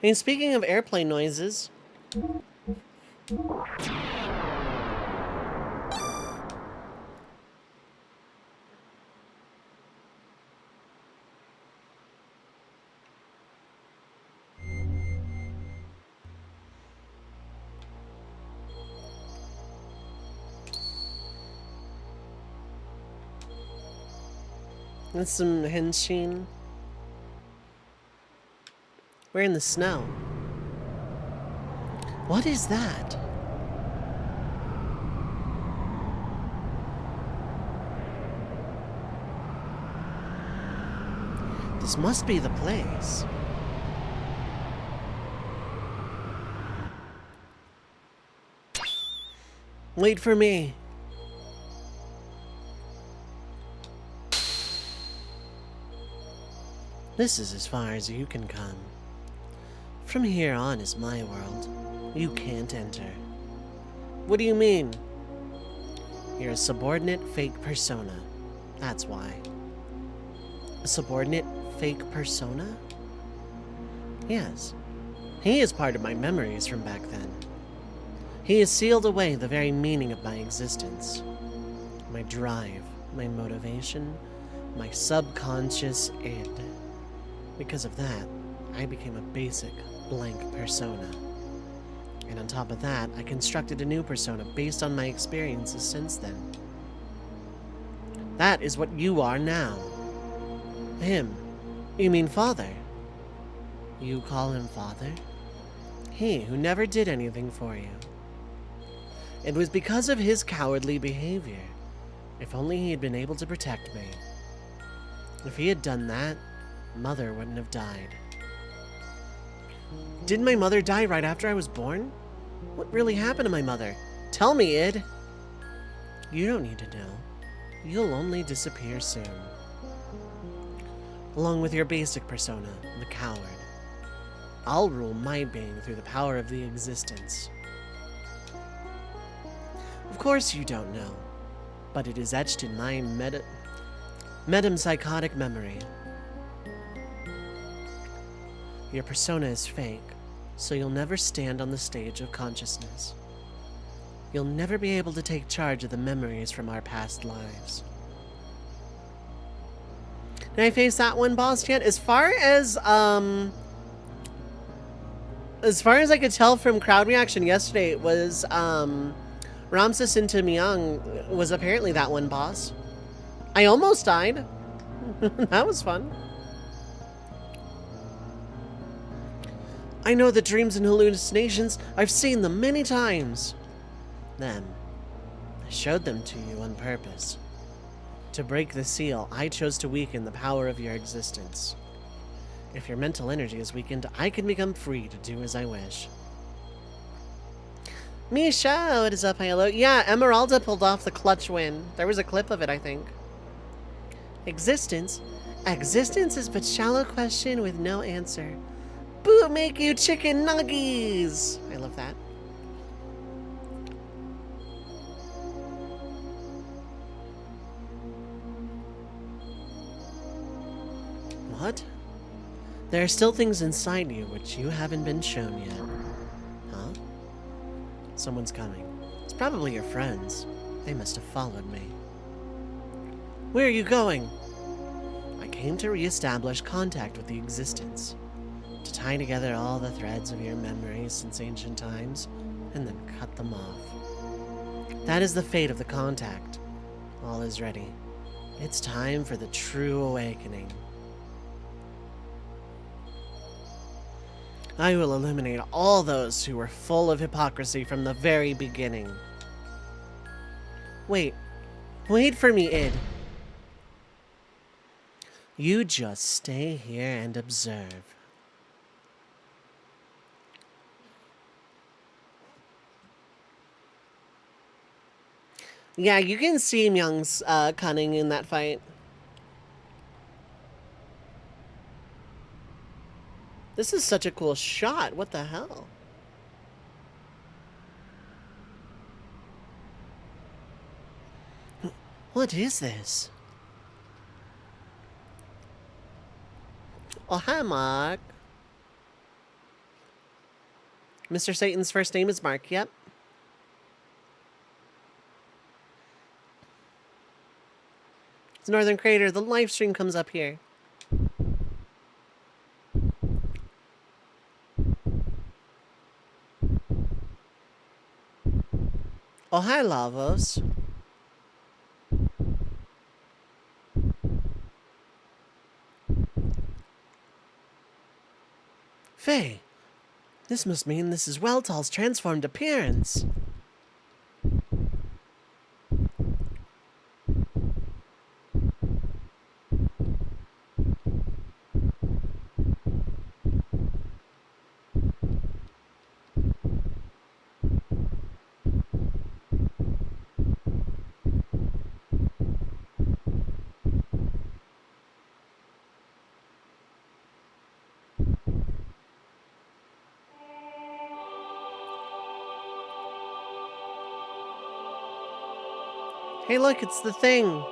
Hey, speaking of airplane noises, that's some henshin. We're in the snow. What is that? This must be the place. Wait for me. This is as far as you can come. From here on is my world. You can't enter. What do you mean? You're a subordinate fake persona. That's why. A subordinate fake persona? Yes. He is part of my memories from back then. He has sealed away the very meaning of my existence. My drive, my motivation, my subconscious id. Because of that, I became a basic, blank persona. And on top of that, I constructed a new persona based on my experiences since then. That is what you are now. Him. You mean father? You call him father? He who never did anything for you. It was because of his cowardly behavior. If only he had been able to protect me. If he had done that, Mother wouldn't have died. Didn't my mother die right after I was born? What really happened to my mother? Tell me, Id. You don't need to know. You'll only disappear soon. Along with your basic persona, the coward. I'll rule my being through the power of the existence. Of course you don't know, but it is etched in my metempsychotic memory. Your persona is fake, so you'll never stand on the stage of consciousness. You'll never be able to take charge of the memories from our past lives. Did I face that one boss yet? As far as I could tell from crowd reaction yesterday, it was, Ramses into Myung was apparently that one boss. I almost died. That was fun. I know the dreams and hallucinations. I've seen them many times. Then, I showed them to you on purpose. To break the seal, I chose to weaken the power of your existence. If your mental energy is weakened, I can become free to do as I wish. Misha, what is up? Hello. Yeah, Emeralda pulled off the clutch win. There was a clip of it, I think. Existence? Existence is but shallow question with no answer. Boo, make you chicken nuggies! I love that. What? There are still things inside you which you haven't been shown yet. Huh? Someone's coming. It's probably your friends. They must have followed me. Where are you going? I came to reestablish contact with the existence. To tie together all the threads of your memories since ancient times, and then cut them off. That is the fate of the contact. All is ready. It's time for the true awakening. I will eliminate all those who were full of hypocrisy from the very beginning. Wait for me, Id. You just stay here and observe. Yeah, you can see Myung's cunning in that fight. This is such a cool shot. What the hell? What is this? Oh, hi, Mark. Mr. Satan's first name is Mark, yep. It's Northern Crater. The live stream comes up here. Oh, hi, Lavos. Faye, this must mean this is Weltal's transformed appearance. Hey, look, it's the thing.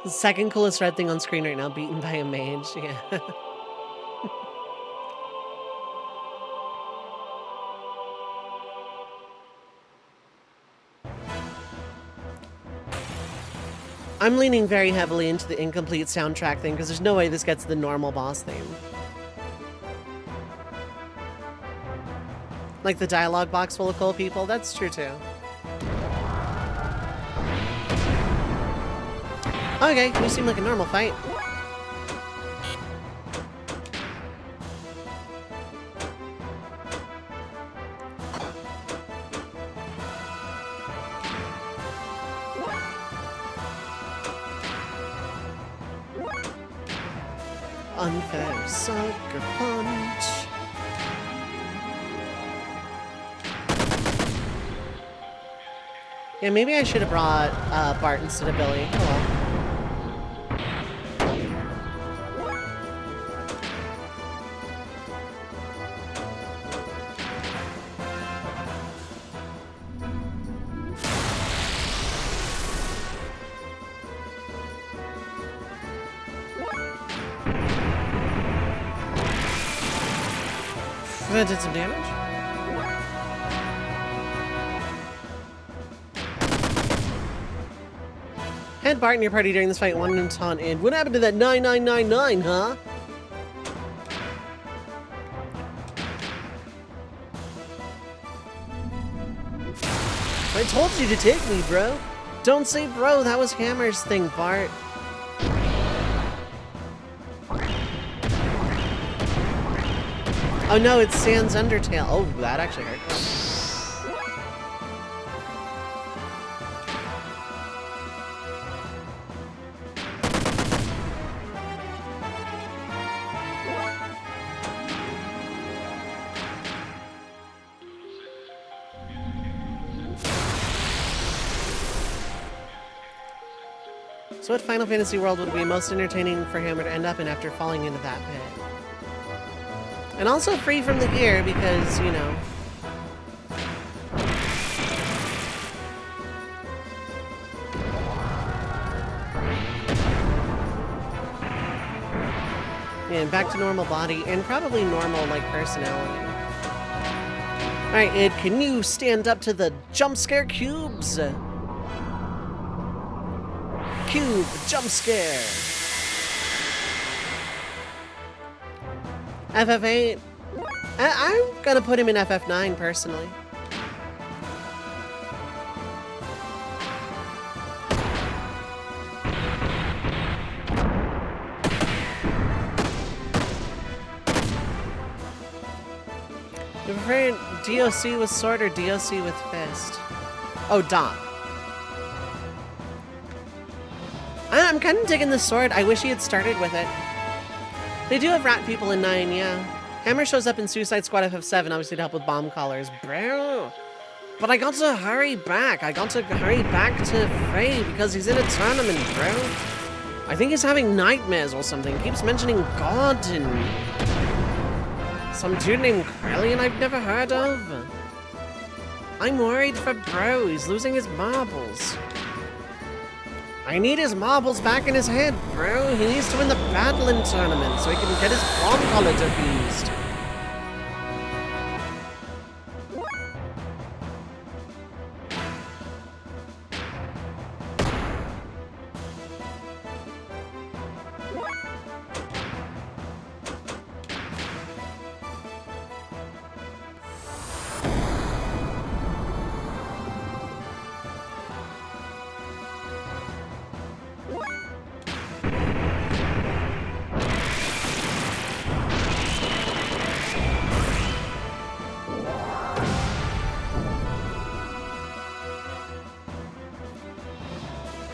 The second coolest red thing on screen right now, beaten by a mage. Yeah. I'm leaning very heavily into the incomplete soundtrack thing because there's no way this gets the normal boss theme. Like the dialogue box full of cool people, that's true too. Okay, you seem like a normal fight. Unfair sucker punch. Yeah, maybe I should have brought Bart instead of Billy. Oh well. That did some damage. Had Bart in your party during this fight, one and taunt in. What happened to that 9999, huh? I told you to take me, bro. Don't say bro, that was Hammer's thing, Bart. Oh no, it's Sans Undertale. Oh, that actually hurt. So what Final Fantasy world would be most entertaining for Hammer to end up in after falling into that pit? And also free from the gear because, you know. Yeah, and back to normal body and probably normal, like, personality. Alright, Ed, can you stand up to the jump scare cubes? Cube jump scare. FF8. I'm gonna put him in FF9 personally. You prefer DOC with sword or DOC with fist? Oh, Doc. I'm kind of digging the sword. I wish he had started with it. They do have rat people in 9, yeah. Hammer shows up in Suicide Squad FF7, obviously to help with bomb collars. Bro. But I got to hurry back. I got to hurry back to Frey because he's in a tournament, bro. I think he's having nightmares or something. He keeps mentioning God and some dude named Krellian I've never heard of. I'm worried for bro. He's losing his marbles. I need his marbles back in his head, bro. He needs to win the battling tournament so he can get his bomb collar defused.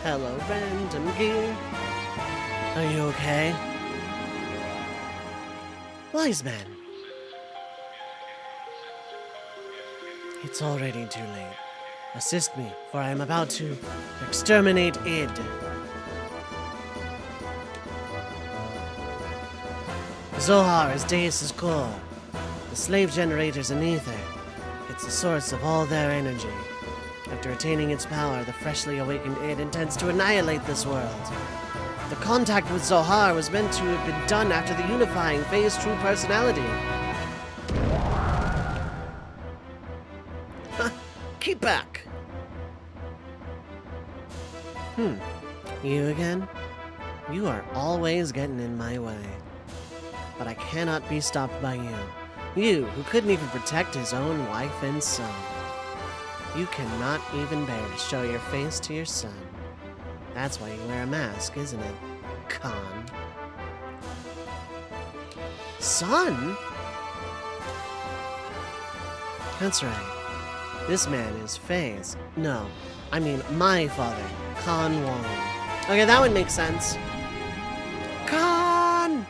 Hello, random gear. Are you okay? Wise man. It's already too late. Assist me, for I am about to exterminate id. Zohar is Deus' core. The slave generators in ether. It's the source of all their energy. After attaining its power, the freshly awakened id intends to annihilate this world. The contact with Zohar was meant to have been done after the unifying Faye's true personality. Keep back! You again? You are always getting in my way. But I cannot be stopped by you. You, who couldn't even protect his own wife and son. You cannot even bear to show your face to your son. That's why you wear a mask, isn't it, Khan? Son? That's right. This man is Faye's. No, I mean my father, Khan Wong. Okay, that would make sense. Khan!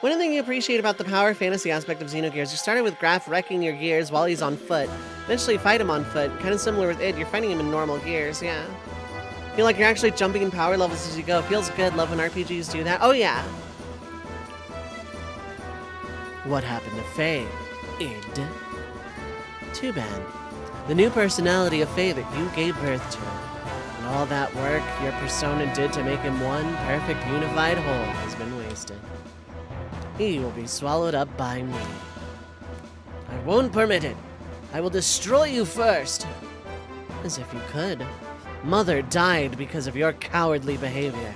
One thing you appreciate about the power fantasy aspect of Xenogears, you started with Graf wrecking your gears while he's on foot. Eventually fight him on foot. Kind of similar with id, you're fighting him in normal gears, yeah. Feel like you're actually jumping in power levels as you go. Feels good, love when RPGs do that. Oh yeah! What happened to Faye? Id. Too bad. The new personality of Faye that you gave birth to. And all that work your persona did to make him one perfect unified whole has been wasted. He will be swallowed up by me. I won't permit it. I will destroy you first. As if you could. Mother died because of your cowardly behavior.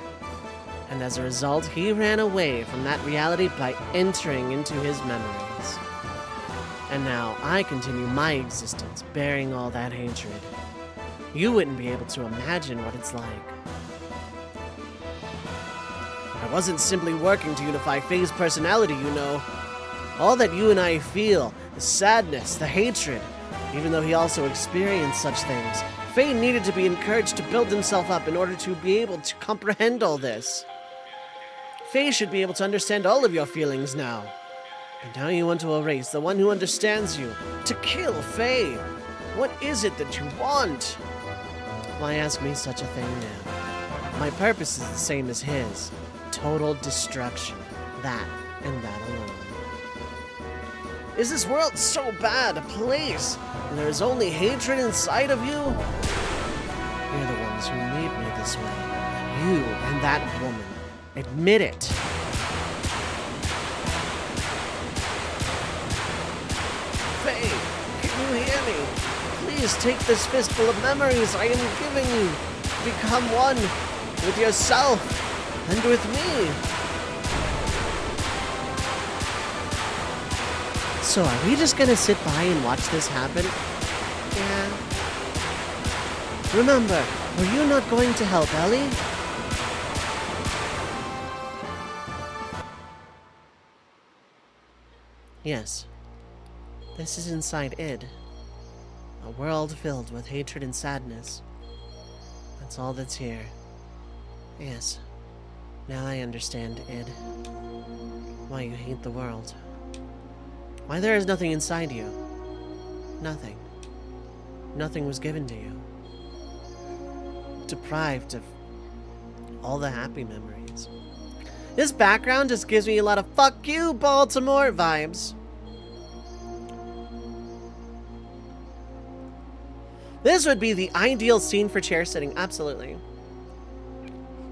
And as a result, he ran away from that reality by entering into his memories. And now I continue my existence bearing all that hatred. You wouldn't be able to imagine what it's like. I wasn't simply working to unify Faye's personality, you know. All that you and I feel, the sadness, the hatred, even though he also experienced such things, Faye needed to be encouraged to build himself up in order to be able to comprehend all this. Faye should be able to understand all of your feelings now. And now you want to erase the one who understands you, to kill Faye. What is it that you want? Why ask me such a thing now? My purpose is the same as his. Total destruction. That and that alone. Is this world so bad a place and there is only hatred inside of you? You're the ones who made me this way. You and that woman. Admit it. Faye, can you hear me? Please take this fistful of memories I am giving you. Become one with yourself and with me. So are we just gonna sit by and watch this happen? Yeah. Remember, were you not going to help Ellie? Yes, this is inside id. A world filled with hatred and sadness. That's all that's here. Yes, now I understand, id. Why you hate the world. Why there is nothing inside you. Nothing. Nothing was given to you. Deprived of all the happy memories. This background just gives me a lot of "fuck you, Baltimore" vibes. This would be the ideal scene for chair sitting, absolutely.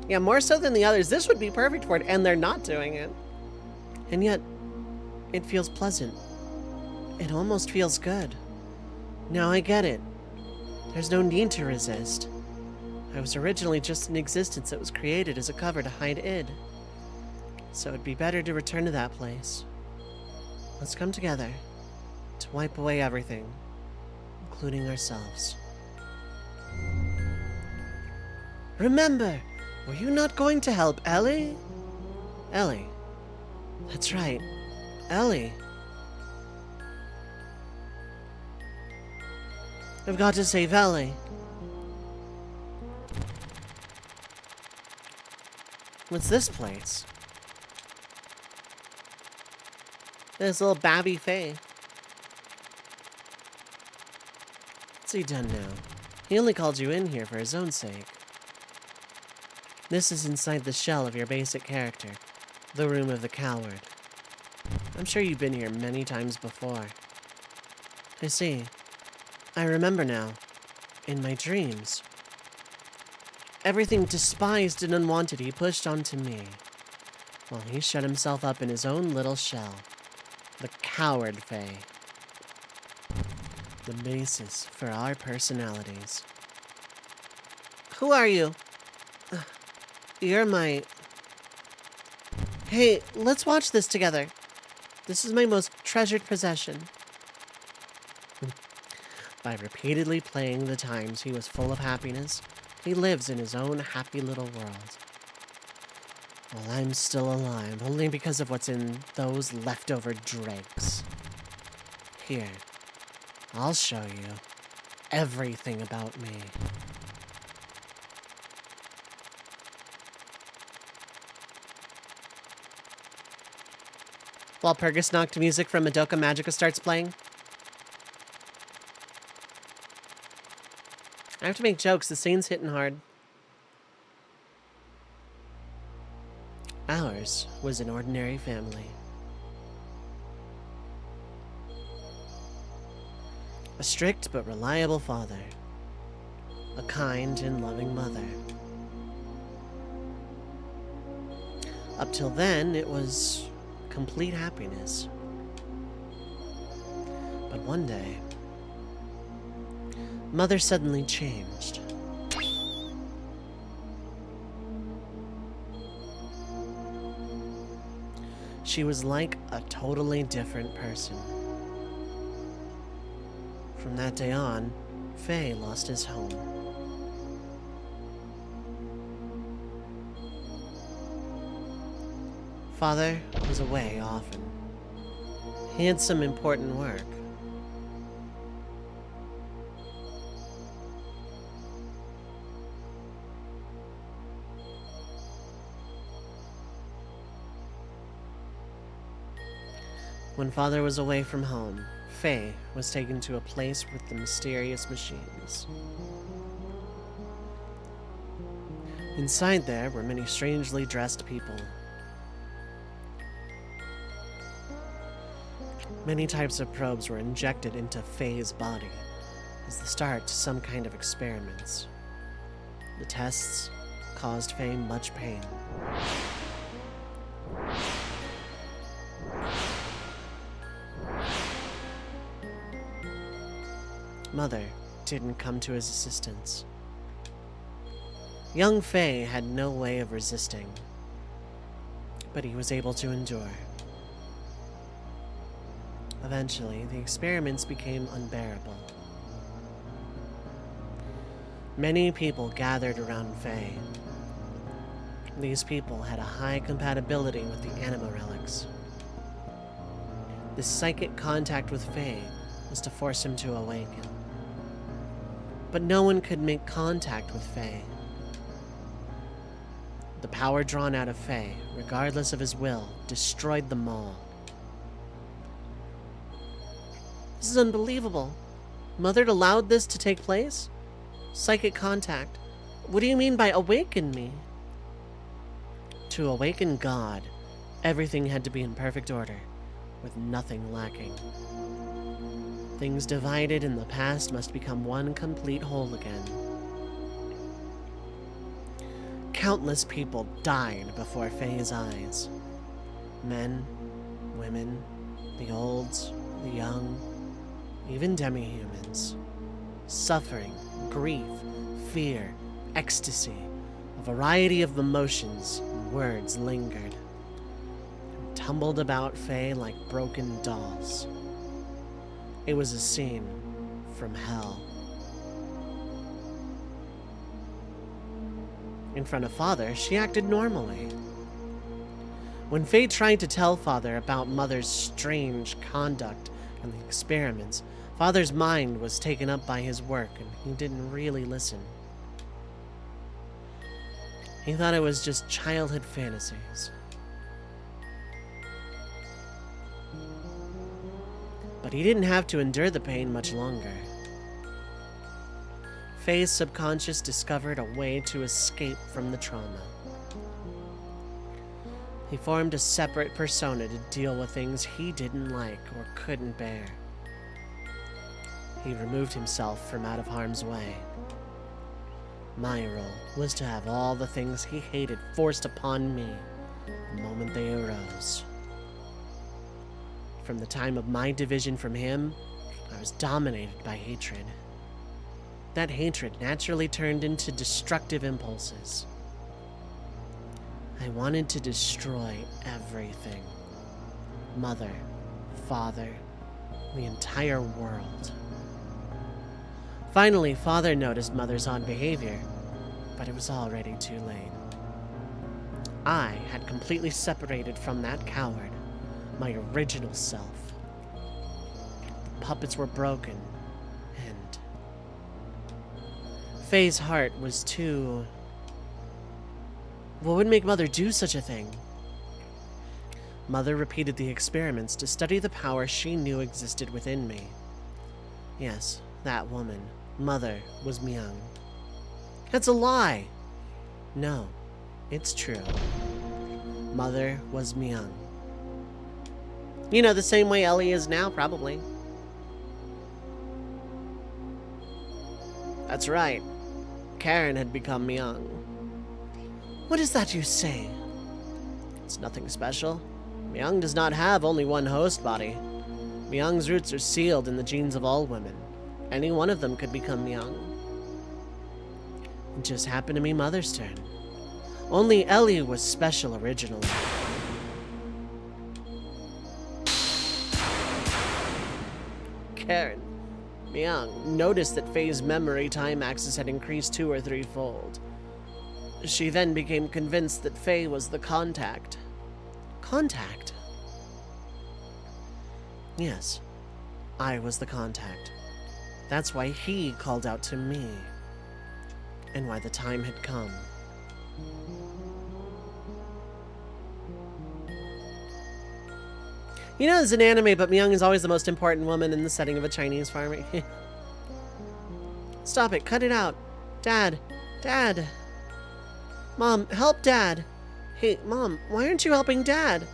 Yeah, more so than the others, this would be perfect for it, and they're not doing it. And yet, it feels pleasant. It almost feels good. Now I get it. There's no need to resist. I was originally just an existence that was created as a cover to hide id. So it'd be better to return to that place. Let's come together to wipe away everything, including ourselves. Remember, were you not going to help Ellie? Ellie. That's right, Ellie. I've got to save Ellie. What's this place? This little babby Faye. What's he done now? He only called you in here for his own sake. This is inside the shell of your basic character, the room of the coward. I'm sure you've been here many times before. I see. I remember now. In my dreams. Everything despised and unwanted he pushed onto me, while he shut himself up in his own little shell. The coward Faye. The basis for our personalities. Who are you? You're my... Hey, let's watch this together. This is my most treasured possession. By repeatedly playing the times he was full of happiness, he lives in his own happy little world. While I'm still alive, only because of what's in those leftover dregs. Here, I'll show you everything about me. While Purgisnocked music from Madoka Magica starts playing. I have to make jokes, the scene's hitting hard. Ours was an ordinary family. A strict but reliable father. A kind and loving mother. Up till then, it was complete happiness. But one day, Mother suddenly changed. She was like a totally different person. From that day on, Faye lost his home. Father was away often. He had some important work. When Father was away from home, Faye was taken to a place with the mysterious machines. Inside there were many strangely dressed people. Many types of probes were injected into Faye's body as the start to some kind of experiments. The tests caused Faye much pain. Mother didn't come to his assistance. Young Faye had no way of resisting, but he was able to endure. Eventually, the experiments became unbearable. Many people gathered around Faye. These people had a high compatibility with the anima relics. This psychic contact with Faye was to force him to awaken. But no one could make contact with Faye. The power drawn out of Faye, regardless of his will, destroyed them all. This is unbelievable. Mother allowed this to take place? Psychic contact. What do you mean by awaken me? To awaken God, everything had to be in perfect order, with nothing lacking. Things divided in the past must become one complete whole again. Countless people died before Faye's eyes. Men, women, the olds, the young, even demi-humans. Suffering, grief, fear, ecstasy, a variety of emotions and words lingered, and tumbled about Faye like broken dolls. It was a scene from hell. In front of Father, she acted normally. When Faye tried to tell Father about Mother's strange conduct and the experiments, Father's mind was taken up by his work and he didn't really listen. He thought it was just childhood fantasies. But he didn't have to endure the pain much longer. Faye's subconscious discovered a way to escape from the trauma. He formed a separate persona to deal with things he didn't like or couldn't bear. He removed himself from out of harm's way. My role was to have all the things he hated forced upon me the moment they arose. From the time of my division from him, I was dominated by hatred. That hatred naturally turned into destructive impulses. I wanted to destroy everything. Mother, Father, the entire world. Finally, Father noticed Mother's odd behavior, but it was already too late. I had completely separated from that coward, my original self. The puppets were broken, and Faye's heart was too... What would make Mother do such a thing? Mother repeated the experiments to study the power she knew existed within me. Yes, that woman, Mother, was Myung. That's a lie! No, it's true. Mother was Myung. You know, the same way Ellie is now, probably. That's right. Karen had become Myung. What is that you say? It's nothing special. Myung does not have only one host body. Myung's roots are sealed in the genes of all women. Any one of them could become Myung. It just happened to be Mother's turn. Only Ellie was special originally. Karen, Myung, noticed that Faye's memory time axis had increased 2 or 3-fold. She then became convinced that Faye was the contact. Contact? Yes, I was the contact. That's why he called out to me, and why the time had come. You know, it's an anime, but Myung is always the most important woman in the setting of a Chinese farm. Stop it, cut it out. Dad, Dad. Mom, help Dad. Hey, Mom, why aren't you helping Dad?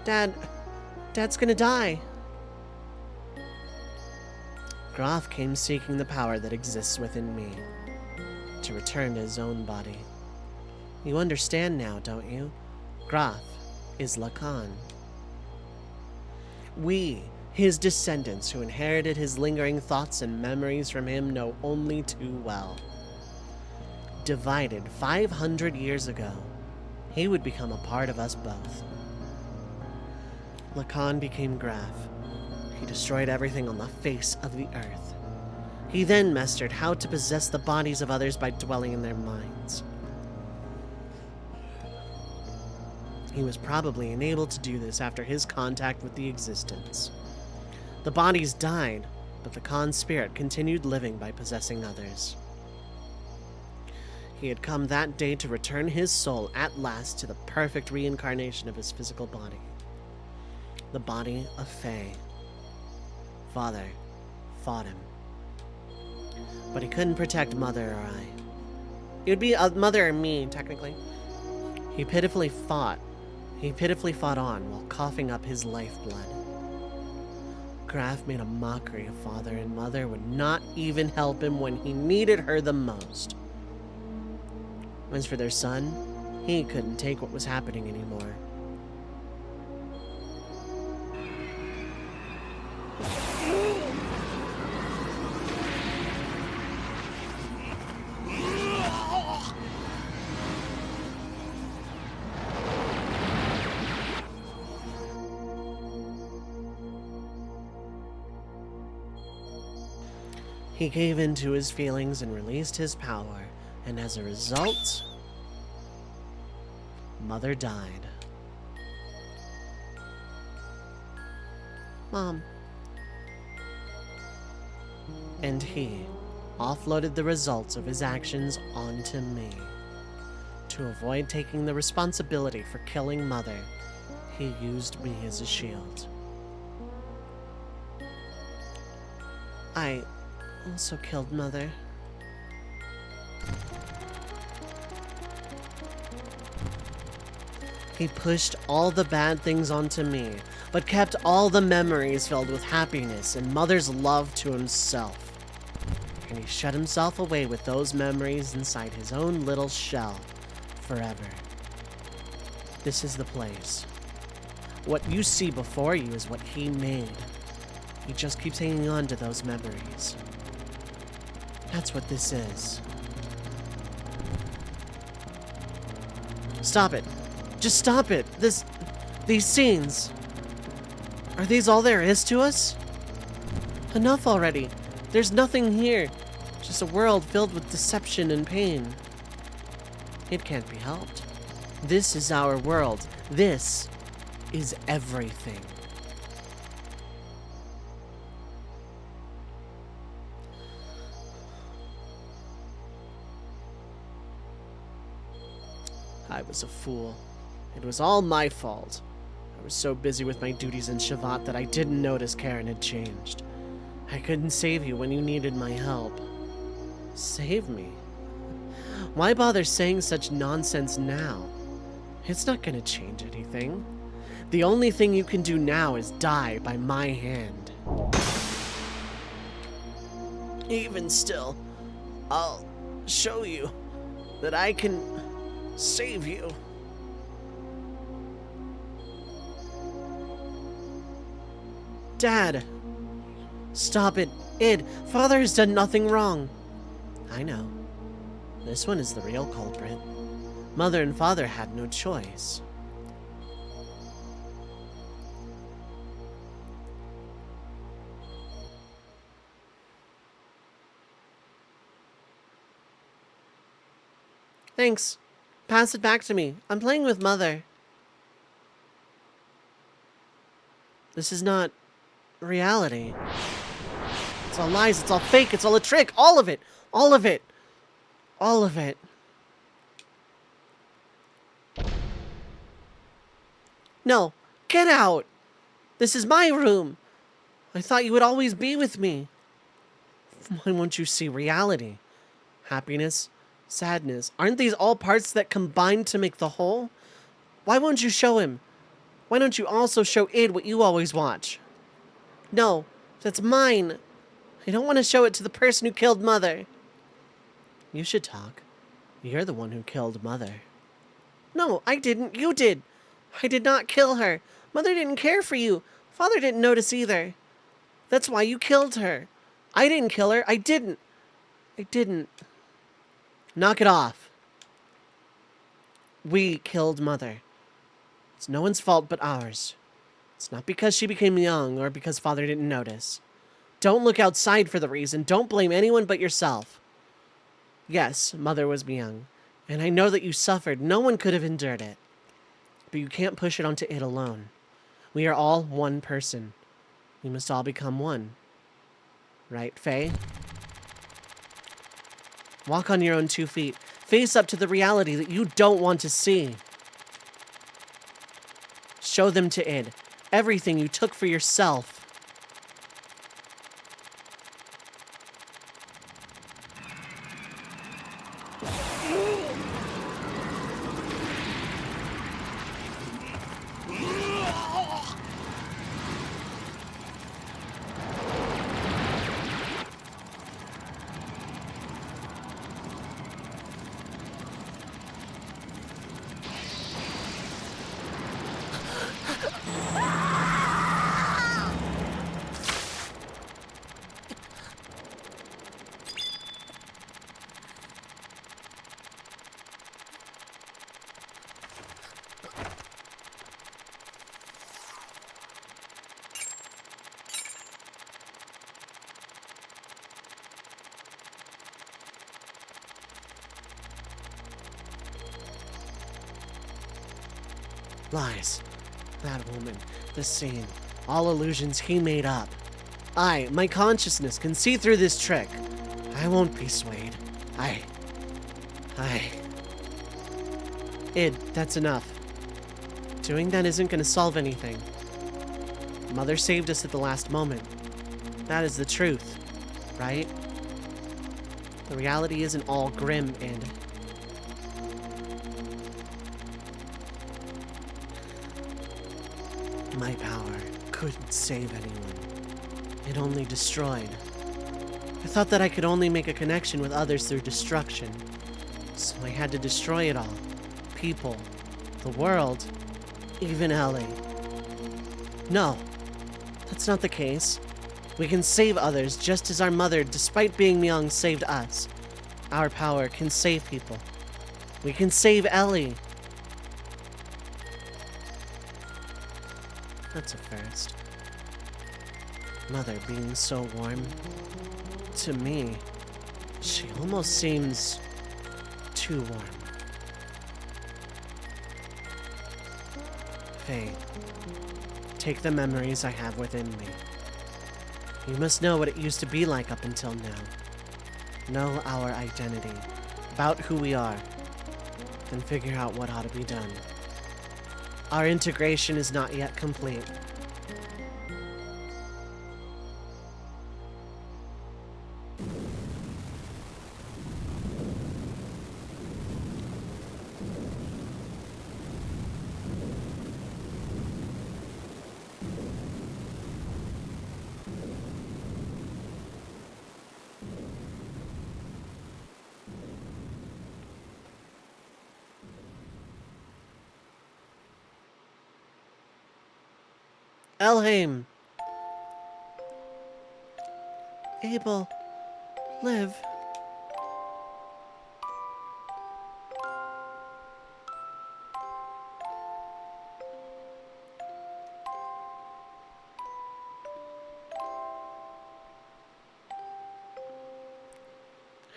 Dad's gonna die. Graf came seeking the power that exists within me, to return to his own body. You understand now, don't you? Graf is Lacan. We, his descendants who inherited his lingering thoughts and memories from him, know only too well. Divided 500 years ago, he would become a part of us both. Lacan became Graf. He destroyed everything on the face of the earth. He then mastered how to possess the bodies of others by dwelling in their minds. He was probably unable to do this after his contact with the existence. The bodies died, but the Khan's spirit continued living by possessing others. He had come that day to return his soul at last to the perfect reincarnation of his physical body. The body of Faye. Father fought him. But he couldn't protect Mother or I. It would be Mother or me, technically. He pitifully fought on while coughing up his lifeblood. Graf made a mockery of Father, and Mother would not even help him when he needed her the most. As for their son, he couldn't take what was happening anymore. He gave in to his feelings and released his power, and as a result, Mother died. Mom. And he offloaded the results of his actions onto me. To avoid taking the responsibility for killing Mother, he used me as a shield. I also killed Mother. He pushed all the bad things onto me, but kept all the memories filled with happiness and Mother's love to himself. And he shut himself away with those memories inside his own little shell forever. This is the place. What you see before you is what he made. He just keeps hanging on to those memories. That's what this is. Stop it. Just stop it. These scenes. Are these all there is to us? Enough already. There's nothing here. Just a world filled with deception and pain. It can't be helped. This is our world. This is everything. I was a fool. It was all my fault. I was so busy with my duties in Shavat that I didn't notice Karen had changed. I couldn't save you when you needed my help. Save me? Why bother saying such nonsense now? It's not gonna change anything. The only thing you can do now is die by my hand. Even still, I'll show you that I can save you. Dad! Stop it. Id, Father has done nothing wrong. I know. This one is the real culprit. Mother and Father had no choice. Thanks. Pass it back to me. I'm playing with Mother. This is not reality. It's all lies, it's all fake, it's all a trick. All of it. All of it. All of it. No. Get out. This is my room. I thought you would always be with me. Why won't you see reality? Happiness, sadness. Aren't these all parts that combine to make the whole? Why won't you show him? Why don't you also show Id what you always watch? No, that's mine. I don't want to show it to the person who killed Mother. You should talk. You're the one who killed Mother. No, I didn't. You did. I did not kill her. Mother didn't care for you. Father didn't notice either. That's why you killed her. I didn't kill her. I didn't. I didn't. Knock it off. We killed Mother. It's no one's fault but ours. It's not because she became young or because Father didn't notice. Don't look outside for the reason. Don't blame anyone but yourself. Yes, Mother was young, and I know that you suffered. No one could have endured it. but you can't push it onto it alone. We are all one person. We must all become one. Right, Faye? Walk on your own 2 feet. Face up to the reality that you don't want to see. Show them to id everything you took for yourself. Lies. That woman, the scene, all illusions he made up. My consciousness can see through this trick. I won't be swayed. Id, that's enough. Doing that isn't gonna solve anything. Mother saved us at the last moment. That is the truth, right? The reality isn't all grim, Id. My power couldn't save anyone. It only destroyed. I thought that I could only make a connection with others through destruction. So I had to destroy it all. People, the world, even Ellie. No, that's not the case. We can save others just as our mother, despite being young, saved us. Our power can save people. We can save Ellie. That's a first. Mother being so warm. To me, she almost seems too warm. Faye, take the memories I have within me. You must know what it used to be like up until now. Know our identity, about who we are, and figure out what ought to be done. Our integration is not yet complete. Elheim! Abel, live.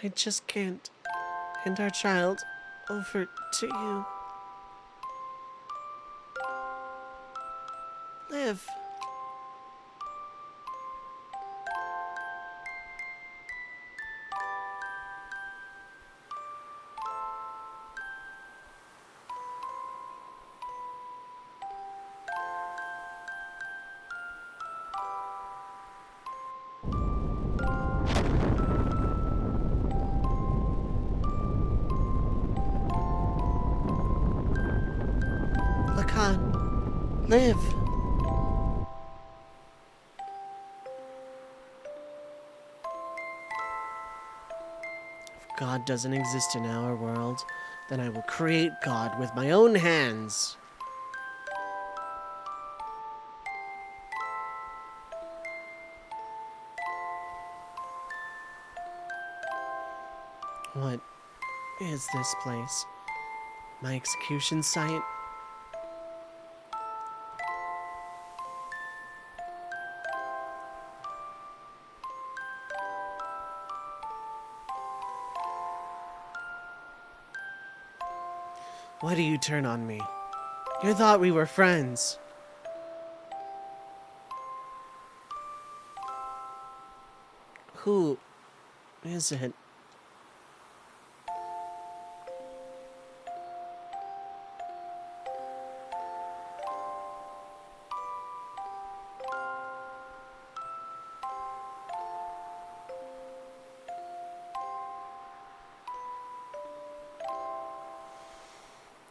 I just can't hand our child over to you. Live. Lacan, live. If God doesn't exist in our world, then I will create God with my own hands. What is this place? My execution site? Why do you turn on me? You thought we were friends. Who is it?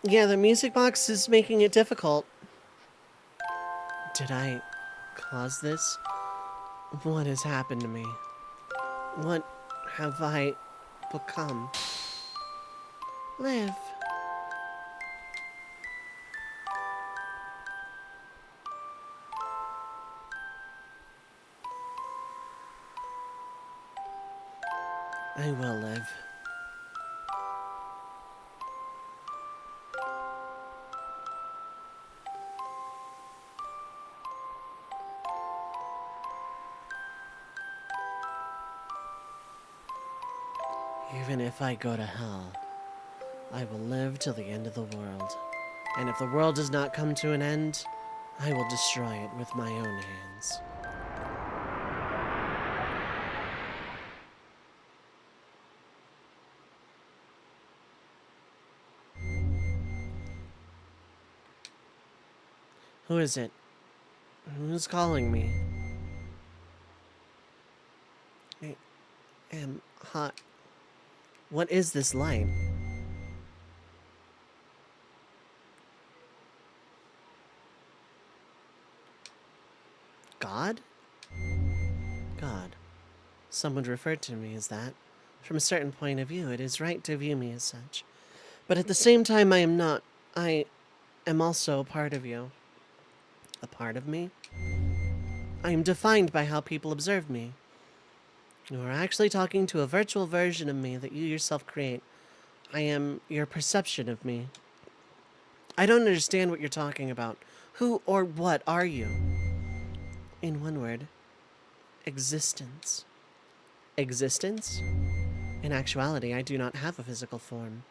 Yeah, the music box is making it difficult. Did I cause this? What has happened to me? What have I become? Live. I will live. Even if I go to hell, I will live till the end of the world. And if the world does not come to an end, I will destroy it with my own hands. Who is it? Who's calling me? I am hot. What is this light? God? God. Some would refer to me as that. From a certain point of view, it is right to view me as such. But at the same time, I am not. I am also a part of you. A part of me? I am defined by how people observe me. You are actually talking to a virtual version of me that you yourself create. I am your perception of me. I don't understand what you're talking about. Who or what are you? In one word, existence. Existence? In actuality, I do not have a physical form.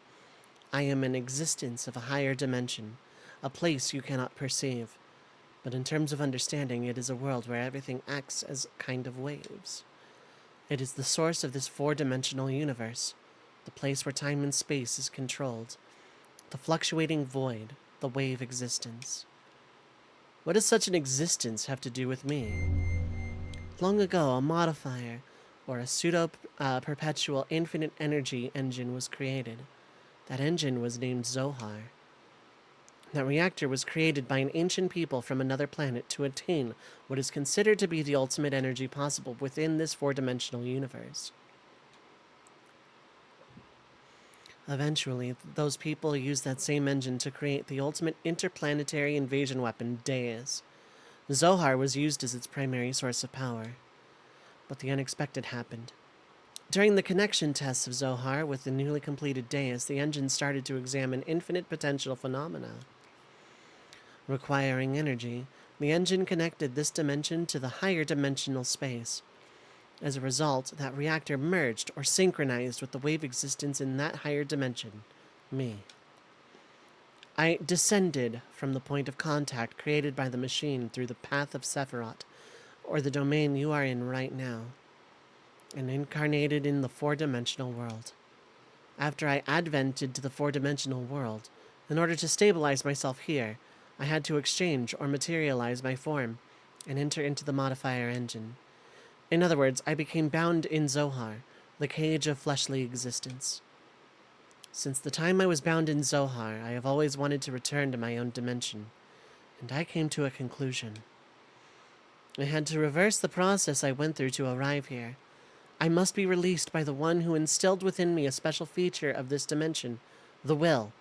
I am an existence of a higher dimension, a place you cannot perceive. But in terms of understanding, it is a world where everything acts as kind of waves. It is the source of this four-dimensional universe, the place where time and space is controlled, the fluctuating void, the wave existence. What does such an existence have to do with me? Long ago, a modifier, or a pseudo-perpetual infinite energy engine was created. That engine was named Zohar. That reactor was created by an ancient people from another planet to attain what is considered to be the ultimate energy possible within this four-dimensional universe. Eventually, those people used that same engine to create the ultimate interplanetary invasion weapon, Deus. Zohar was used as its primary source of power. But the unexpected happened. During the connection tests of Zohar with the newly completed Deus, the engine started to examine infinite potential phenomena. Requiring energy, the engine connected this dimension to the higher dimensional space. As a result, that reactor merged or synchronized with the wave existence in that higher dimension, me. I descended from the point of contact created by the machine through the path of Sephiroth, or the domain you are in right now, and incarnated in the four-dimensional world. After I advented to the four-dimensional world, in order to stabilize myself here, I had to exchange or materialize my form and enter into the modifier engine. In other words, I became bound in Zohar, the cage of fleshly existence. Since the time I was bound in Zohar, I have always wanted to return to my own dimension, and I came to a conclusion. I had to reverse the process I went through to arrive here. I must be released by the one who instilled within me a special feature of this dimension, the will.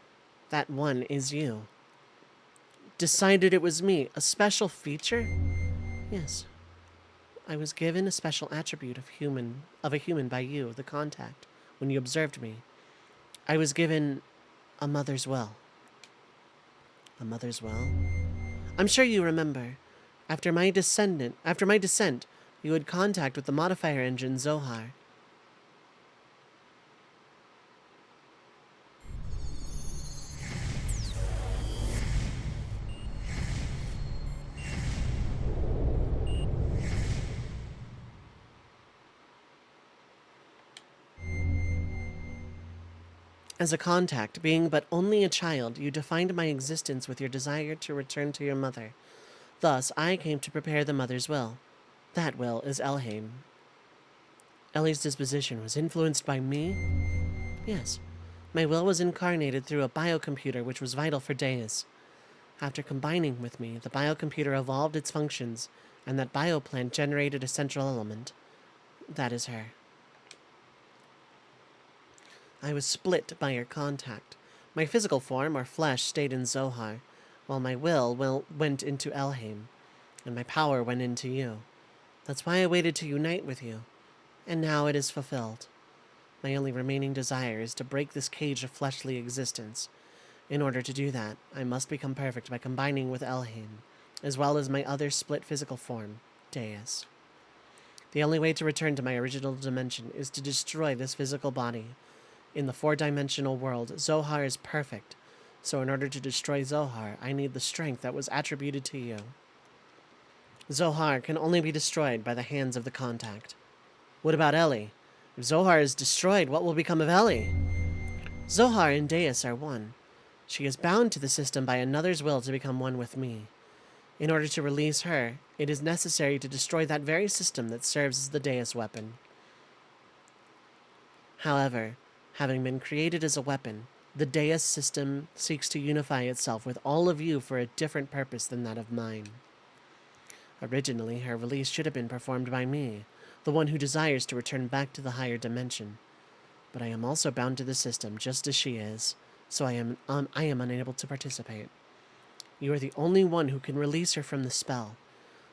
That one is you. Decided it was me, a special feature? Yes. I was given a special attribute of a human by you, the contact, when you observed me. I was given a mother's well. A mother's well? I'm sure you remember. After my descent, you had contact with the modifier engine Zohar. As a contact, being but only a child, you defined my existence with your desire to return to your mother. Thus, I came to prepare the mother's will. That will is Elheim. Ellie's disposition was influenced by me? Yes. My will was incarnated through a biocomputer which was vital for Deus. After combining with me, the biocomputer evolved its functions, and that bioplant generated a central element. That is her. I was split by your contact. My physical form, or flesh, stayed in Zohar, while my will went into Elheim, and my power went into you. That's why I waited to unite with you, and now it is fulfilled. My only remaining desire is to break this cage of fleshly existence. In order to do that, I must become perfect by combining with Elheim, as well as my other split physical form, Deus. The only way to return to my original dimension is to destroy this physical body. In the four-dimensional world, Zohar is perfect, so in order to destroy Zohar, I need the strength that was attributed to you. Zohar can only be destroyed by the hands of the contact. What about Ellie? If Zohar is destroyed, what will become of Ellie? Zohar and Deus are one. She is bound to the system by another's will to become one with me. In order to release her, it is necessary to destroy that very system that serves as the Deus weapon. However, having been created as a weapon, the Deus system seeks to unify itself with all of you for a different purpose than that of mine. Originally, her release should have been performed by me, the one who desires to return back to the higher dimension. But I am also bound to the system, just as she is, so I am unable to participate. You are the only one who can release her from the spell.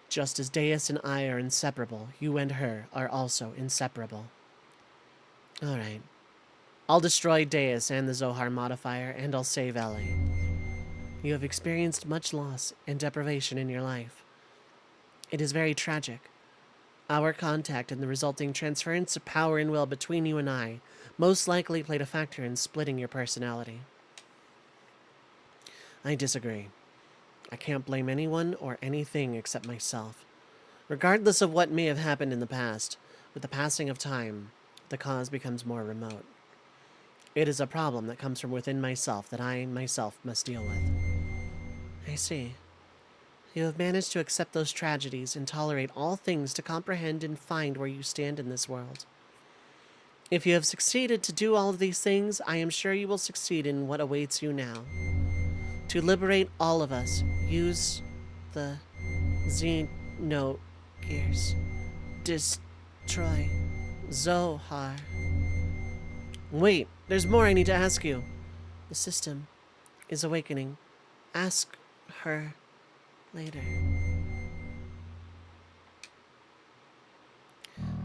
Just as Deus and I are inseparable, you and her are also inseparable. All right. I'll destroy Deus and the Zohar modifier, and I'll save Ellie. You have experienced much loss and deprivation in your life. It is very tragic. Our contact and the resulting transference of power and will between you and I most likely played a factor in splitting your personality. I disagree. I can't blame anyone or anything except myself. Regardless of what may have happened in the past, with the passing of time, the cause becomes more remote. It is a problem that comes from within myself that I myself must deal with. I see. You have managed to accept those tragedies and tolerate all things to comprehend and find where you stand in this world. If you have succeeded to do all of these things, I am sure you will succeed in what awaits you now. To liberate all of us, use the Xenogears. Destroy Zohar. Wait, there's more I need to ask you. The system is awakening. Ask her later.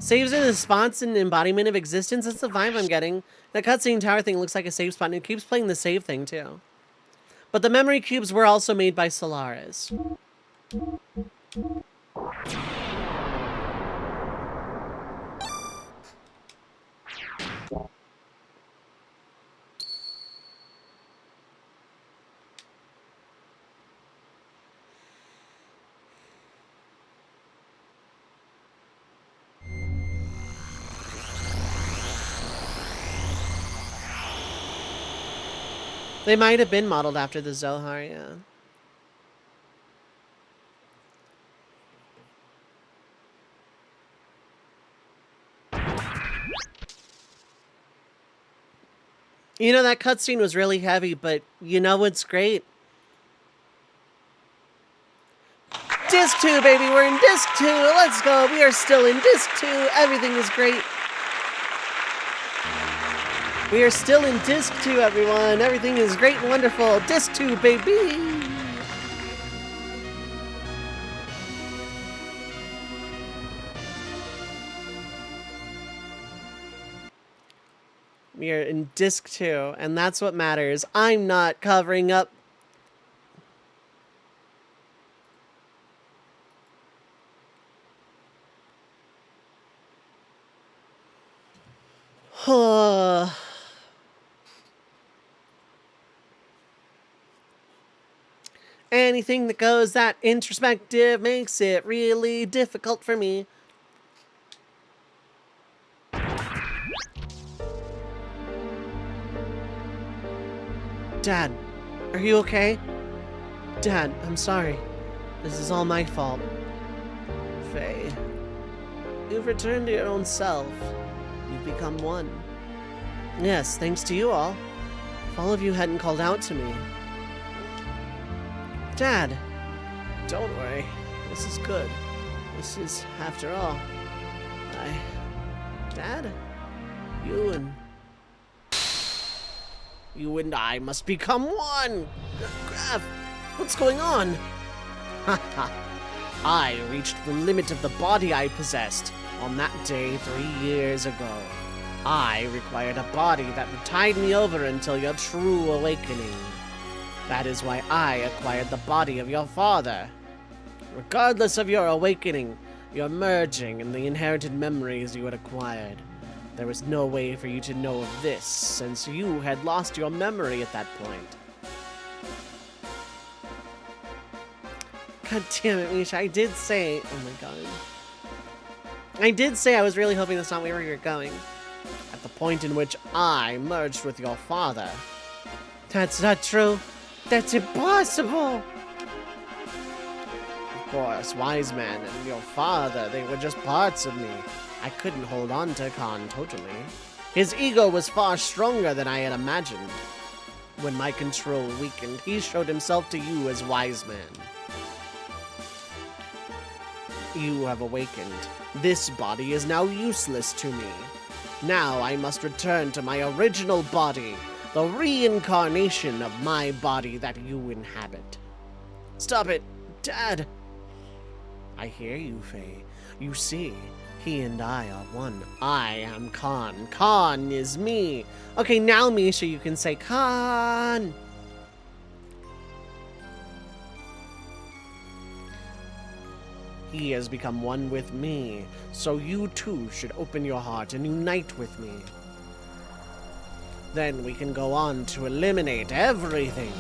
Saves in a spot's an embodiment of existence. That's the vibe I'm getting. The cutscene tower thing looks like a save spot, and it keeps playing the save thing too. But the memory cubes were also made by Solaris. They might have been modeled after the Zohar, yeah. You know, that cutscene was really heavy, but you know what's great? Disc 2, baby! We're in Disc 2! Let's go! We are still in Disc 2! Everything is great! We are still in Disc 2, everyone. Everything is great and wonderful. Disc 2, baby! We are in Disc 2, and that's what matters. I'm not covering up. Anything that goes that introspective makes it really difficult for me. Dad, are you okay? Dad, I'm sorry. This is all my fault. Faye, you've returned to your own self. You've become one. Yes, thanks to you all. If all of you hadn't called out to me. Dad! Don't worry. This is good. This is, after all, Dad? You and I must become one! Graf, what's going on? Haha. I reached the limit of the body I possessed on that day 3 years ago. I required a body that would tide me over until your true awakening. That is why I acquired the body of your father. Regardless of your awakening, your merging, and the inherited memories you had acquired, there was no way for you to know of this, since you had lost your memory at that point. God damn it, Misha, I did say... Oh my god. I did say I was really hoping that's not where you were going. At the point in which I merged with your father. That's not true. That's impossible! Of course, Wise Man and your father, they were just parts of me. I couldn't hold on to Khan totally. His ego was far stronger than I had imagined. When my control weakened, he showed himself to you as Wise Man. You have awakened. This body is now useless to me. Now I must return to my original body, the reincarnation of my body that you inhabit. Stop it, Dad! I hear you, Faye. You see, he and I are one. I am Khan. Khan is me. Okay, now, Misha, you can say Khan. He has become one with me, so you too should open your heart and unite with me. Then we can go on to eliminate everything.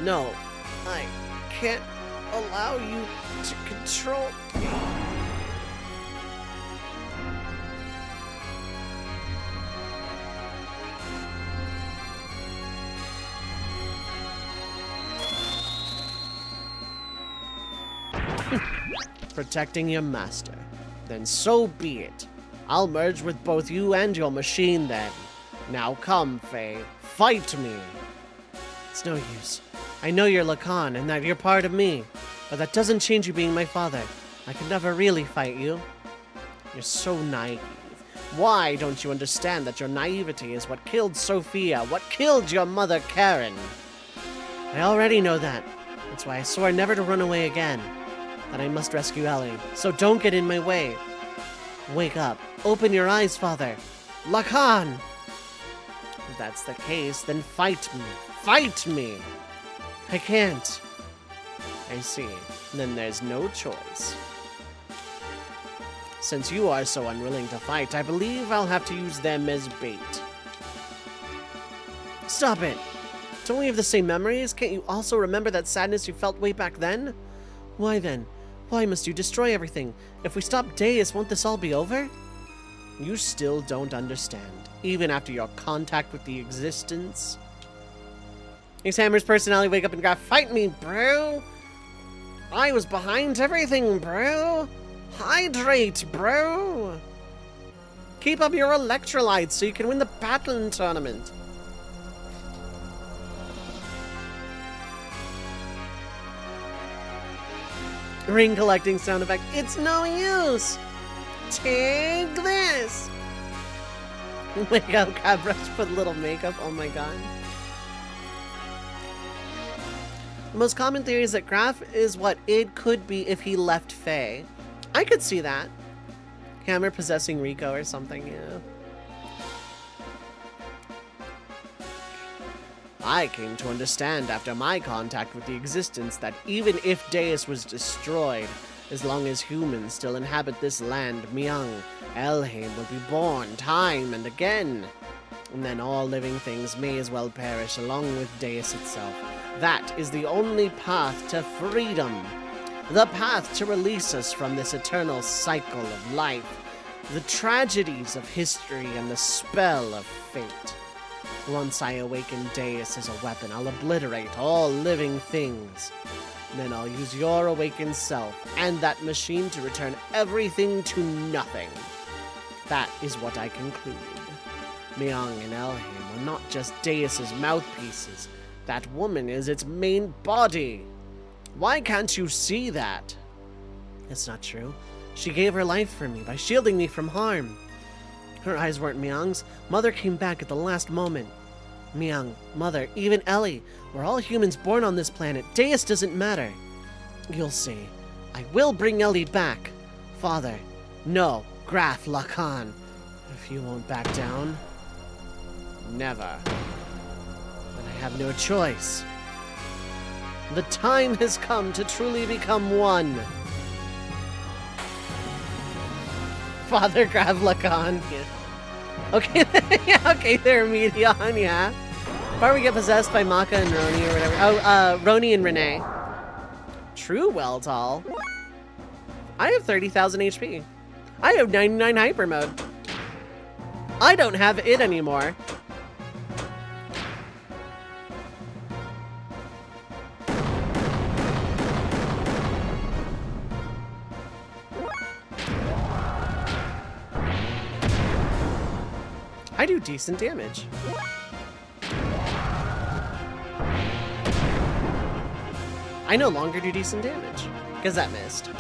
No, I can't allow you to control me. Protecting your master. Then so be it. I'll merge with both you and your machine then. Now come, Faye. Fight me. It's no use. I know you're Lacan and that you're part of me, but that doesn't change you being my father. I could never really fight you. You're so naive. Why don't you understand that your naivety is what killed Sophia, what killed your mother, Karen? I already know that. That's why I swore never to run away again. That I must rescue Ellie, so don't get in my way. Wake up. Open your eyes, father. Lacan! If that's the case, then fight me. Fight me! I can't. I see. Then there's no choice. Since you are so unwilling to fight, I believe I'll have to use them as bait. Stop it! Don't we have the same memories? Can't you also remember that sadness you felt way back then? Why then? Why must you destroy everything? If we stop Deus, won't this all be over? You still don't understand, even after your contact with the existence. Ace Hammer's personality wake up and grab, fight me, bro! I was behind everything, bro! Hydrate, bro! Keep up your electrolytes so you can win the battle tournament. Ring collecting sound effect. It's no use! Take this! Wake up, Cabrush, put a little makeup. Oh my god. The most common theory is that Graf is what Id could be if he left Faye. I could see that. Hammer possessing Rico or something, yeah. I came to understand after my contact with the existence that even if Deus was destroyed, as long as humans still inhabit this land, Myung, Elheim will be born time and again. And then all living things may as well perish along with Deus itself. That is the only path to freedom. The path to release us from this eternal cycle of life, the tragedies of history and the spell of fate. Once I awaken Deus as a weapon, I'll obliterate all living things. Then I'll use your awakened self and that machine to return everything to nothing. That is what I conclude. Myung and Elhim are not just Deus's mouthpieces. That woman is its main body. Why can't you see that? It's not true. She gave her life for me by shielding me from harm. Her eyes weren't Myung's. Mother came back at the last moment. Myung, Mother, even Ellie, we're all humans born on this planet. Deus doesn't matter. You'll see. I will bring Ellie back. Father, no, Graf Lacan. If you won't back down, never. But I have no choice. The time has come to truly become one. Father Graf Lacan. Yeah. Okay, yeah, okay, they're Medion, yeah. Before we get possessed by Maka and Roni or whatever. Oh, Roni and Renee. True Weltall. I have 30,000 HP. I have 99 hyper mode. I don't have it anymore. I do decent damage. I no longer do decent damage, because that missed.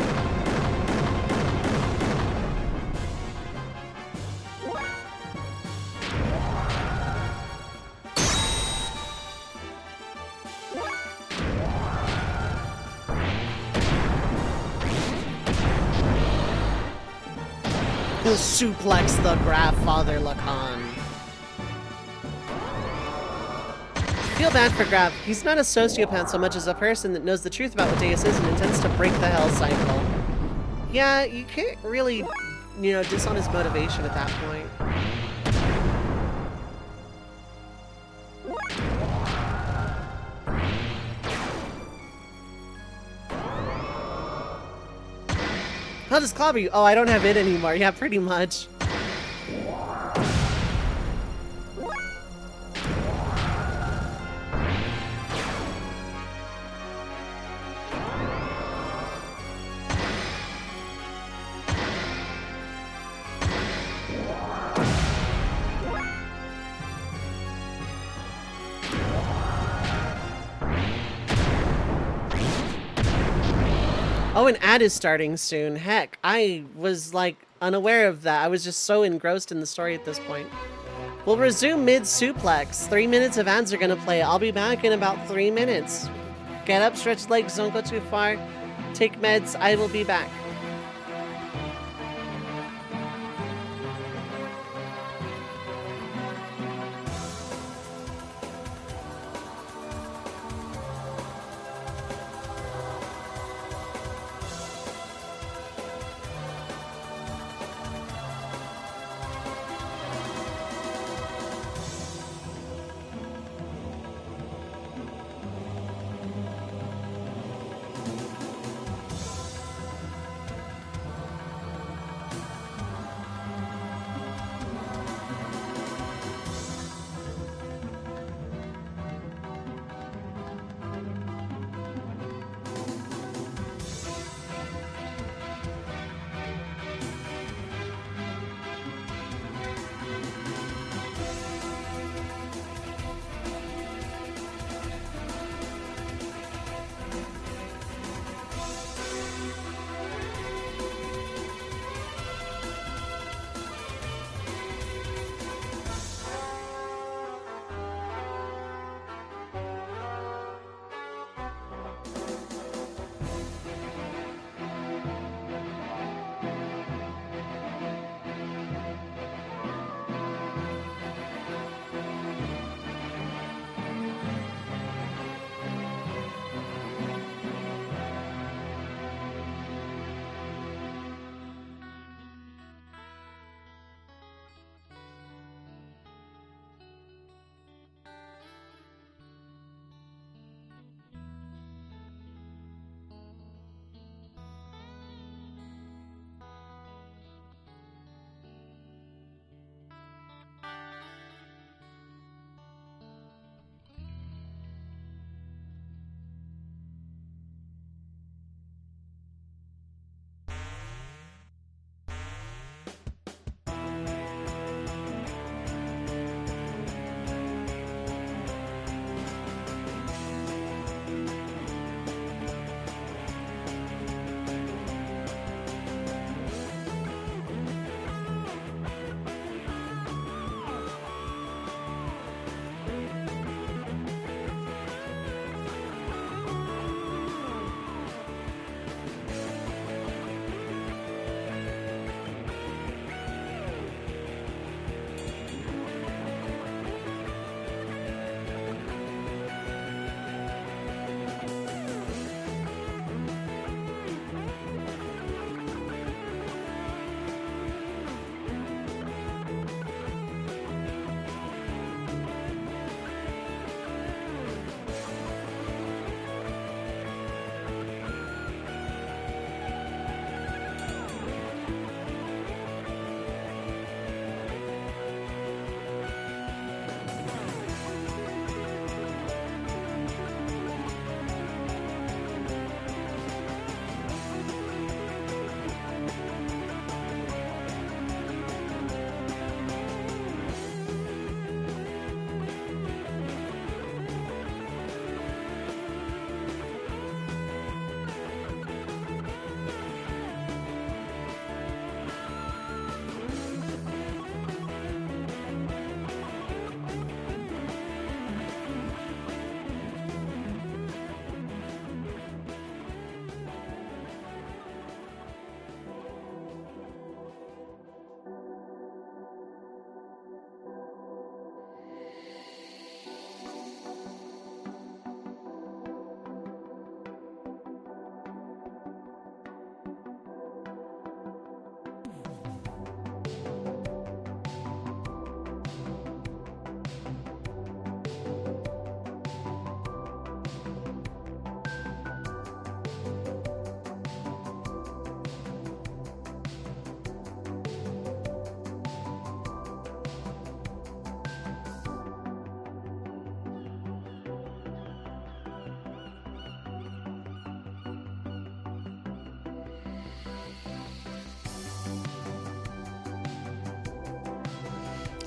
He'll suplex the Graf Father Lacan. Feel bad for Graf. He's not a sociopath so much as a person that knows the truth about what Deus is and intends to break the hell cycle. Yeah, you can't really, you know, diss on his motivation at that point. How does clobber you? Oh, I don't have it anymore. Yeah, pretty much. Oh, an ad is starting soon. Heck, I was, like, unaware of that. I was just so engrossed in the story at this point. We'll resume mid-suplex. 3 minutes of ads are gonna play. I'll be back in about 3 minutes. Get up, stretch legs, don't go too far. Take meds, I will be back.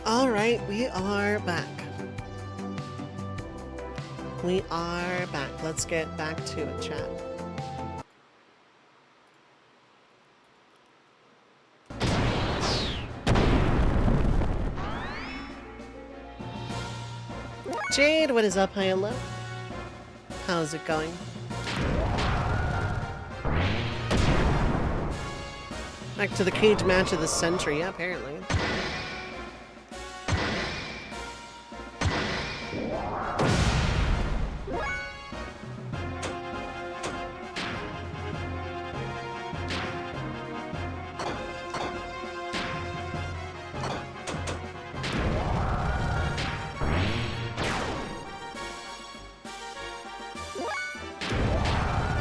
Alright, we are back. We are back. Let's get back to it, chat. Jade, what is up? Hi, hello. How's it going? Back to the cage match of the century, yeah, apparently.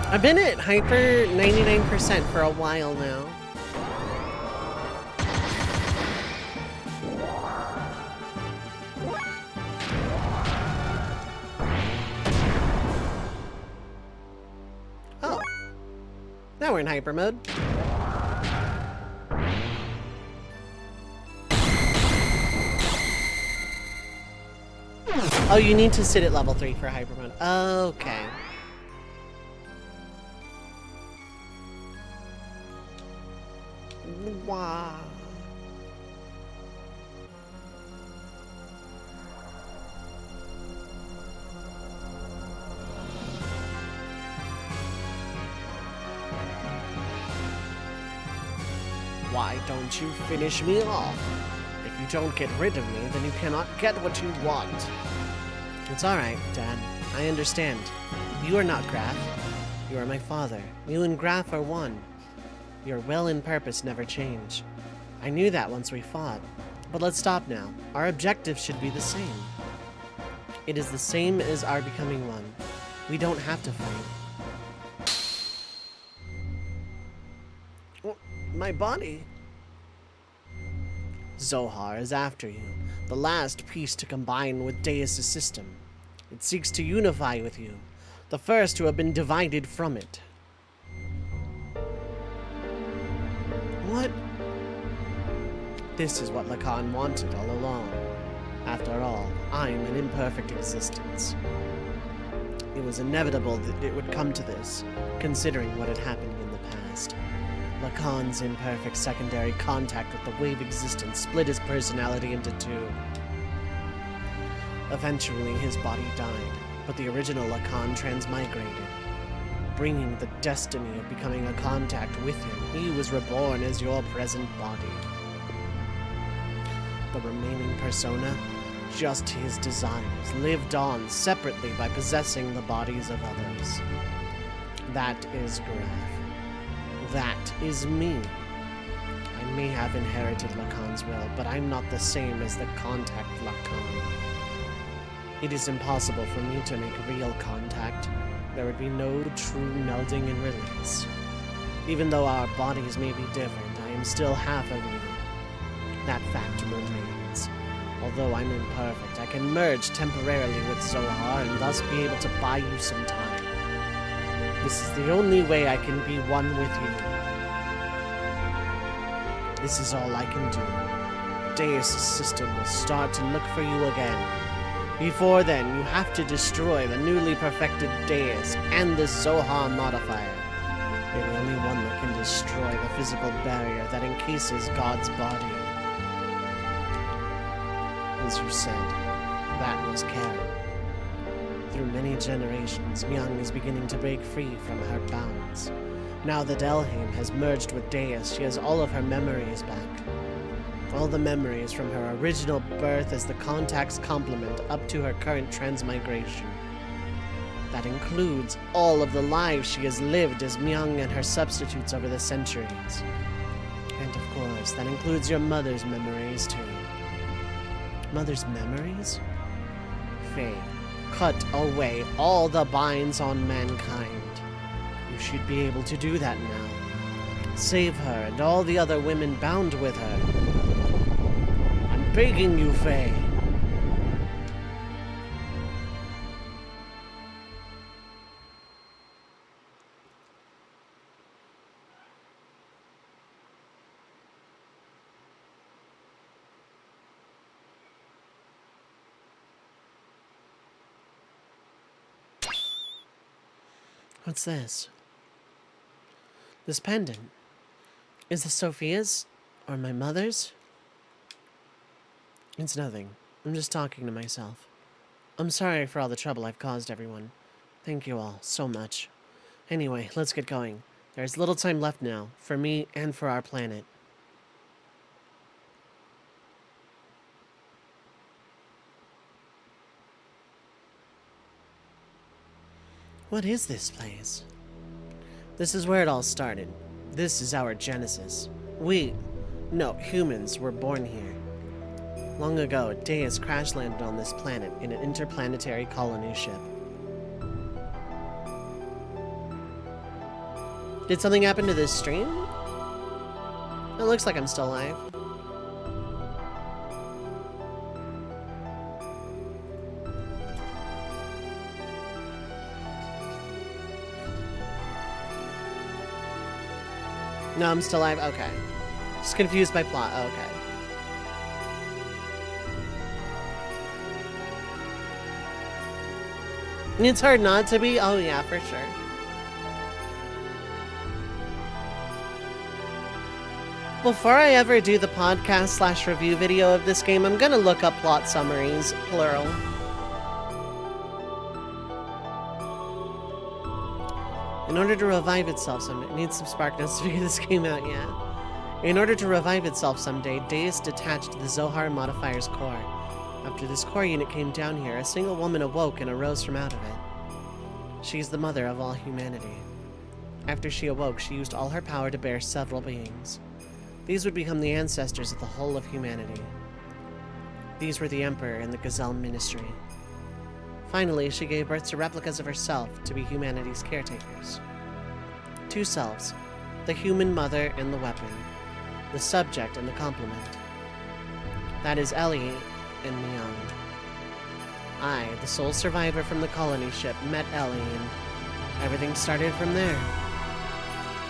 I've been at hyper 99% for a while now. Oh. Now we're in hyper mode. Oh, you need to sit at level 3 for hyper mode. Okay. Wow. Why don't you finish me off? If you don't get rid of me, then you cannot get what you want. It's alright, Dad. I understand. You are not Graf. You are my father. You and Graf are one. Your will and purpose never change. I knew that once we fought. But let's stop now. Our objective should be the same. It is the same as our becoming one. We don't have to fight. Oh, my body. Zohar is after you. The last piece to combine with Deus' system. It seeks to unify with you. The first to have been divided from it. What? This is what Lacan wanted all along. After all, I'm an imperfect existence. It was inevitable that it would come to this, considering what had happened in the past. Lacan's imperfect secondary contact with the wave existence split his personality into two. Eventually, his body died, but the original Lacan transmigrated. Bringing the destiny of becoming a contact with him, he was reborn as your present body. The remaining persona, just his desires, lived on separately by possessing the bodies of others. That is Graf. That is me. I may have inherited Lacan's will, but I'm not the same as the contact Lacan. It is impossible for me to make real contact. There would be no true melding and release. Even though our bodies may be different, I am still half of you. That fact remains. Although I'm imperfect, I can merge temporarily with Zohar and thus be able to buy you some time. This is the only way I can be one with you. This is all I can do. Deus' system will start to look for you again. Before then, you have to destroy the newly perfected Deus and this Zohar modifier. You're the only one that can destroy the physical barrier that encases God's body. As you said, that was Karen. Through many generations, Myung is beginning to break free from her bounds. Now that Elheim has merged with Deus, she has all of her memories back. All the memories from her original birth as the contact's complement up to her current transmigration. That includes all of the lives she has lived as Myung and her substitutes over the centuries. And of course, that includes your mother's memories too. Mother's memories? Faye, cut away all the binds on mankind. You should be able to do that now. Save her and all the other women bound with her. I'm begging you, Faye. What's this? This pendant. Is this Sophia's? Or my mother's? It's nothing. I'm just talking to myself. I'm sorry for all the trouble I've caused everyone. Thank you all so much. Anyway, let's get going. There's little time left now, for me and for our planet. What is this place? This is where it all started. This is our genesis. Humans were born here. Long ago, Deus crash-landed on this planet in an interplanetary colony ship. Did something happen to this stream? It looks like I'm still alive. No, I'm still alive? Okay. Just confused by plot. Okay. It's hard not to be? Oh yeah, for sure. Before I ever do the podcast/review video of this game, I'm gonna look up plot summaries, plural. In order to revive itself someday, it needs some spark notes to figure this game out, yeah. In order to revive itself someday, Deus detached the Zohar modifier's core. After this core unit came down here, a single woman awoke and arose from out of it. She's the mother of all humanity. After she awoke, she used all her power to bear several beings. These would become the ancestors of the whole of humanity. These were the Emperor and the Gazelle Ministry. Finally, she gave birth to replicas of herself to be humanity's caretakers. Two selves, the human mother and the weapon, the subject and the complement. That is Ellie and Myung. I, the sole survivor from the colony ship, met Ellie and everything started from there.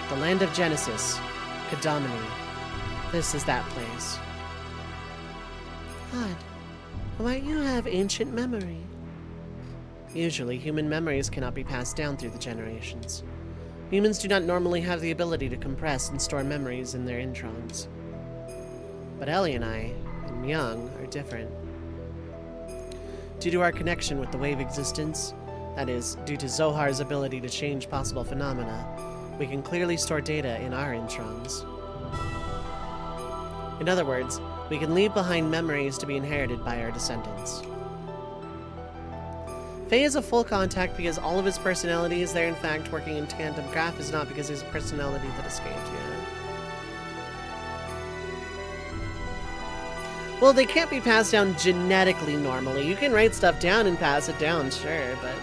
The land of Genesis, Kadomini. This is that place. Odd. Why you have ancient memory? Usually, human memories cannot be passed down through the generations. Humans do not normally have the ability to compress and store memories in their introns. But Ellie and I, and Myung, are different. Due to our connection with the wave existence, that is, due to Zohar's ability to change possible phenomena, we can clearly store data in our introns. In other words, we can leave behind memories to be inherited by our descendants. Faye is a full contact because all of his personality is there, in fact, working in tandem. Graph is not because he's a personality that escaped, yeah. Well, they can't be passed down genetically normally. You can write stuff down and pass it down, sure, but...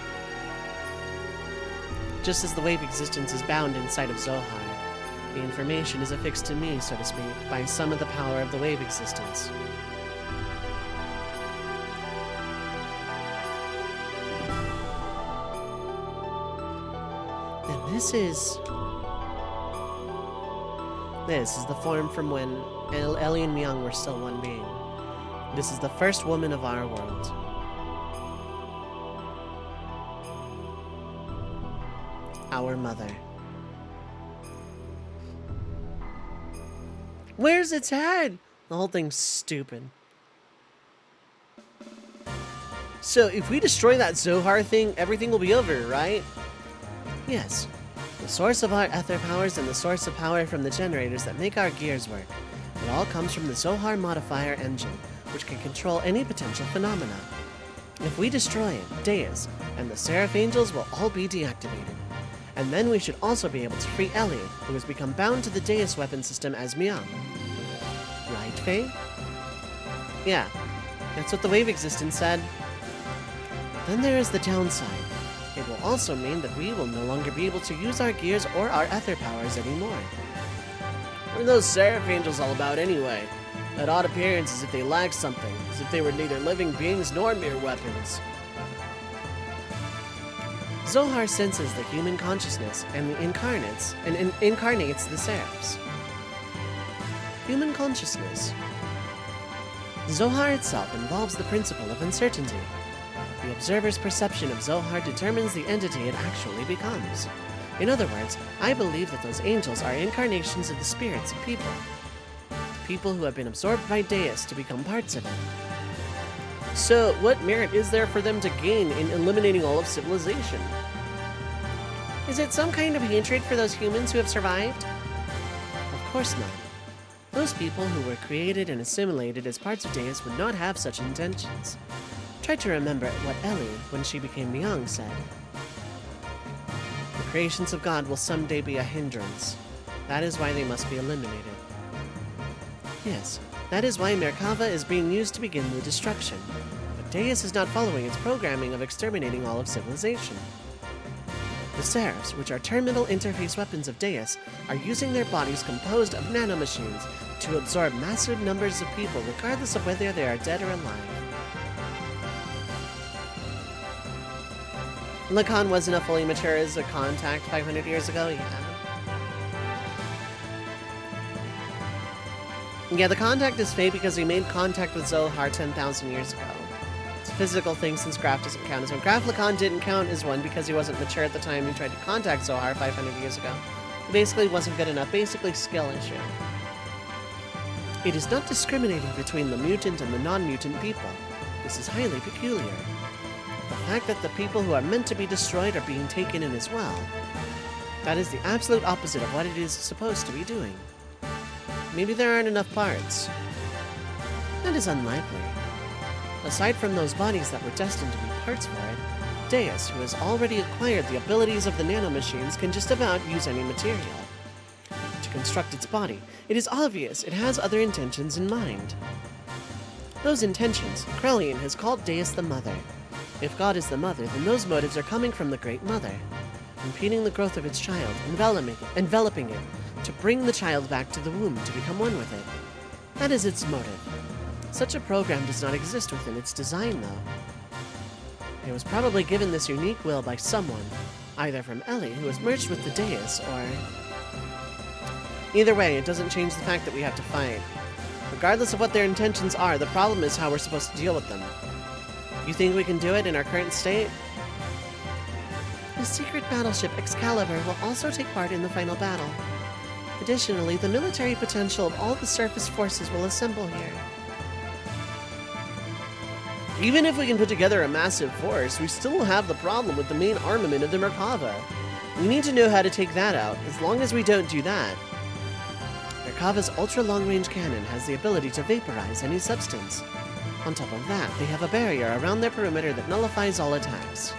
Just as the wave existence is bound inside of Zohar, the information is affixed to me, so to speak, by some of the power of the wave existence. And this is the form from when Ellie and Myung were still one being. This is the first woman of our world. Our mother. Where's its head? The whole thing's stupid. So, if we destroy that Zohar thing, everything will be over, right? Yes. The source of our ether powers and the source of power from the generators that make our gears work. It all comes from the Zohar modifier engine, which can control any potential phenomena. If we destroy it, Deus and the Seraph Angels will all be deactivated. And then we should also be able to free Ellie, who has become bound to the Deus weapon system as Myung. Right, Faye? Yeah, that's what the wave existence said. Then there is the downside. It will also mean that we will no longer be able to use our gears or our ether powers anymore. What are those Seraph Angels all about anyway? That odd appearance as if they lacked something, as if they were neither living beings nor mere weapons. Zohar senses the human consciousness and incarnates the Seraphs. Human consciousness. Zohar itself involves the principle of uncertainty. The observer's perception of Zohar determines the entity it actually becomes. In other words, I believe that those angels are incarnations of the spirits of people. People who have been absorbed by Deus to become parts of it. So, what merit is there for them to gain in eliminating all of civilization? Is it some kind of hatred for those humans who have survived? Of course not. Those people who were created and assimilated as parts of Deus would not have such intentions. Try to remember what Ellie, when she became young, said. The creations of God will someday be a hindrance. That is why they must be eliminated. Yes, that is why Merkava is being used to begin the destruction. But Deus is not following its programming of exterminating all of civilization. The Seraphs, which are terminal interface weapons of Deus, are using their bodies composed of nanomachines to absorb massive numbers of people regardless of whether they are dead or alive. Lacan wasn't a fully mature as a contact 500 years ago, yeah. Yeah, the contact is fake because he made contact with Zohar 10,000 years ago. It's a physical thing since Graf doesn't count as one. Graf Lacan didn't count as one because he wasn't mature at the time he tried to contact Zohar 500 years ago. He basically wasn't good enough, basically skill issue. It is not discriminating between the mutant and the non-mutant people. This is highly peculiar. The fact that the people who are meant to be destroyed are being taken in as well. That is the absolute opposite of what it is supposed to be doing. Maybe there aren't enough parts. That is unlikely. Aside from those bodies that were destined to be parts for it, Deus, who has already acquired the abilities of the nanomachines, can just about use any material. To construct its body, it is obvious it has other intentions in mind. Those intentions, Krelian has called Deus the Mother. If God is the mother, then those motives are coming from the Great Mother, impeding the growth of its child, enveloping it, to bring the child back to the womb to become one with it. That is its motive. Such a program does not exist within its design, though. It was probably given this unique will by someone, either from Ellie, who was merged with the Deus, or... Either way, it doesn't change the fact that we have to fight. Regardless of what their intentions are, the problem is how we're supposed to deal with them. You think we can do it in our current state? The secret battleship Excalibur will also take part in the final battle. Additionally, the military potential of all the surface forces will assemble here. Even if we can put together a massive force, we still have the problem with the main armament of the Merkava. We need to know how to take that out. As long as we don't do that, Merkava's ultra-long-range cannon has the ability to vaporize any substance. On top of that, they have a barrier around their perimeter that nullifies all attacks.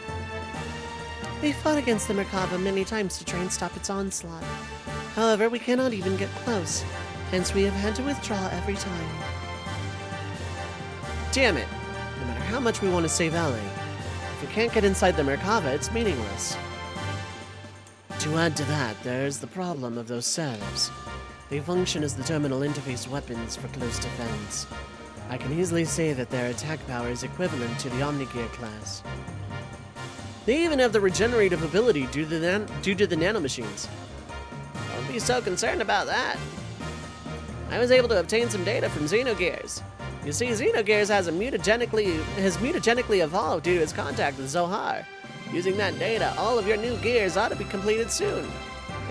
We fought against the Merkava many times to try and stop its onslaught. However, we cannot even get close, hence we have had to withdraw every time. damn it! No matter how much we want to save Ellie, if we can't get inside the Merkava, it's meaningless. To add to that, there's the problem of those Seraphs. They function as the terminal interface weapons for close defense. I can easily say that their attack power is equivalent to the Omnigear class. They even have the regenerative ability due to the nanomachines. Don't be so concerned about that. I was able to obtain some data from Xenogears. You see, Xenogears has mutagenically evolved due to its contact with Zohar. Using that data, all of your new gears ought to be completed soon.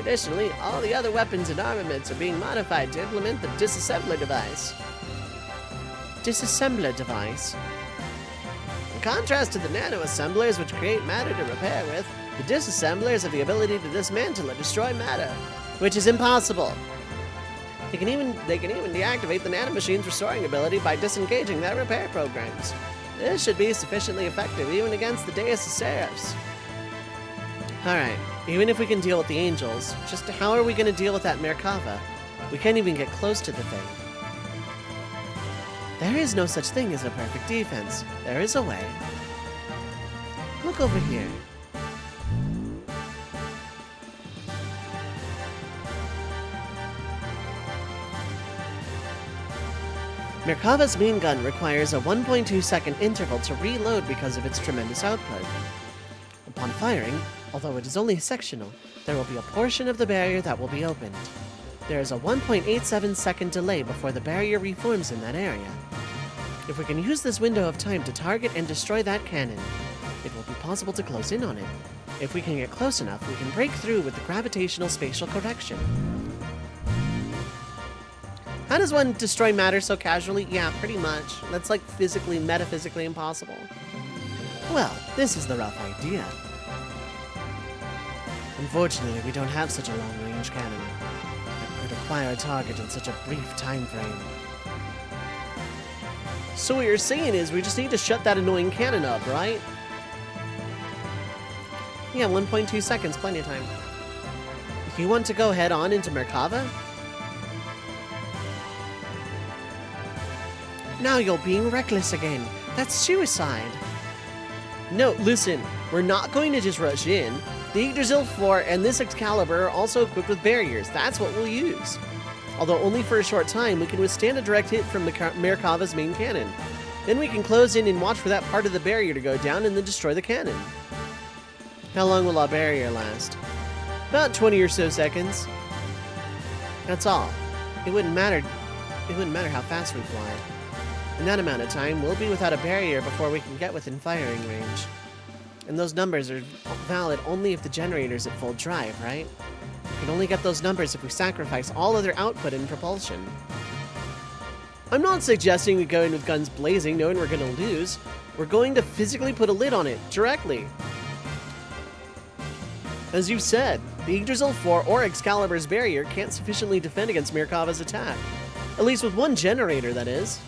Additionally, all the other weapons and armaments are being modified to implement the disassembler device. Disassembler device? In contrast to the nano-assemblers, which create matter to repair with, the disassemblers have the ability to dismantle or destroy matter, which is impossible. They can even deactivate the nanomachine's restoring ability by disengaging their repair programs. This should be sufficiently effective even against the Deus Seraphs. Alright, even if we can deal with the angels, just how are we going to deal with that Merkava? We can't even get close to the thing. There is no such thing as a perfect defense. There is a way. Look over here. Merkava's main gun requires a 1.2 second interval to reload because of its tremendous output. Upon firing, although it is only sectional, there will be a portion of the barrier that will be opened. There is a 1.87 second delay before the barrier reforms in that area. If we can use this window of time to target and destroy that cannon, it will be possible to close in on it. If we can get close enough, we can break through with the gravitational spatial correction. How does one destroy matter so casually? Yeah, pretty much. That's like physically, metaphysically impossible. Well, this is the rough idea. Unfortunately, we don't have such a long-range cannon that could acquire a target in such a brief time frame. So what you're saying is we just need to shut that annoying cannon up, right? Yeah, 1.2 seconds, plenty of time. If you want to go head on into Merkava? Now you're being reckless again. That's suicide. No, listen, we're not going to just rush in. The Yggdrasil 4 and this Excalibur are also equipped with barriers. That's what we'll use. Although only for a short time, we can withstand a direct hit from Merkava's main cannon. Then we can close in and watch for that part of the barrier to go down and then destroy the cannon. How long will our barrier last? About 20 or so seconds. That's all. It wouldn't matter how fast we fly. In that amount of time, we'll be without a barrier before we can get within firing range. And those numbers are valid only if the generator's at full drive, right? We can only get those numbers if we sacrifice all other output in propulsion. I'm not suggesting we go in with guns blazing knowing we're going to lose. We're going to physically put a lid on it, directly. As you said, the Yggdrasil 4 or Excalibur's barrier can't sufficiently defend against Merkava's attack. At least with one generator, that is.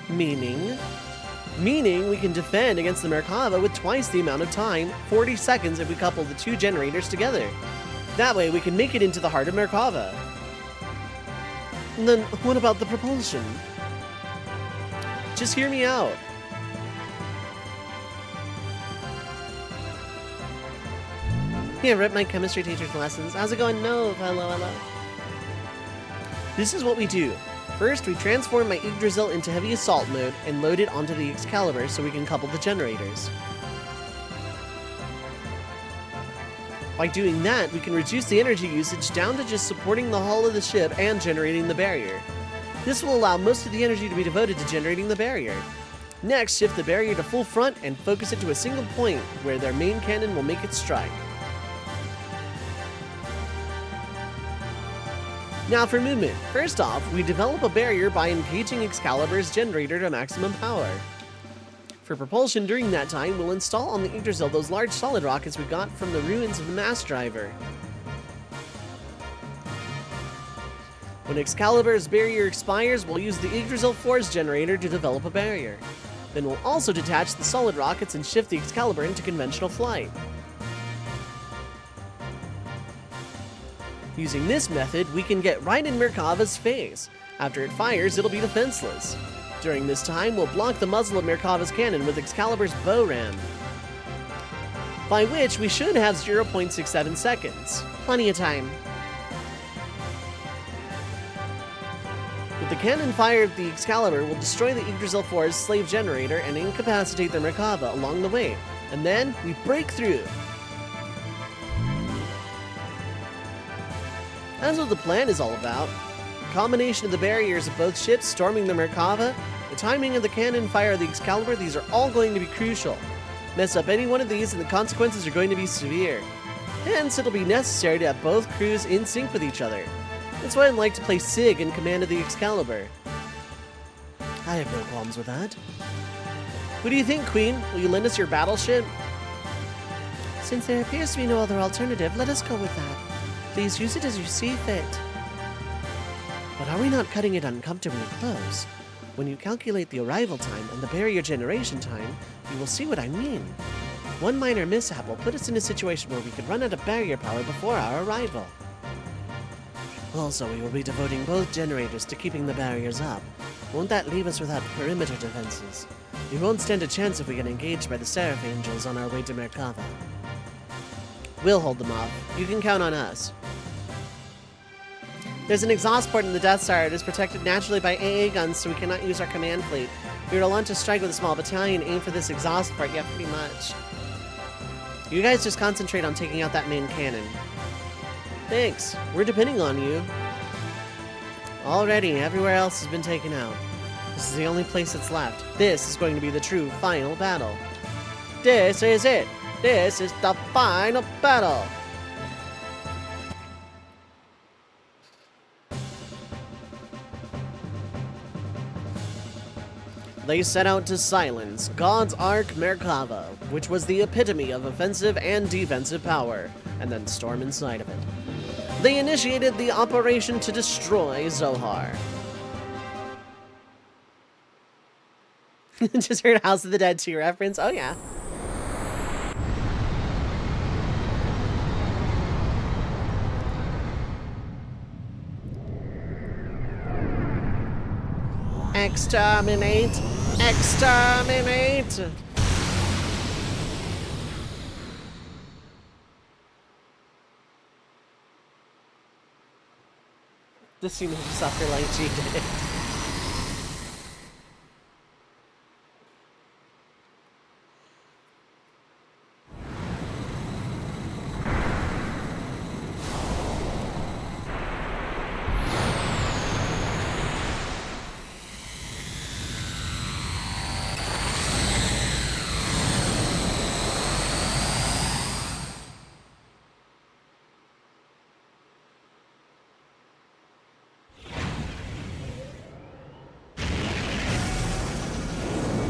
Meaning we can defend against the Merkava with twice the amount of time, 40 seconds if we couple the two generators together. That way we can make it into the heart of Merkava. And then what about the propulsion? Just hear me out. Yeah, rip my chemistry teacher's lessons. How's it going? No, hello. This is what we do. First, we transform my Yggdrasil into heavy assault mode and load it onto the Excalibur so we can couple the generators. By doing that, we can reduce the energy usage down to just supporting the hull of the ship and generating the barrier. This will allow most of the energy to be devoted to generating the barrier. Next, shift the barrier to full front and focus it to a single point where their main cannon will make its strike. Now for movement. First off, we develop a barrier by engaging Excalibur's generator to maximum power. For propulsion during that time, we'll install on the Yggdrasil those large solid rockets we got from the ruins of the mass driver. When Excalibur's barrier expires, we'll use the Yggdrasil 4's generator to develop a barrier. Then we'll also detach the solid rockets and shift the Excalibur into conventional flight. Using this method, we can get right in Merkava's face. After it fires, it'll be defenseless. During this time, we'll block the muzzle of Merkava's cannon with Excalibur's bow ram. By which, we should have 0.67 seconds. Plenty of time. With the cannon fired, the Excalibur will destroy the Yggdrasil 4's slave generator and incapacitate the Merkava along the way. And then, we break through. That's what the plan is all about. The combination of the barriers of both ships storming the Merkava, the timing of the cannon fire of the Excalibur, these are all going to be crucial. Mess up any one of these and the consequences are going to be severe. Hence, it'll be necessary to have both crews in sync with each other. That's why I'd like to play Sig in command of the Excalibur. I have no qualms with that. What do you think, Queen? Will you lend us your battleship? Since there appears to be no other alternative, let us go with that. Please use it as you see fit. But are we not cutting it uncomfortably close? When you calculate the arrival time and the barrier generation time, you will see what I mean. One minor mishap will put us in a situation where we could run out of barrier power before our arrival. Also, we will be devoting both generators to keeping the barriers up. Won't that leave us without perimeter defenses? We won't stand a chance if we get engaged by the Seraph Angels on our way to Merkava. We'll hold them off. You can count on us. There's an exhaust port in the Death Star. It is protected naturally by AA guns, so we cannot use our command fleet. We will launch a strike with a small battalion, aim for this exhaust port. Yeah, pretty much. You guys just concentrate on taking out that main cannon. Thanks. We're depending on you. Already, everywhere else has been taken out. This is the only place that's left. This is going to be the true final battle. This is it. This is the final battle. They set out to silence God's Ark Merkava, which was the epitome of offensive and defensive power, and then storm inside of it. They initiated the operation to destroy Zohar. Just heard House of the Dead 2 reference? Oh yeah. Exterminate! Exterminate! This scene will suffer like she did.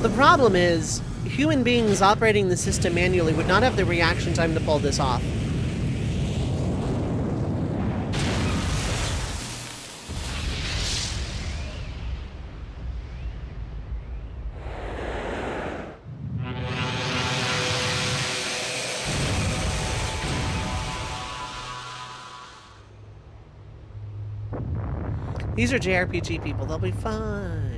The problem is, human beings operating the system manually would not have the reaction time to pull this off. These are JRPG people, they'll be fine.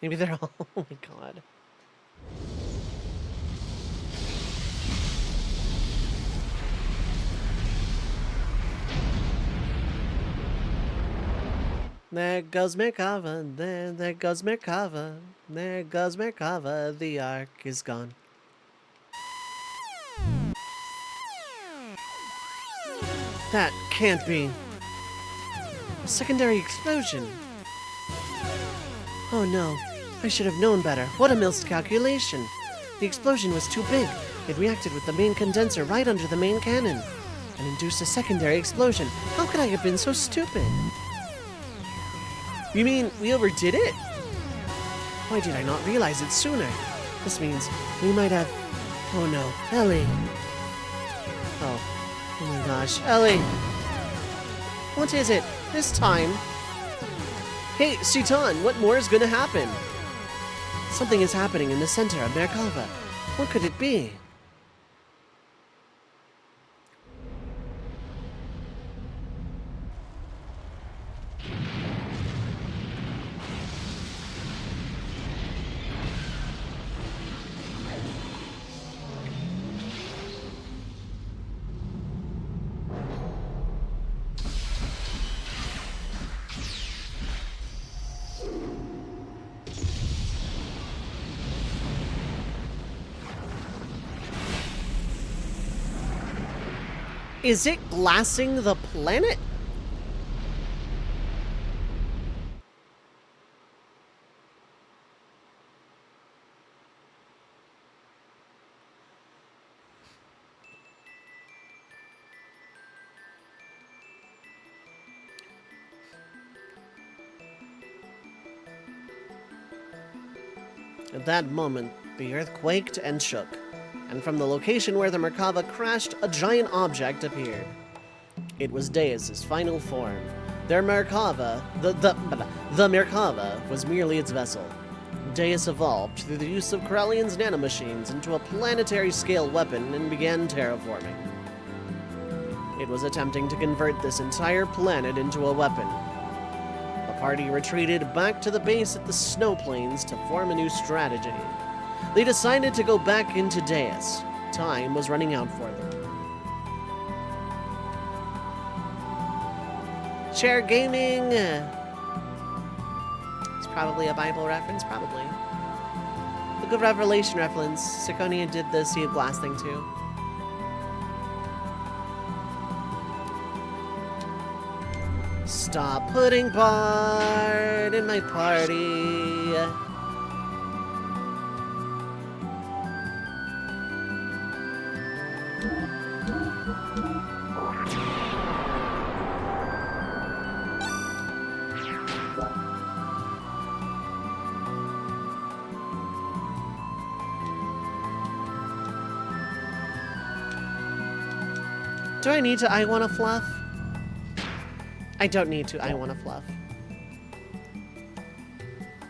Maybe they're all... Oh my god. There goes Merkava, there goes Merkava, there goes Merkava, the Ark is gone. That can't be. A secondary explosion. Oh no, I should have known better. What a miscalculation. The explosion was too big. It reacted with the main condenser right under the main cannon and induced a secondary explosion. How could I have been so stupid? You mean we overdid it? Why did I not realize it sooner? This means we might have... Oh no, Ellie. Oh my gosh, Ellie. What is it this time? Hey, Shitan, what more is gonna happen? Something is happening in the center of Merkava. What could it be? Is it glassing the planet? At that moment, the earth quaked and shook, and from the location where the Merkava crashed, a giant object appeared. It was Deus's final form. Their Merkava, the Merkava was merely its vessel. Deus evolved through the use of Corellian's nanomachines into a planetary-scale weapon and began terraforming. It was attempting to convert this entire planet into a weapon. The party retreated back to the base at the snow plains to form a new strategy. They decided to go back into Deus. Time was running out for them. Chair gaming! It's probably a Bible reference, probably. Book of Revelation reference. Siconia did the Sea of Glass thing too. Stop putting Bard in my party. Do I need to I wanna fluff? I don't need to I wanna fluff.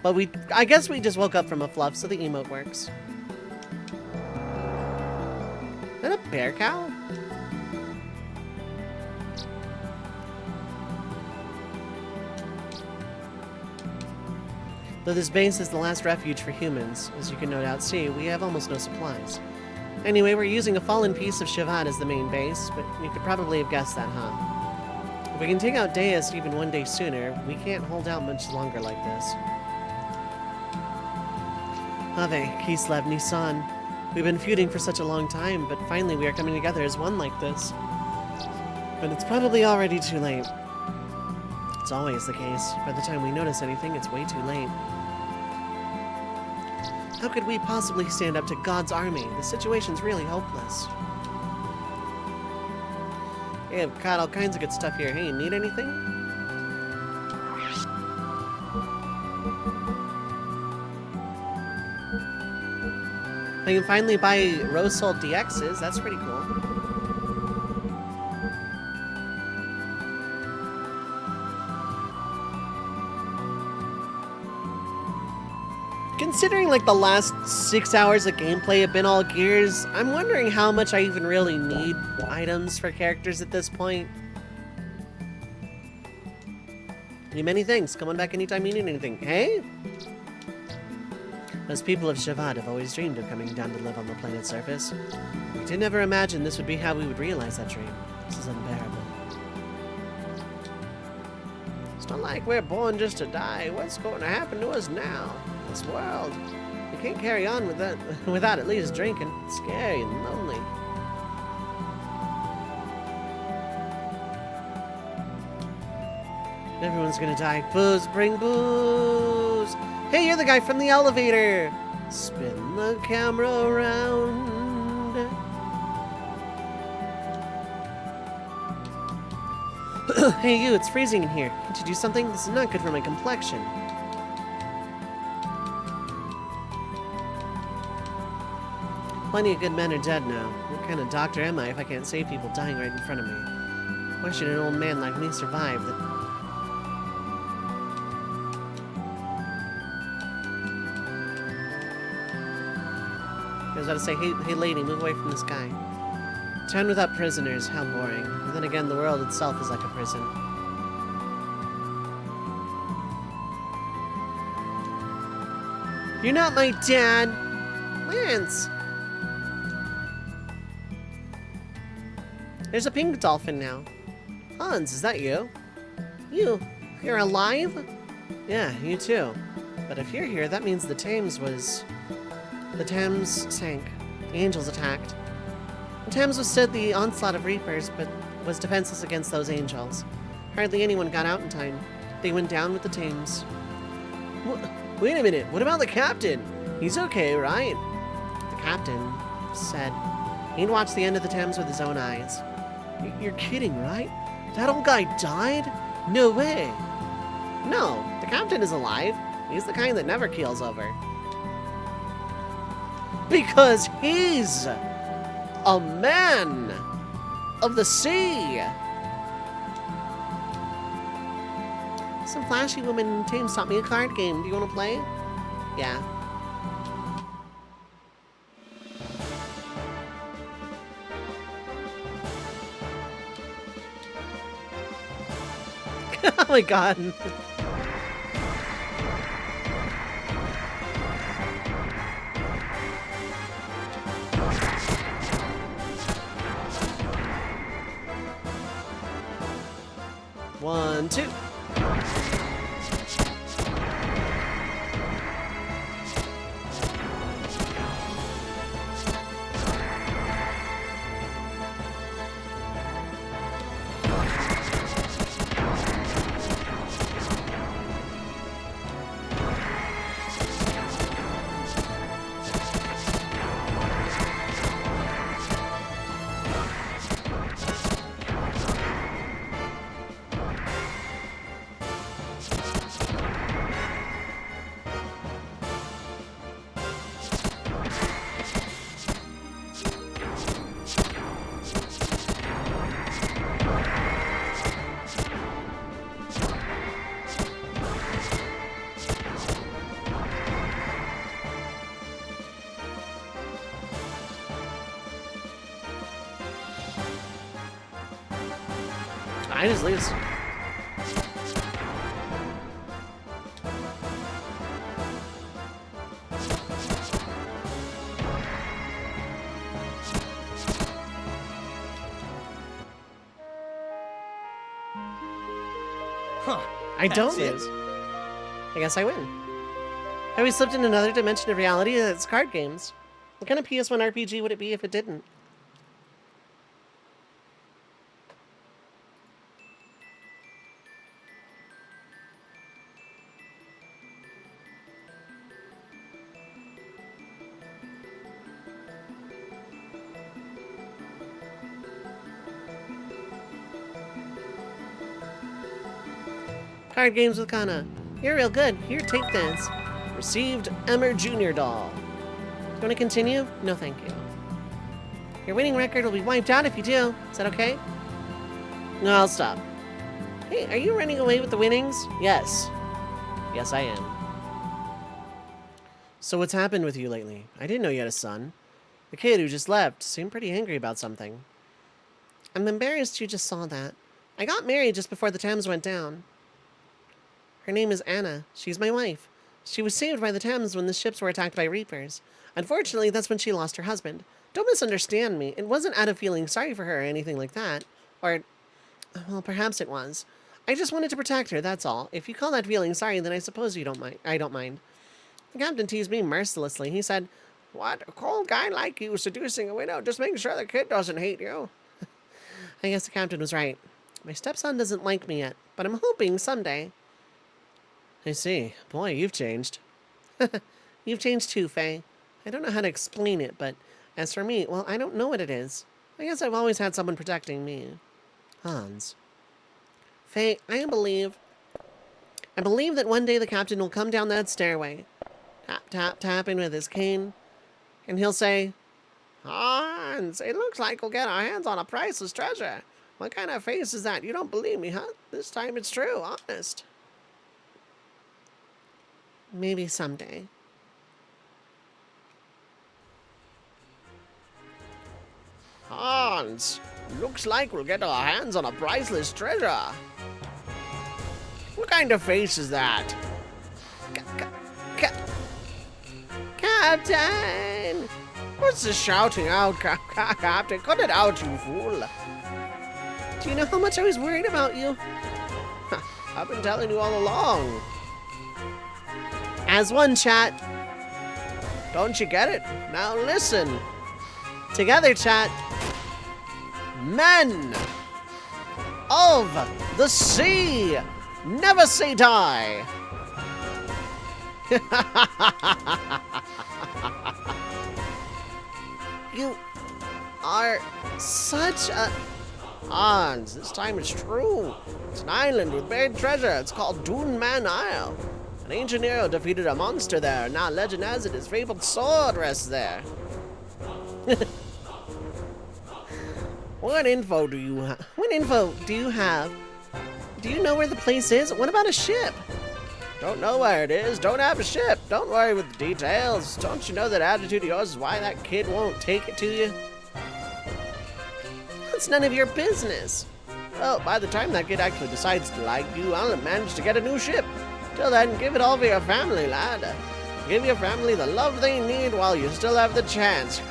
But I guess we just woke up from a fluff, so the emote works. Is that a bear cow? Though this base is the last refuge for humans, as you can no doubt see, we have almost no supplies. Anyway, we're using a fallen piece of Shavad as the main base, but you could probably have guessed that, huh? If we can take out Deus even one day sooner, we can't hold out much longer like this. Ave, Kislev, Nisan. We've been feuding for such a long time, but finally we are coming together as one like this. But it's probably already too late. It's always the case. By the time we notice anything, it's way too late. How could we possibly stand up to God's army? The situation's really hopeless. Hey, I've got all kinds of good stuff here. Hey, you need anything? I can finally buy Rose Soul DXs. That's pretty cool. Considering like the last 6 hours of gameplay have been all Gears, I'm wondering how much I even really need items for characters at this point. Need many things. Come on back anytime you need anything. Hey? Those people of Shavad have always dreamed of coming down to live on the planet's surface. We did never imagine this would be how we would realize that dream. This is unbearable. It's not like we're born just to die. What's going to happen to us now? This world. We can't carry on with that without at least drinking. It's scary and lonely. Everyone's gonna die. Booze, bring booze. Hey, you're the guy from the elevator. Spin the camera around. Hey, you, it's freezing in here. Can't you do something? This is not good for my complexion. Plenty of good men are dead now. What kind of doctor am I if I can't save people dying right in front of me? Why should an old man like me survive that... I was about to say, hey lady, move away from this guy. Town without prisoners, how boring. And then again, the world itself is like a prison. You're not my dad! Lance! There's a pink dolphin now. Hans, is that you? You're alive? Yeah, you too. But if you're here, that means the Thames sank. The angels attacked. The Thames withstood the onslaught of Reapers, but was defenseless against those angels. Hardly anyone got out in time. They went down with the Thames. Wait a minute, what about the captain? He's okay, right? The captain said he'd watched the end of the Thames with his own eyes. You're kidding, right? That old guy died? No way. No, the captain is alive. He's the kind that never keels over. Because he's a man of the sea. Some flashy woman in Thames taught me a card game. Do you want to play? Yeah. Oh my god. One, two. I just lose. Huh. I don't That's it? lose. I guess I win. Have we slipped in another dimension of reality? It's card games. What kind of PS1 RPG would it be if it didn't? Card games with Kana. You're real good. Here, take this. Received Emmer Jr. doll. Do you want to continue? No, thank you. Your winning record will be wiped out if you do. Is that okay? No, I'll stop. Hey, are you running away with the winnings? Yes. Yes, I am. So what's happened with you lately? I didn't know you had a son. The kid who just left seemed pretty angry about something. I'm embarrassed you just saw that. I got married just before the Thames went down. Her name is Anna. She's my wife. She was saved by the Thames when the ships were attacked by Reapers. Unfortunately, that's when she lost her husband. Don't misunderstand me. It wasn't out of feeling sorry for her or anything like that. Or, well, perhaps it was. I just wanted to protect her, that's all. If you call that feeling sorry, then I suppose you don't mind. I don't mind. The captain teased me mercilessly. He said, "What? A cold guy like you seducing a widow? Just making sure the kid doesn't hate you." I guess the captain was right. My stepson doesn't like me yet, but I'm hoping someday. I see. Boy, you've changed. You've changed too, Faye. I don't know how to explain it, but as for me, well, I don't know what it is. I guess I've always had someone protecting me. Hans. Faye, I believe that one day the captain will come down that stairway, tap, tap, tapping with his cane, and he'll say, "Hans, it looks like we'll get our hands on a priceless treasure. What kind of face is that? You don't believe me, huh? This time it's true, honest." Maybe someday. "Hans, looks like we'll get our hands on a priceless treasure. What kind of face is that?" Captain! What's the shouting out, Captain? Cut it out, you fool. Do you know how much I was worried about you? I've been telling you all along. As one, chat. Don't you get it? Now listen. Together, chat. Men of the sea never say die. You are such a... Hans, this time it's true. It's an island with buried treasure. It's called Dune Man Isle. An ancient hero defeated a monster there. Now legend has it his fabled sword rests there. What info do you have? What info do you have? Do you know where the place is? What about a ship? Don't know where it is. Don't have a ship. Don't worry with the details. Don't you know that attitude of yours is why that kid won't take it to you? That's none of your business. Well, by the time that kid actually decides to like you, I'll have managed to get a new ship. Till then, give it all for your family, lad. Give your family the love they need while you still have the chance.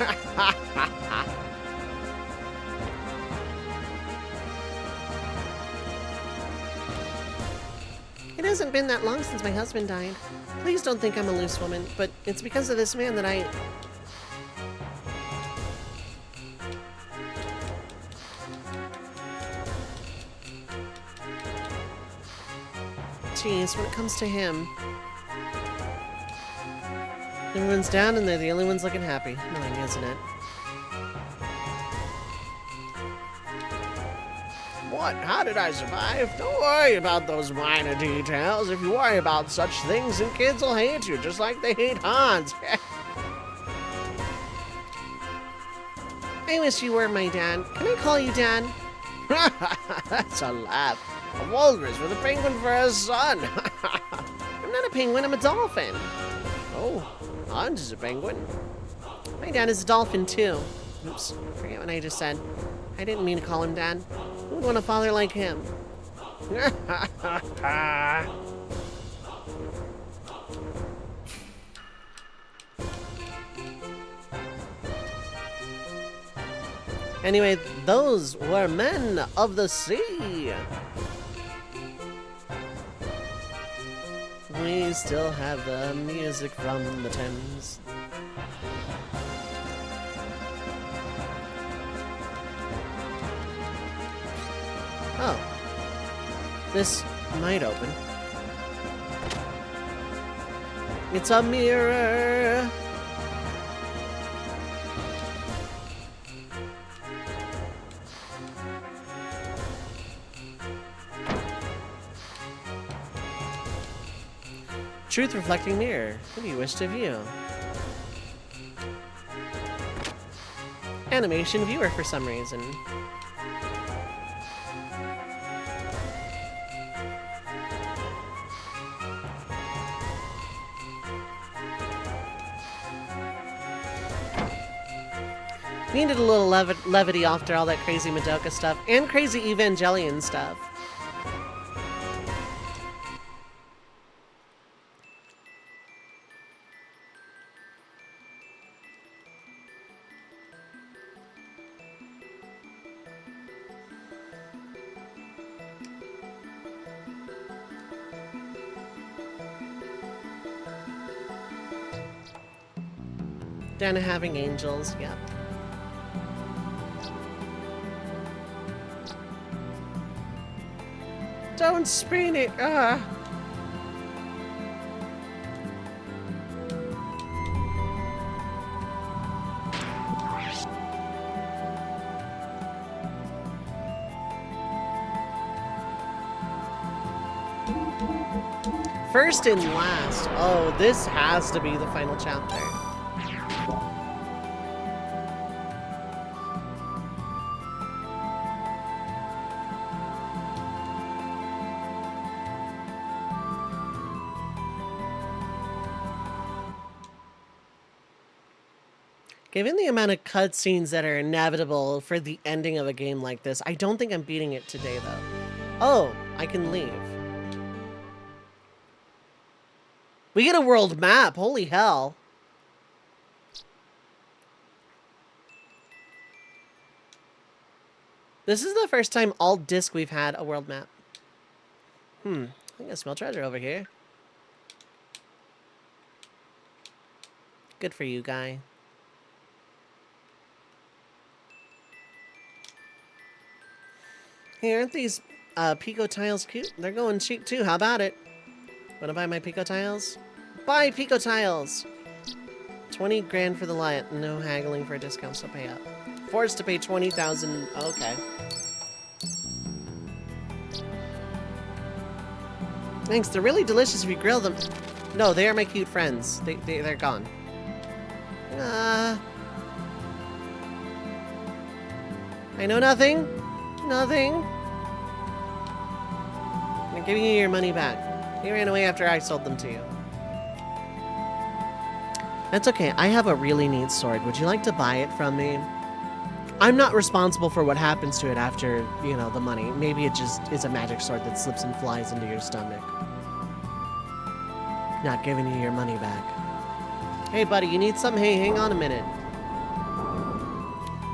It hasn't been that long since my husband died. Please don't think I'm a loose woman, but it's because of this man that I... Jeez, when it comes to him... Everyone's down and they're the only ones looking happy. Annoying, isn't it? What? How did I survive? Don't worry about those minor details. If you worry about such things, then kids will hate you, just like they hate Hans. I wish you were my dad. Can I call you Dad? That's a laugh. A walrus with a penguin for a son. I'm not a penguin, I'm a dolphin. Oh, Hans is a penguin. My dad is a dolphin too. Oops, forget what I just said. I didn't mean to call him Dad. Who would want a father like him? Anyway, those were men of the sea. We still have the music from the Thames. Oh. This might open. It's a mirror. Truth reflecting mirror. What do you wish to view? Animation viewer for some reason. Needed a little levity after all that crazy Madoka stuff and crazy Evangelion stuff. Down to having angels, yep. Don't spin it! Ah! First and last. Oh, this has to be the final chapter. Given the amount of cutscenes that are inevitable for the ending of a game like this, I don't think I'm beating it today, though. Oh, I can leave. We get a world map, holy hell. This is the first time all disc we've had a world map. I think I smell treasure over here. Good for you, guy. Hey, aren't these Pico tiles cute? They're going cheap too, how about it? Wanna buy my Pico tiles? Buy Pico tiles! 20 grand for the lot, no haggling for discounts to pay up. Forced to pay 20,000, okay. Thanks, they're really delicious if you grill them. No, they are my cute friends. They're gone. I know nothing. Nothing. I'm giving you your money back. He ran away after I sold them to you. That's okay. I have a really neat sword. Would you like to buy it from me? I'm not responsible for what happens to it after, you know, the money. Maybe it just is a magic sword that slips and flies into your stomach. Not giving you your money back. Hey, buddy, you need something? Hey, hang on a minute.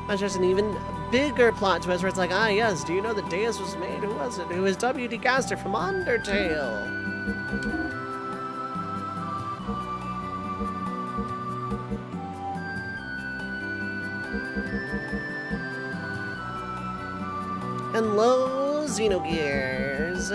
There's an even bigger plot twist where it's like, ah, yes, do you know that Deus was made? Who was it? Who is W.D. Gaster from Undertale? Hello, Xenogears.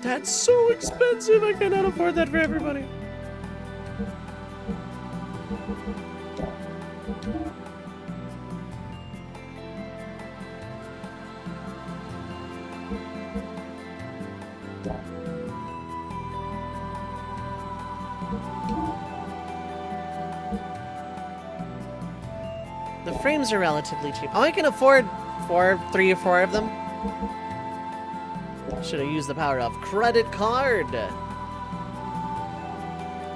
That's so expensive, I cannot afford that for everybody. The frames are relatively cheap. Oh, I can afford 3 or 4 of them. Should have used the power of credit card.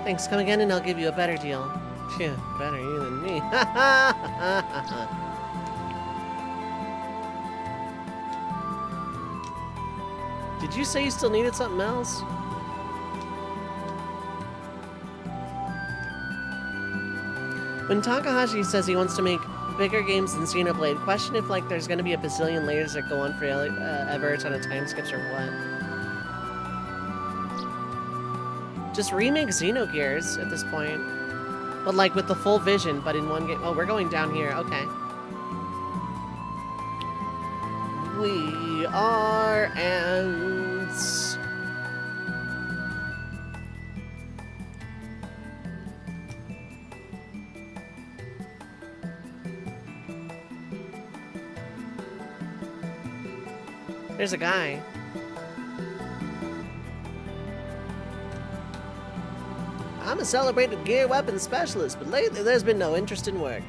Thanks, come again and I'll give you a better deal. Phew, better you than me. Did you say you still needed something else? When Takahashi says he wants to make bigger games than Xenoblade, question if like there's gonna be a bazillion layers that go on for ever a ton of time skips or what. Just remake Xenogears at this point. But like with the full vision, but in one game. Oh, we're going down here, okay. We are ants. There's a guy. I'm a celebrated gear weapons specialist, but lately there's been no interest in work.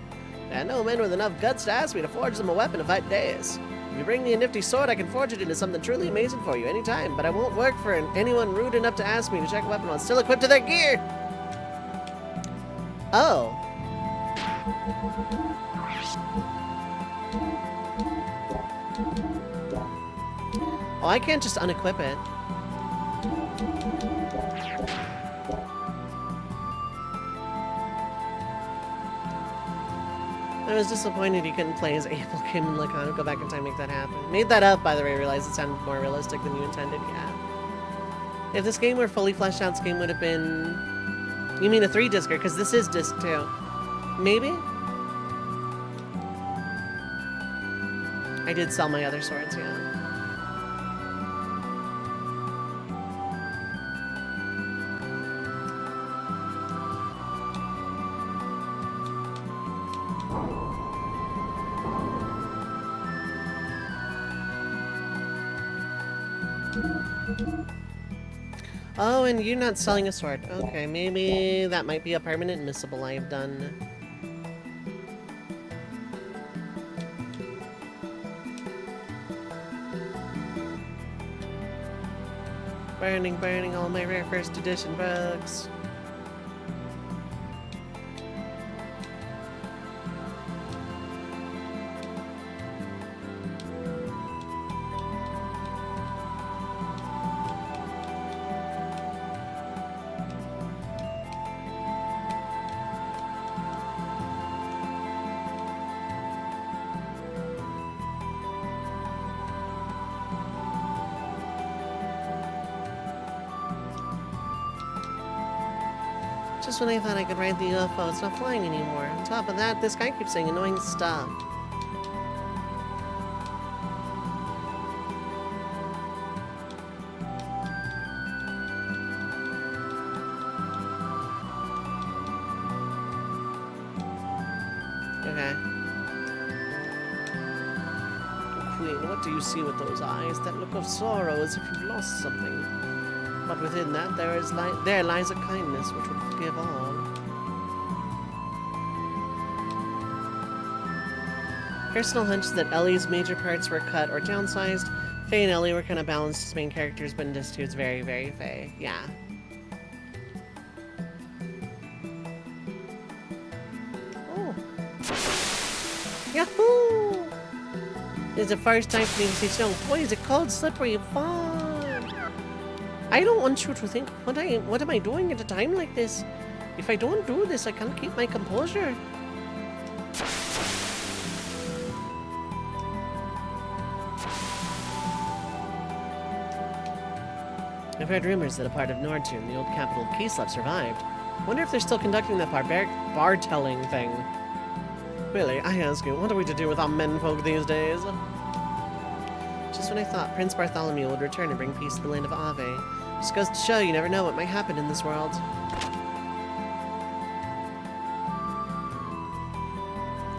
There are no men with enough guts to ask me to forge them a weapon to fight Deus. If you bring me a nifty sword, I can forge it into something truly amazing for you anytime, but I won't work for anyone rude enough to ask me to check a weapon while still equipped to their gear! Oh. Oh, I can't just unequip it. I was disappointed he couldn't play his Abel game in Lacan. Go back in time and make that happen. Made that up, by the way. I realized it sounded more realistic than you intended, yeah. If this game were fully fleshed out, this game would have been... You mean a 3-discer? Because this is disc 2. Maybe? I did sell my other swords, yeah. Oh, and you're not selling a sword. Okay, maybe that might be a permanent missable I've done. Burning all my rare first edition books. Just when I thought I could ride the UFO, it's not flying anymore. On top of that, this guy keeps saying annoying stuff. Okay. Queen, what do you see with those eyes? That look of sorrow, as if you've lost something. But within that, there lies a kindness which would forgive all. Personal hunch that Ellie's major parts were cut or downsized. Faye and Ellie were kind of balanced as main characters, but in this too, it's very, very Faye. Yeah. Oh. Yahoo! It's the first time for me to see snow. Boy, is it cold, slippery, and fun! I don't want you to think, what am I doing at a time like this? If I don't do this, I can't keep my composure. I've heard rumors that a part of Nordtune, the old capital of Kislev, survived. Wonder if they're still conducting that bar-telling thing. Really, I ask you, what are we to do with our menfolk these days? Just when I thought Prince Bartholomew would return and bring peace to the land of Ave. Just goes to show you never know what might happen in this world.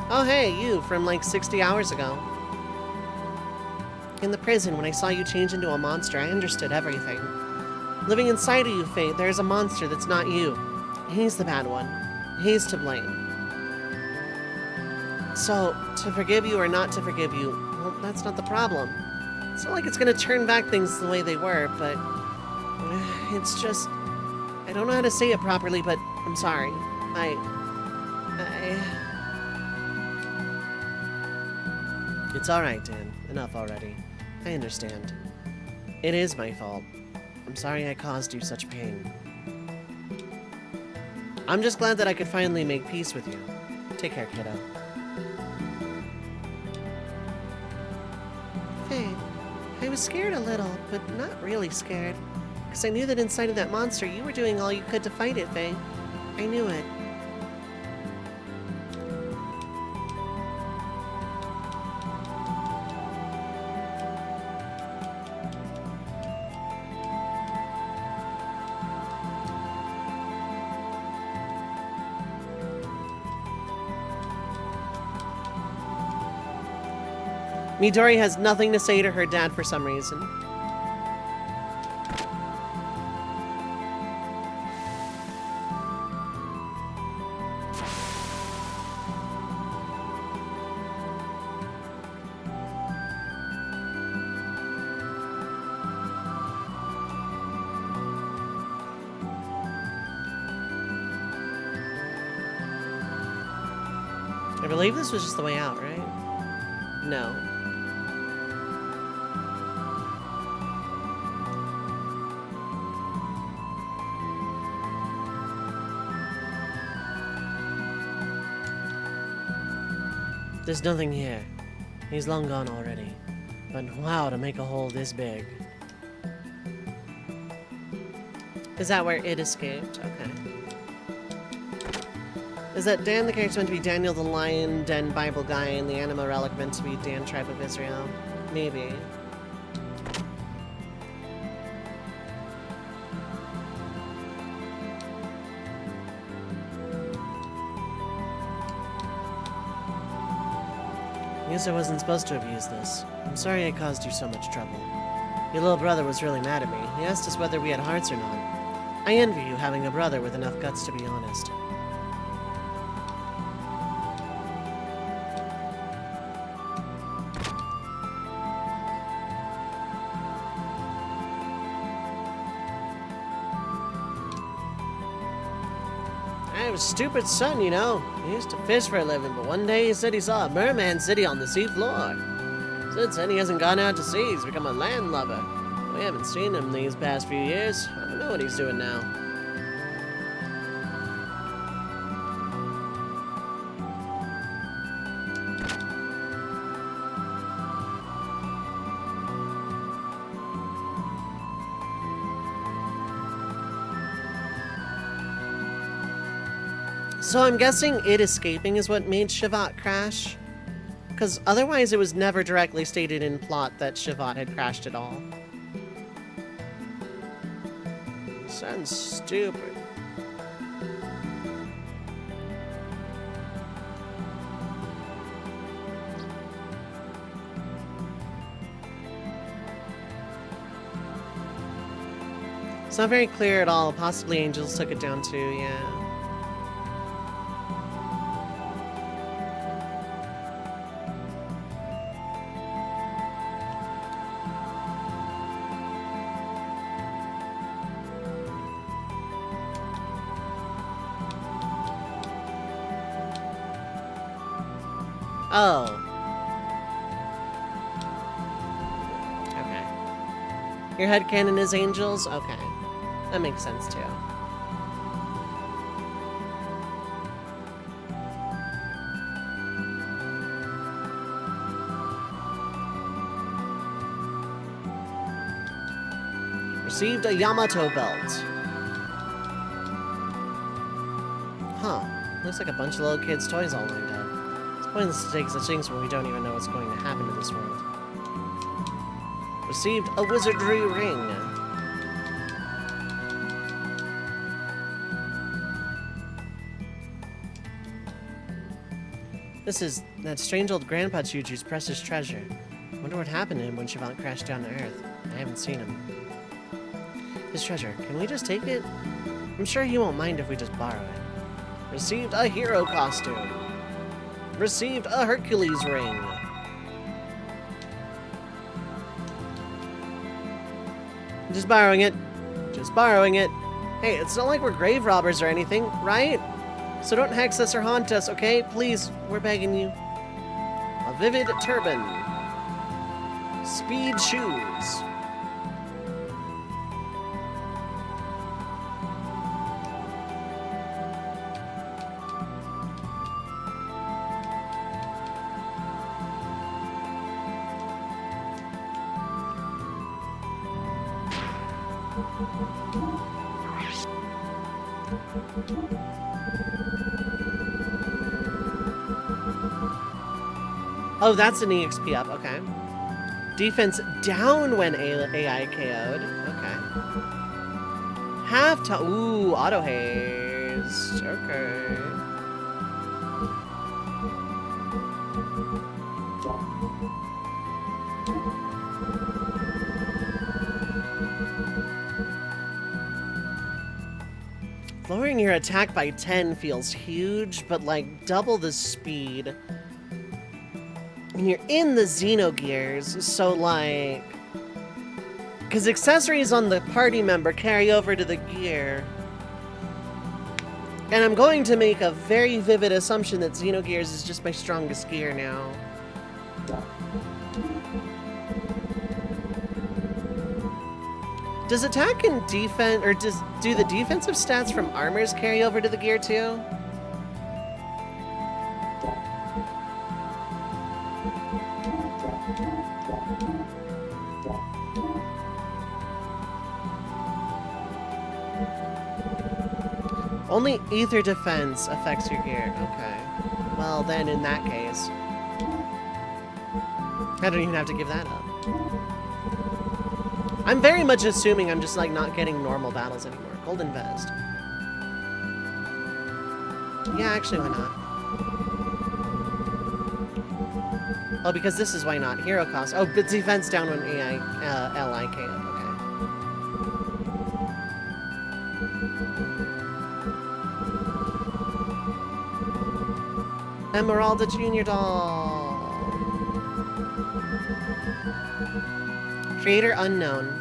Oh hey, you, from like 60 hours ago. In the prison, when I saw you change into a monster, I understood everything. Living inside of you, Fate, there's a monster that's not you. He's the bad one. He's to blame. So, to forgive you or not to forgive you, well, that's not the problem. It's not like it's gonna turn back things the way they were, but... it's just... I don't know how to say it properly, but I'm sorry. It's alright, Dan. Enough already. I understand. It is my fault. I'm sorry I caused you such pain. I'm just glad that I could finally make peace with you. Take care, kiddo. Faye, I was scared a little, but not really scared. Because I knew that inside of that monster, you were doing all you could to fight it, Faye. I knew it. Midori has nothing to say to her dad for some reason. I believe this was just the way out, right? No. There's nothing here. He's long gone already. But wow, to make a hole this big. Is that where it escaped? Okay. Is that Dan the character meant to be Daniel the Lion Den Bible guy and the Anima relic meant to be Dan Tribe of Israel? Maybe. I guess I wasn't supposed to have used this. I'm sorry I caused you so much trouble. Your little brother was really mad at me. He asked us whether we had hearts or not. I envy you having a brother with enough guts to be honest. I have a stupid son, you know. He used to fish for a living, but one day he said he saw a merman city on the seafloor. Since then, he hasn't gone out to sea. He's become a landlubber. We haven't seen him these past few years. I don't know what he's doing now. So I'm guessing it escaping is what made Shivat crash? Because otherwise it was never directly stated in plot that Shivat had crashed at all. Sounds stupid. It's not very clear at all. Possibly angels took it down too, yeah. Oh. Okay. Your headcanon is angels? Okay. That makes sense too. Received a Yamato belt. Huh. Looks like a bunch of little kids' toys all lined up. Pointless to take such things when we don't even know what's going to happen to this world. Received a wizardry ring. This is that strange old grandpa Chuchu's precious treasure. Wonder what happened to him when Shivat crashed down to Earth. I haven't seen him. His treasure, can we just take it? I'm sure he won't mind if we just borrow it. Received a hero costume. received a Hercules ring. Just borrowing it. Just borrowing it. Hey, it's not like we're grave robbers or anything, right? So don't hex us or haunt us, okay? Please, we're begging you. A vivid turban. Speed shoes. Oh, that's an EXP up, okay. Defense down when AI KO'd, okay. Half to, ooh, auto haste, okay. Lowering your attack by 10 feels huge, but like double the speed. And you're in the Xenogears, so like... Because accessories on the party member carry over to the gear. And I'm going to make a very vivid assumption that Xenogears is just my strongest gear now. Does attack and defense, or do the defensive stats from armors carry over to the gear too? Only ether defense affects your gear. Okay. Well, then in that case, I don't even have to give that up. I'm very much assuming I'm just like not getting normal battles anymore. Golden Vest. Yeah, actually, why not? Oh, because this is why not. Hero cost. Oh, but defense down when AI, LI KO. Okay. Emeralda Junior Doll. Creator unknown.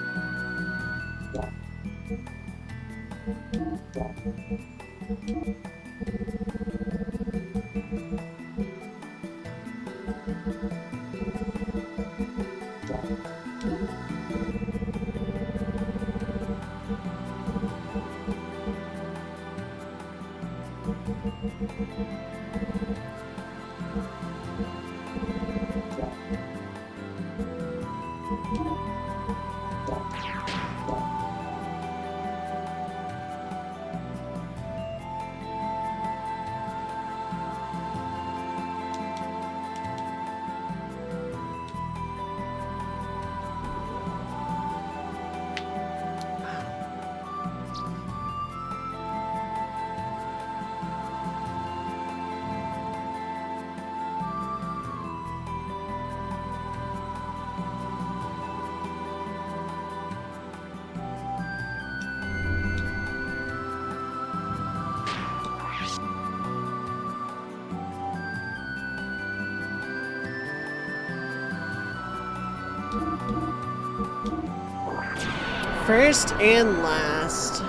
First and last.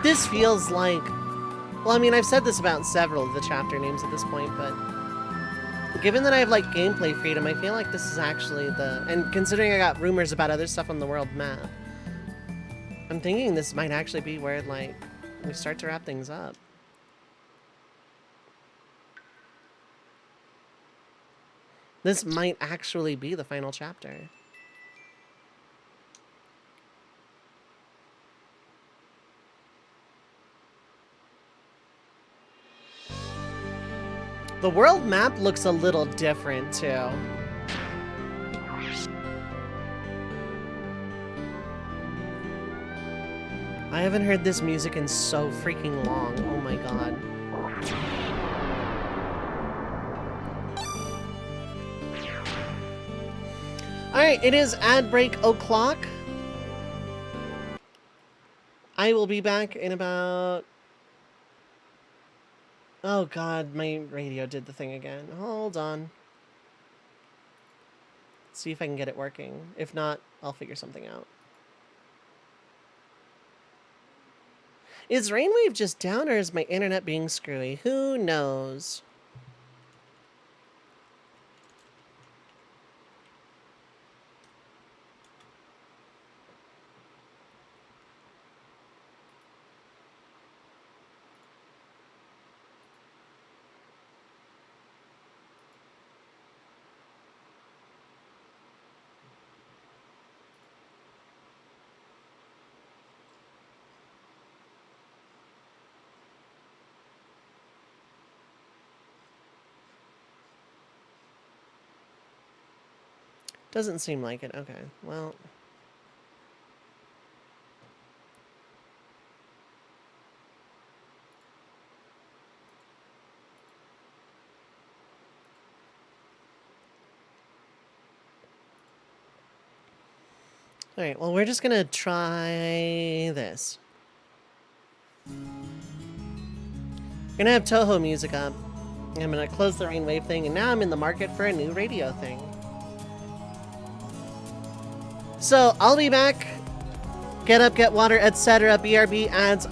This feels like... Well, I mean, I've said this about several of the chapter names at this point, but... Given that I have, like, gameplay freedom, I feel like this is actually the... And considering I got rumors about other stuff on the world map, I'm thinking this might actually be where, like, we start to wrap things up. This might actually be the final chapter. The world map looks a little different, too. I haven't heard this music in so freaking long. Oh my god. Alright, it is ad break o'clock. I will be back in about Oh god, my radio did the thing again. Hold on. See if I can get it working. If not, I'll figure something out. Is Rainwave just down or is my internet being screwy? Who knows? Doesn't seem like it. Okay, well. Alright, well, we're just gonna try this. We're gonna have Toho music up. I'm gonna close the Rainwave thing, and now I'm in the market for a new radio thing. So, I'll be back. Get up, get water, etc. BRB ads.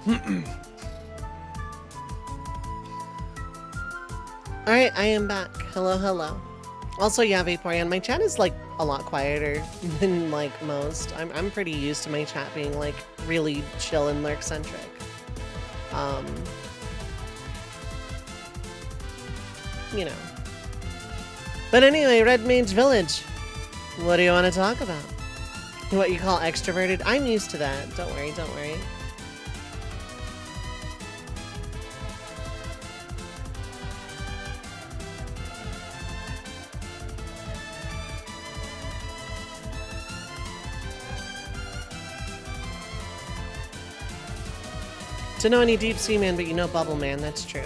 Alright, I am back. Hello, hello. Also, yeah, Vaporeon, my chat is like a lot quieter than like most. I'm pretty used to my chat being like really chill and lurk-centric. You know. But anyway, Red Mage Village. What do you want to talk about? What you call extroverted? I'm used to that. Don't worry, don't worry. Don't know any Deep Sea Man, but you know Bubble Man, that's true.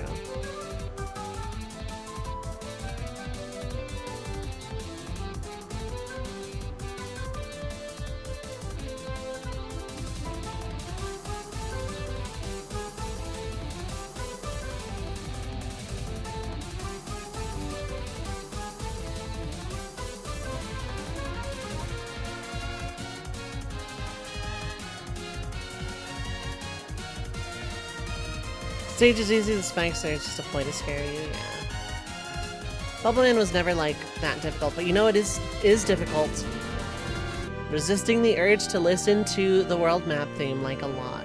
Stage is easy, the spikes are just a ploy to scare you, yeah. Bubbleman was never like that difficult, but you know it is difficult. Resisting the urge to listen to the world map theme like a lot.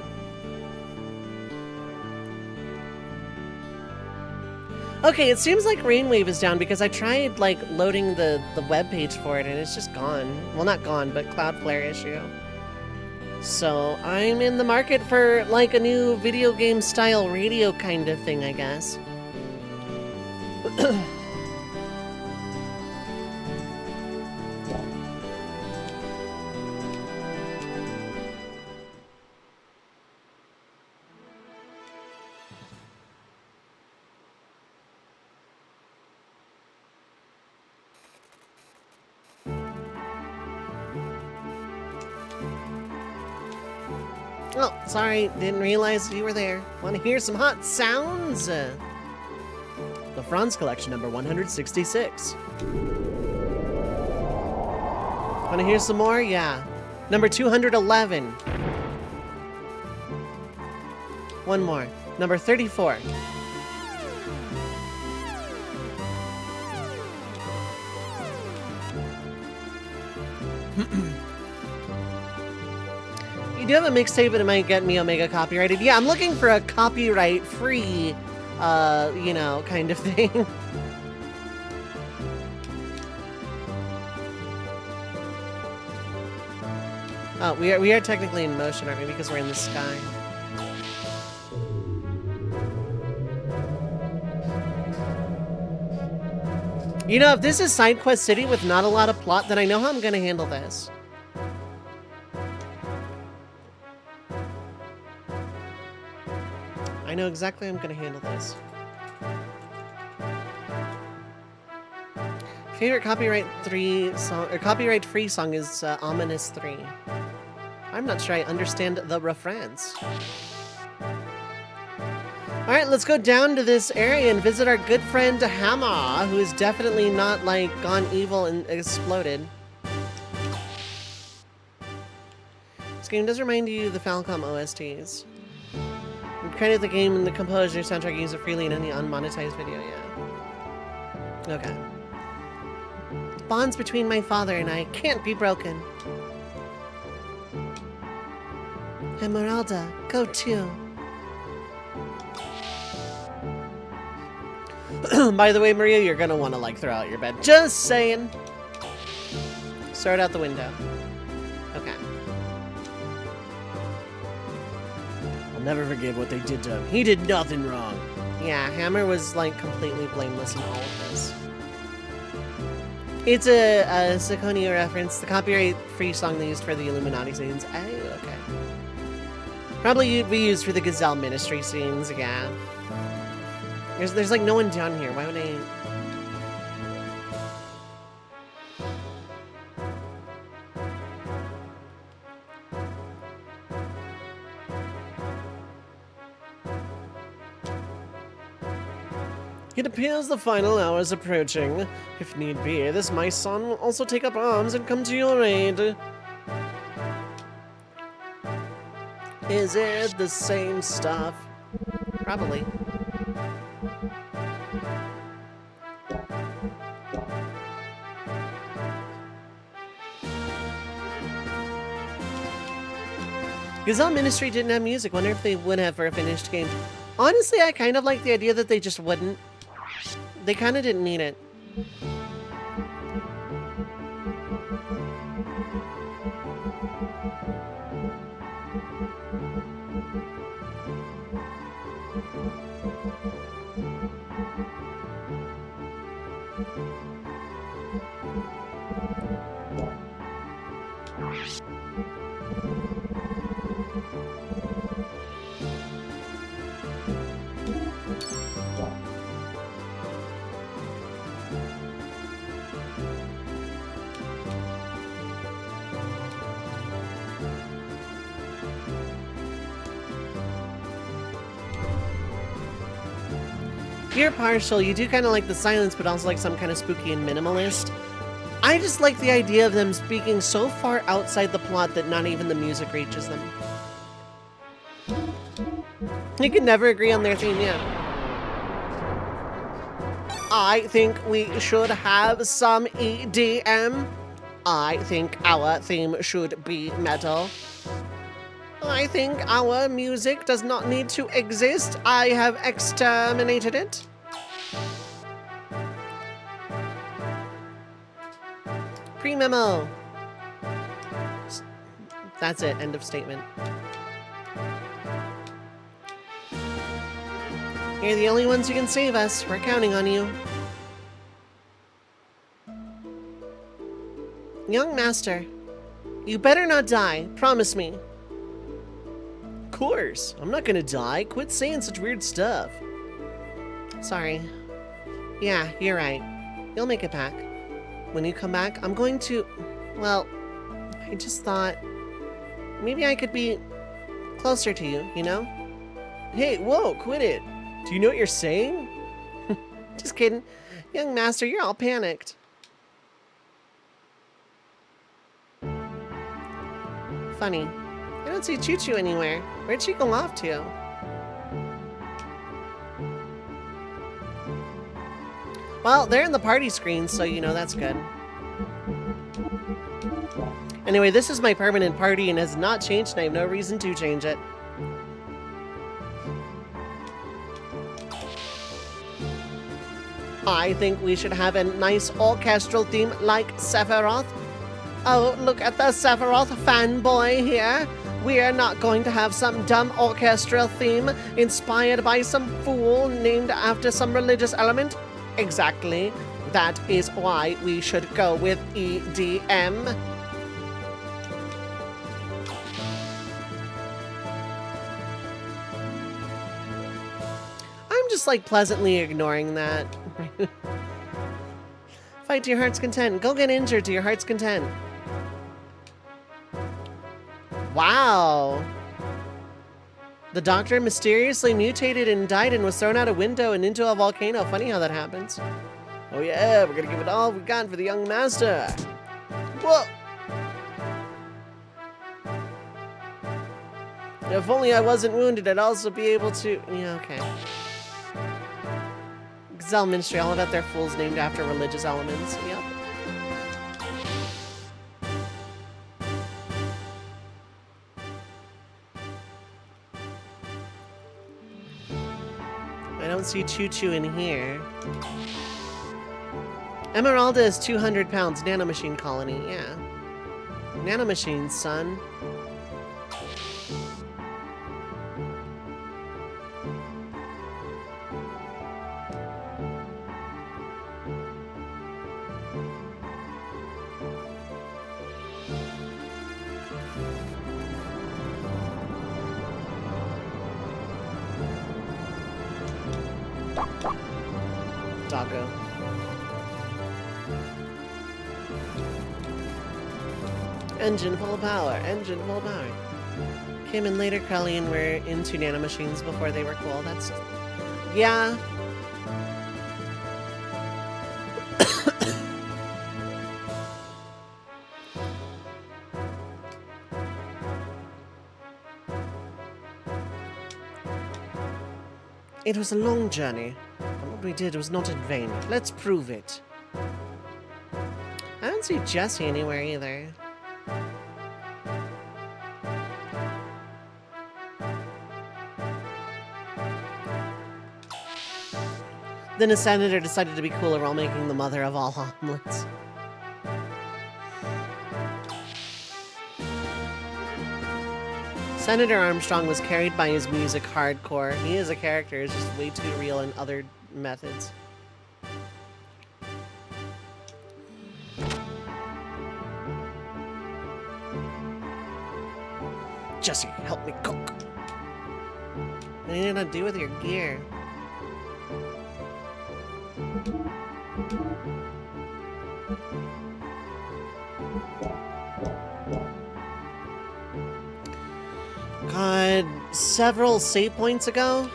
Okay, it seems like Rainwave is down because I tried like loading the web page for it and it's just gone. Well, not gone, but Cloudflare issue. So I'm in the market for like a new video game style radio kind of thing, I guess. Oh, sorry, didn't realize you were there. Want to hear some hot sounds? The Franz Collection, number 166. Want to hear some more? Yeah. Number 211. One more. Number 34. You do have a mixtape, but it might get me Omega copyrighted. Yeah, I'm looking for a copyright-free, you know, kind of thing. Oh, we are technically in motion, aren't we? Because we're in the sky. You know, if this is Side Quest City with not a lot of plot, then I know how I'm gonna handle this. I know exactly how I'm gonna handle this. Favorite copyright-free song is Ominous 3. I'm not sure I understand the refrains. Alright, let's go down to this area and visit our good friend Hammer, who is definitely not, like, gone evil and exploded. This game does remind you of the Falcom OSTs. And credit the game and the composer soundtrack use it freely in any unmonetized video, yeah. Okay. The bonds between my father and I can't be broken. Esmeralda, go too. By the way, Maria, you're gonna want to, like, throw out your bed. Just saying. Throw it out the window. Okay. I'll never forgive what they did to him. He did nothing wrong. Yeah, Hammer was, like, completely blameless in all of this. It's a Siconia reference, the copyright-free song they used for the Illuminati scenes. Oh, okay. Probably be used for the Gazelle Ministry scenes, yeah. There's like no one down here. Why would I? It appears the final hour is approaching. If need be, this my son will also take up arms and come to your aid. Is it the same stuff? Probably. Gazelle Ministry didn't have music. Wonder if they would have for a finished game. Honestly, I kind of like the idea that they just wouldn't. They kind of didn't need it. You're partial. You do kind of like the silence, but also like some kind of spooky and minimalist. I just like the idea of them speaking so far outside the plot that not even the music reaches them. You can never agree on their theme, yeah. I think we should have some EDM. I think our theme should be metal. I think our music does not need to exist. I have exterminated it. Pre-memo. That's it. End of statement. You're the only ones who can save us. We're counting on you. Young master, you better not die. Promise me. Of course. I'm not gonna die. Quit saying such weird stuff. Sorry. Yeah, you're right. You'll make it back. When you come back, I'm going to... Well, I just thought... Maybe I could be closer to you, you know? Hey, whoa, quit it. Do you know what you're saying? Just kidding. Young master, you're all panicked. Funny. I don't see Choo Choo anywhere. Where'd she go off to? Well, they're in the party screen, so you know that's good. Anyway, this is my permanent party and has not changed, and I have no reason to change it. I think we should have a nice orchestral theme like Sephiroth. Oh, look at the Sephiroth fanboy here. We are not going to have some dumb orchestral theme inspired by some fool named after some religious element. Exactly. That is why we should go with EDM. I'm just like pleasantly ignoring that. Fight to your heart's content. Go get injured to your heart's content. Wow. The doctor mysteriously mutated and died and was thrown out a window and into a volcano. Funny how that happens. Oh yeah, we're gonna give it all we got for the young master. Whoa! If only I wasn't wounded, I'd also be able to... Yeah, okay. Gazelle Ministry, all about their fools named after religious elements. Yep. I don't see Choo Choo in here. Emeralda is 200 pounds. Nanomachine colony, yeah. Nanomachines, son. Doggo. Engine full of power. Engine full of power. Came in later, Crowley, and were into nanomachines before they were cool. That's... Yeah. It was a long journey, but what we did was not in vain. Let's prove it. I don't see Jesse anywhere either. Then a senator decided to be cooler while making the mother of all omelets. Senator Armstrong was carried by his music hardcore. He as a character is just way too real in other methods. Jesse, help me cook. What are you gonna do with your gear? God, several save points ago?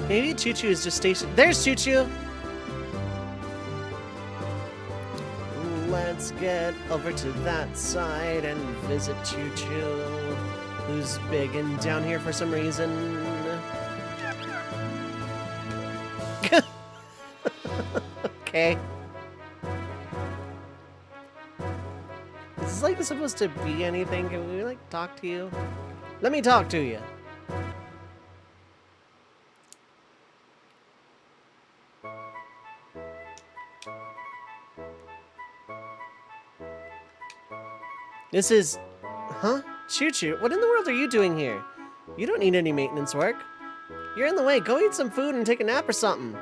Maybe Choo Choo is just stationed. There's Choo Choo! Let's get over to that side and visit Choo Choo, who's big and down here for some reason. Okay. Is this like supposed to be anything? Can we like talk to you? Let me talk to you. This is... Huh? Choo Choo, what in the world are you doing here? You don't need any maintenance work. You're in the way. Go eat some food and take a nap or something.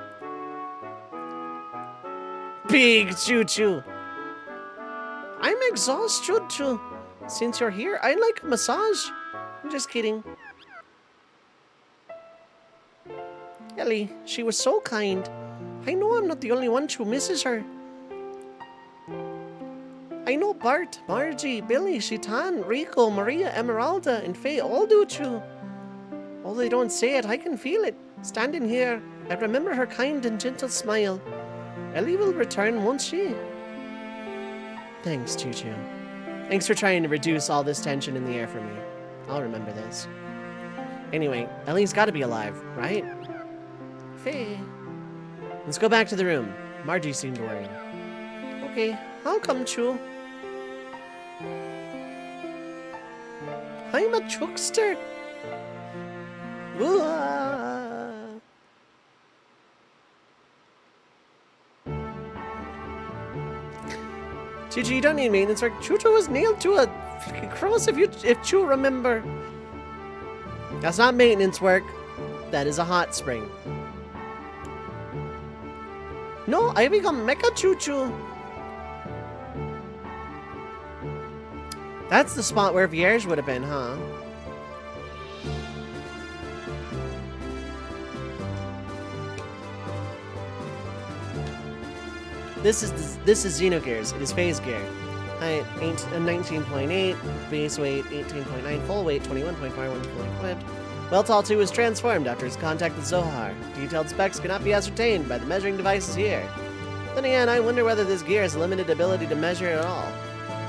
Big Choo Choo. I'm exhausted too. Since you're here, I'd like a massage. I'm just kidding. Ellie, she was so kind. I know I'm not the only one who misses her. I know Bart, Margie, Billy, Shitan, Rico, Maria, Emeralda, and Faye all do too. Although they don't say it, I can feel it. Standing here, I remember her kind and gentle smile. Ellie will return, won't she? Thanks, Choo Choo. Thanks for trying to reduce all this tension in the air for me. I'll remember this. Anyway, Ellie's gotta be alive, right? Faye. Let's go back to the room. Margie seemed worried. Okay, I'll come, Choo. I'm a chuckster. Choo Choo, you don't need maintenance work. Choo Choo was nailed to a freaking cross if Choo remember. That's not maintenance work. That is a hot spring. No, I become Mecha Choo Choo. That's the spot where Vierge would have been, huh? This is Xenogears. It is phase gear. Height 19.8, base weight 18.9, full weight 21.51, fully equipped. Weltall 2 was transformed after his contact with Zohar. Detailed specs cannot be ascertained by the measuring devices here. Then again, I wonder whether this gear has a limited ability to measure at all.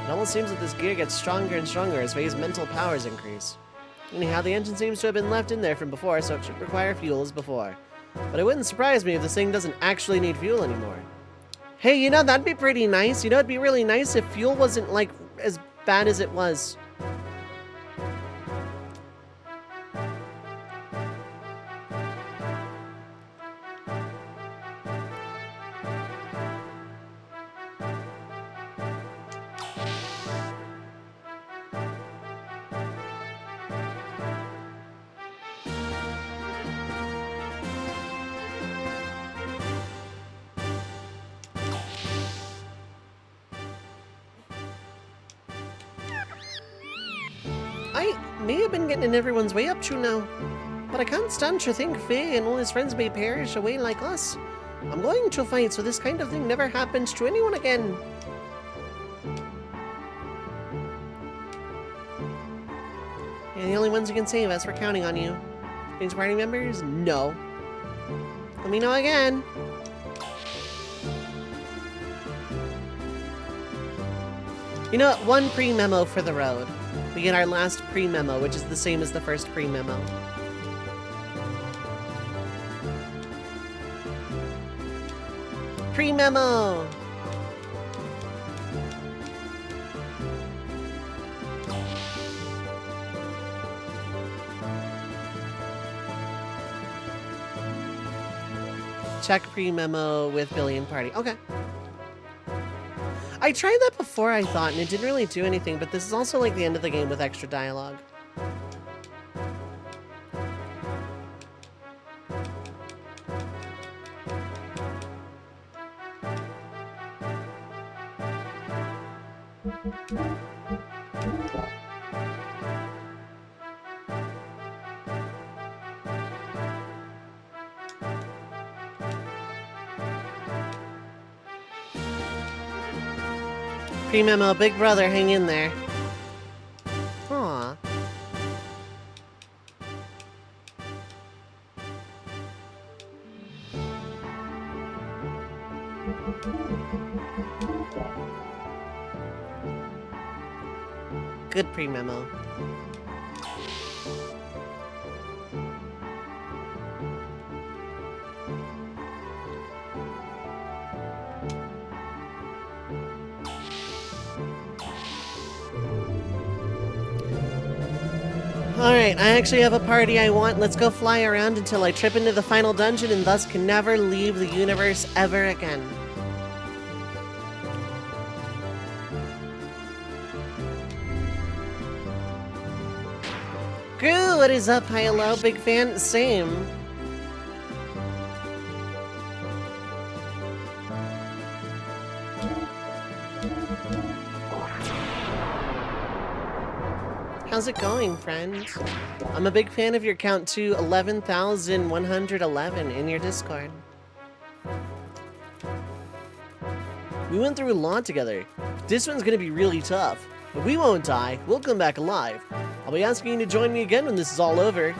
It almost seems that this gear gets stronger and stronger as Faye's mental powers increase. Anyhow, the engine seems to have been left in there from before, so it should require fuel as before. But it wouldn't surprise me if this thing doesn't actually need fuel anymore. Hey, you know, that'd be pretty nice. You know, it'd be really nice if fuel wasn't, like, as bad as it was. I may have been getting in everyone's way up to now, but I can't stand to think Faye and all his friends may perish away like us. I'm going to fight so this kind of thing never happens to anyone again. You're the only ones who can save us. We're counting on you. Any party members? No. Let me know again. You know what? One pre-memo for the road. We get our last pre-memo, which is the same as the first pre-memo. Pre-memo! Check pre-memo with Billy and Party. Okay. I tried that before, I thought, and it didn't really do anything, but this is also like the end of the game with extra dialogue. Pre-memo, big brother, hang in there. Aw. Good pre-memo. Alright, I actually have a party I want. Let's go fly around until I trip into the final dungeon and thus can never leave the universe ever again. Goo, what is up? Hi, hello, big fan. Same. How's it going, friend? I'm a big fan of your count to 11,111 in your Discord. We went through a lot together. This one's gonna be really tough, but we won't die. We'll come back alive. I'll be asking you to join me again when this is all over.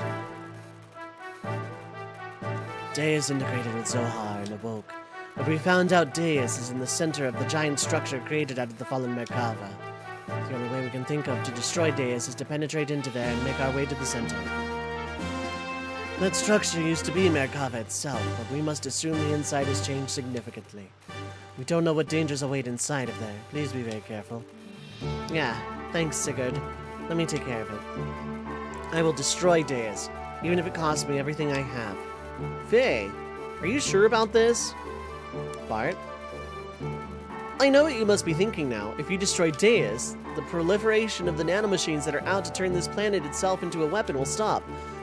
Deus integrated with Zohar and awoke, but we found out Deus is in the center of the giant structure created out of the fallen Merkava. The only way we can think of to destroy Deus is to penetrate into there and make our way to the center. That structure used to be Merkava itself, but we must assume the inside has changed significantly. We don't know what dangers await inside of there. Please be very careful. Yeah, thanks, Sigurd. Let me take care of it. I will destroy Deus, even if it costs me everything I have. Faye, are you sure about this? Bart? I know what you must be thinking now. If you destroy Deus, the proliferation of the nanomachines that are out to turn this planet itself into a weapon will stop.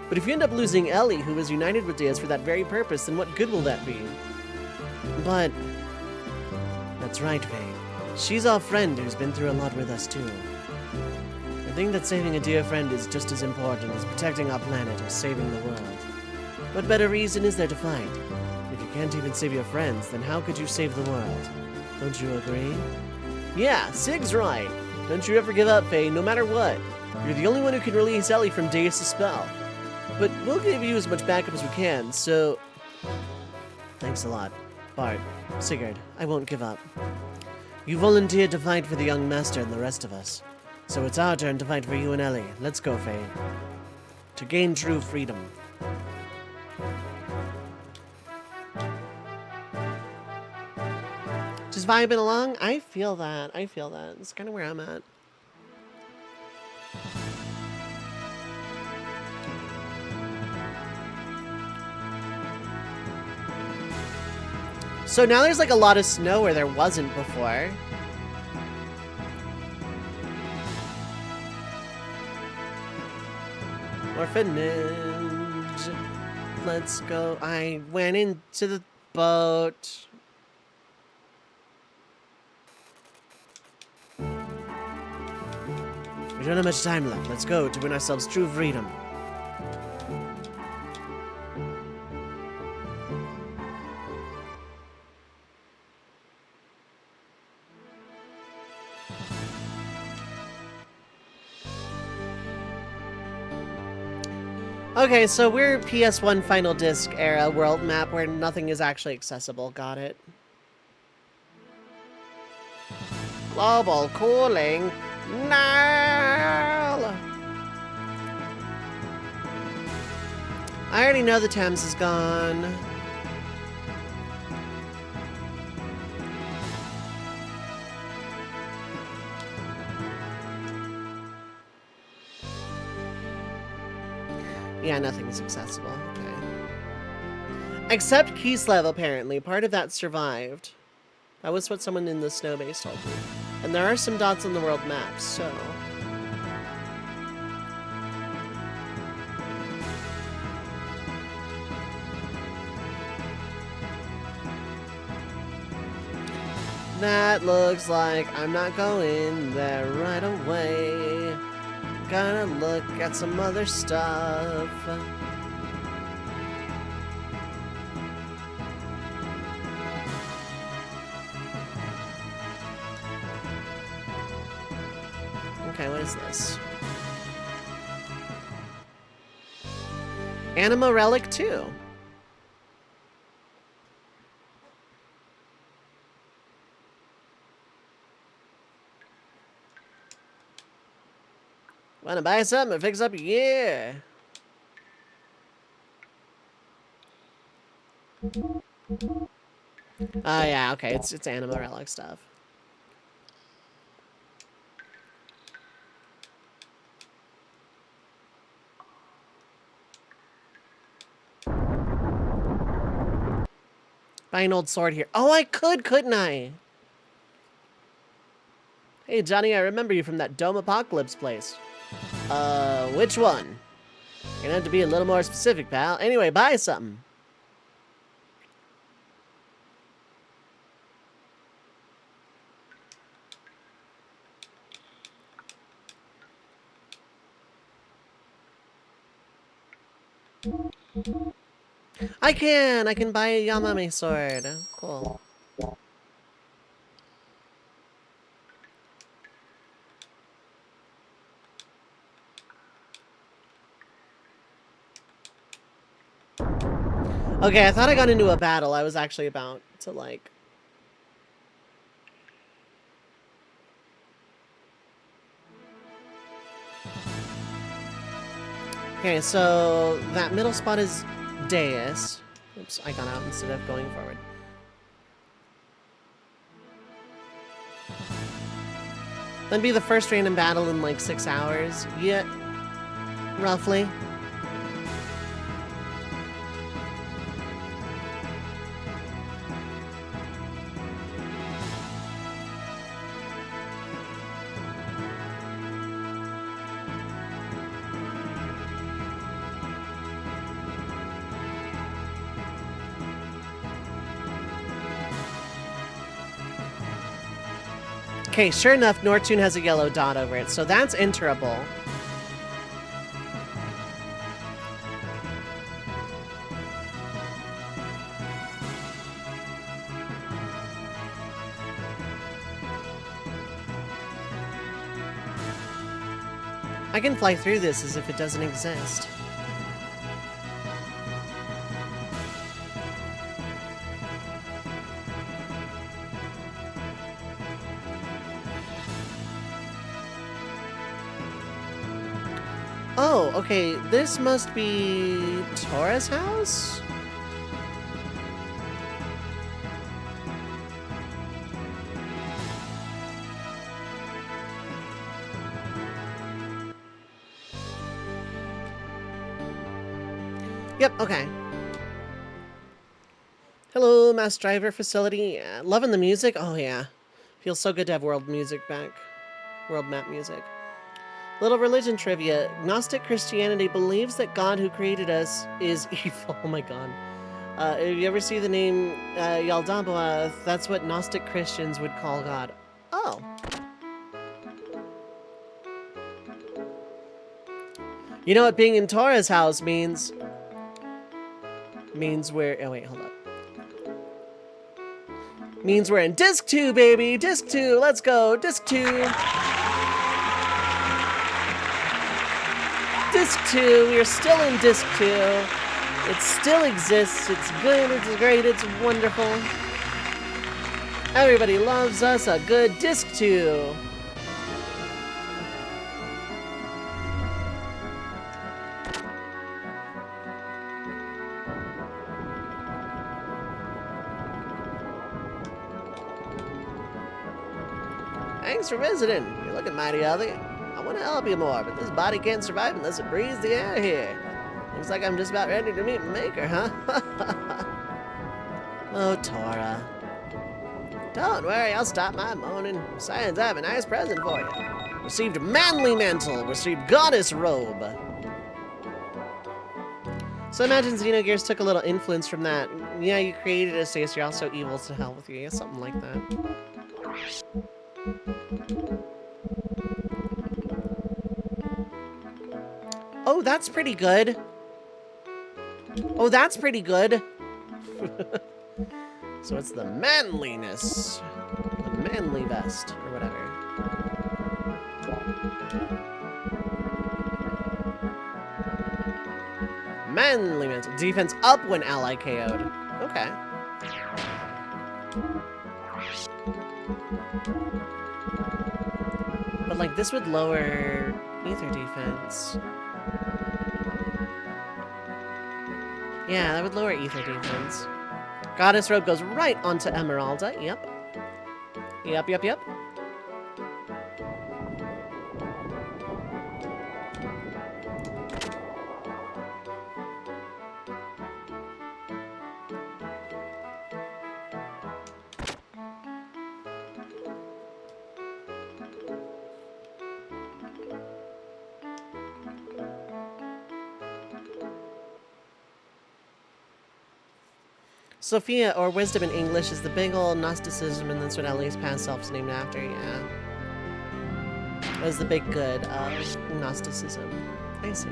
But if you end up losing Ellie, who was united with Deus for that very purpose, then what good will that be? But... that's right, Faye. She's our friend who's been through a lot with us, too. I think that saving a dear friend is just as important as protecting our planet or saving the world. What better reason is there to fight? If you can't even save your friends, then how could you save the world? Don't you agree? Yeah, Sig's right. Don't you ever give up, Faye, no matter what. You're the only one who can release Ellie from Deus' spell. But we'll give you as much backup as we can, so... Thanks a lot. Bart, Sigurd, I won't give up. You volunteered to fight for the young master and the rest of us. So it's our turn to fight for you and Ellie. Let's go, Faye. To gain true freedom. Just vibing along? I feel that. I feel that. It's kind of where I'm at. So now there's like a lot of snow where there wasn't before. Orphanage. Let's go. I went into the boat. We don't have much time left. Let's go to win ourselves true freedom. Okay, so we're PS1 Final Disc era world map where nothing is actually accessible. Got it. Global cooling. No! I already know the Thames is gone. Yeah, nothing's accessible. Okay. Except Kislev, apparently. Part of that survived. That was what someone in the snow base told me. And there are some dots on the world map, so... That looks like I'm not going there right away. Gonna look at some other stuff. Okay, what is this? Anima Relic 2. Wanna buy something and fix up your gear? Oh yeah, okay, it's Anima Relic stuff. Buy an old sword here. Oh, I could, couldn't I? Hey, Johnny, I remember you from that Dome Apocalypse place. Which one? You're gonna have to be a little more specific, pal. Anyway, buy something. I can buy a Yamame sword. Cool. Okay, I thought I got into a battle. I was actually about to, like... Okay, so that middle spot is Deus. Oops, I got out instead of going forward. That'd be the first random battle in like 6 hours. Yeah, roughly. Okay, sure enough, Nortune has a yellow dot over it, so that's enterable. I can fly through this as if it doesn't exist. Oh, okay, this must be Tora's house? Yep, okay. Hello, Mass Driver Facility. Loving the music? Oh yeah. Feels so good to have world music back. World map music. Little religion trivia. Gnostic Christianity believes that God who created us is evil. Oh my god. If you ever see the name Yaldabaoth, that's what Gnostic Christians would call God. Oh. You know what being in Tora's house means? Means we're... Oh wait, hold up. Means we're in Disc 2, baby! Disc 2! Let's go! Disc 2! Disc 2, we are still in Disc 2. It still exists, it's good, it's great, it's wonderful. Everybody loves us a good disc 2. Thanks for visiting. You're looking mighty healthy. I want to help you more, but this body can't survive unless it breathes the air here. Looks like I'm just about ready to meet Maker, huh? Oh, Tora. Don't worry, I'll stop my moaning. Besides, I have a nice present for you. Received manly mantle. Received goddess robe. So imagine Xenogears took a little influence from that. Yeah, you created a state, so you're also evil to hell with you. Yeah, something like that. Oh, that's pretty good. Oh, that's pretty good. So it's the manliness. The manly vest, or whatever. Manly mantle. Defense up when ally KO'd. Okay. But like this would lower ether defense. Yeah, that would lower ether defense. Goddess robe goes right onto Emeralda. Yep. Yep. Sophia, or wisdom in English, is the big old Gnosticism, and that's what Ellie's past self's named after, yeah. It was the big good of Gnosticism. I see.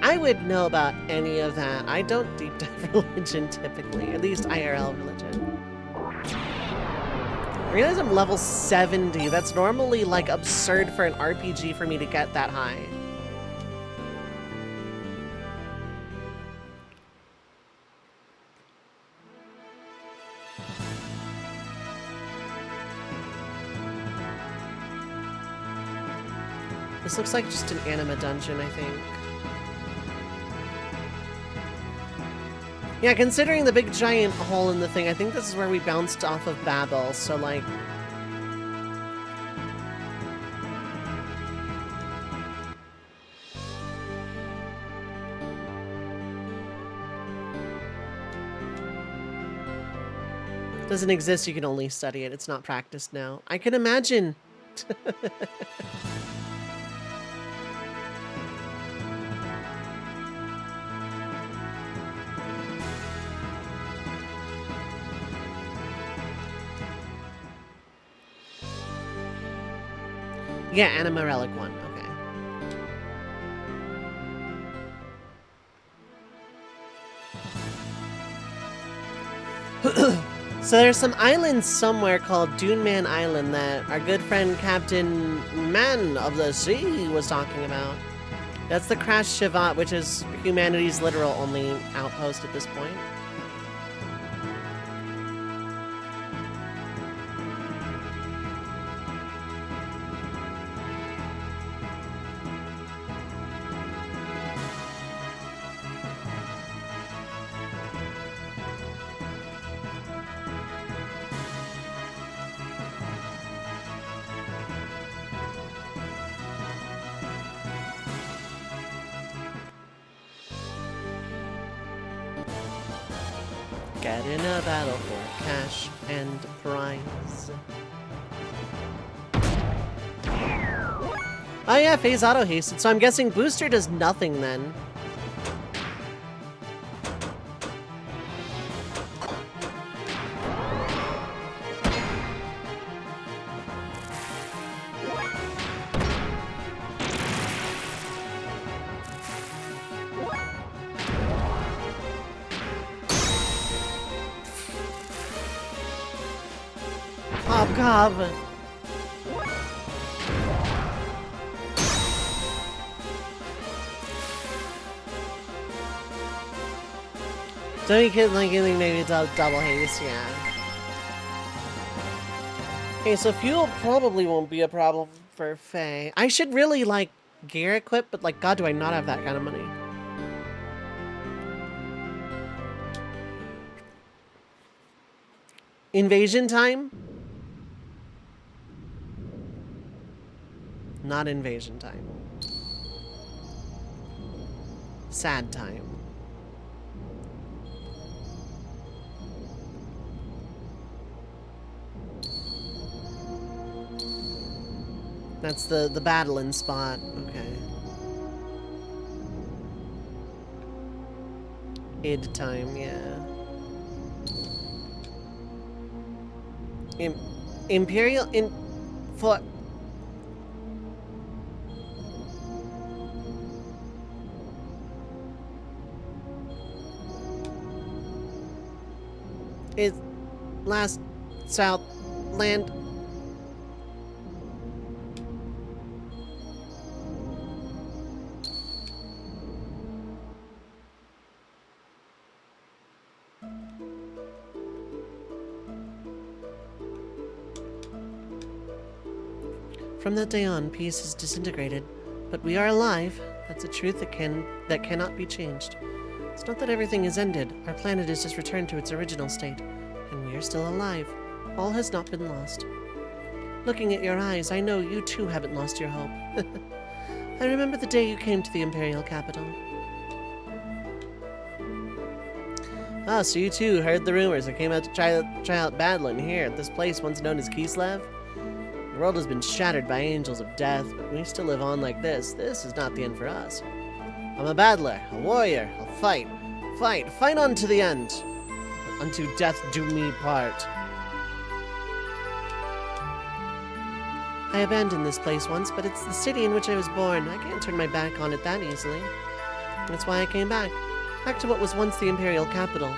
I would know about any of that. I don't deep dive religion typically, at least IRL religion. I realize I'm level 70. That's normally like absurd for an RPG for me to get that high. This looks like just an anima dungeon, I think. Yeah, considering the big giant hole in the thing, I think this is where we bounced off of Babel, so like... Doesn't exist, you can only study it. It's not practiced now. I can imagine. Yeah, Anima Relic 1, okay. So there's some island somewhere called Duneman Island that our good friend Captain Man of the Sea was talking about. That's the Crash Shivat, which is humanity's literal only outpost at this point. Get in a battle for cash and prize. Oh yeah, phase auto hasted, so I'm guessing booster does nothing then. Oh god. Don't you kid like anything maybe double haste, yeah. Okay, so fuel probably won't be a problem for Faye. I should really, like, gear equip, but, like, God, do I not have that kind of money. Invasion time? Not invasion time. Sad time. That's the battling spot. Okay. Id time, yeah. Imperial in for is last south land. From that day on, peace is disintegrated, but we are alive. That's a truth that cannot be changed. It's not that everything is ended. Our planet has just returned to its original state, and we are still alive. All has not been lost. Looking at your eyes, I know you too haven't lost your hope. I remember the day you came to the Imperial capital. Ah, so you too heard the rumors and came out to try out battling here at this place once known as Kislev? The world has been shattered by angels of death, but we still live on like this. This is not the end for us. I'm a battler, a warrior. I'll fight. Fight on to the end. Unto death do me part. I abandoned this place once, but it's the city in which I was born. I can't turn my back on it that easily. That's why I came back. Back to what was once the Imperial capital.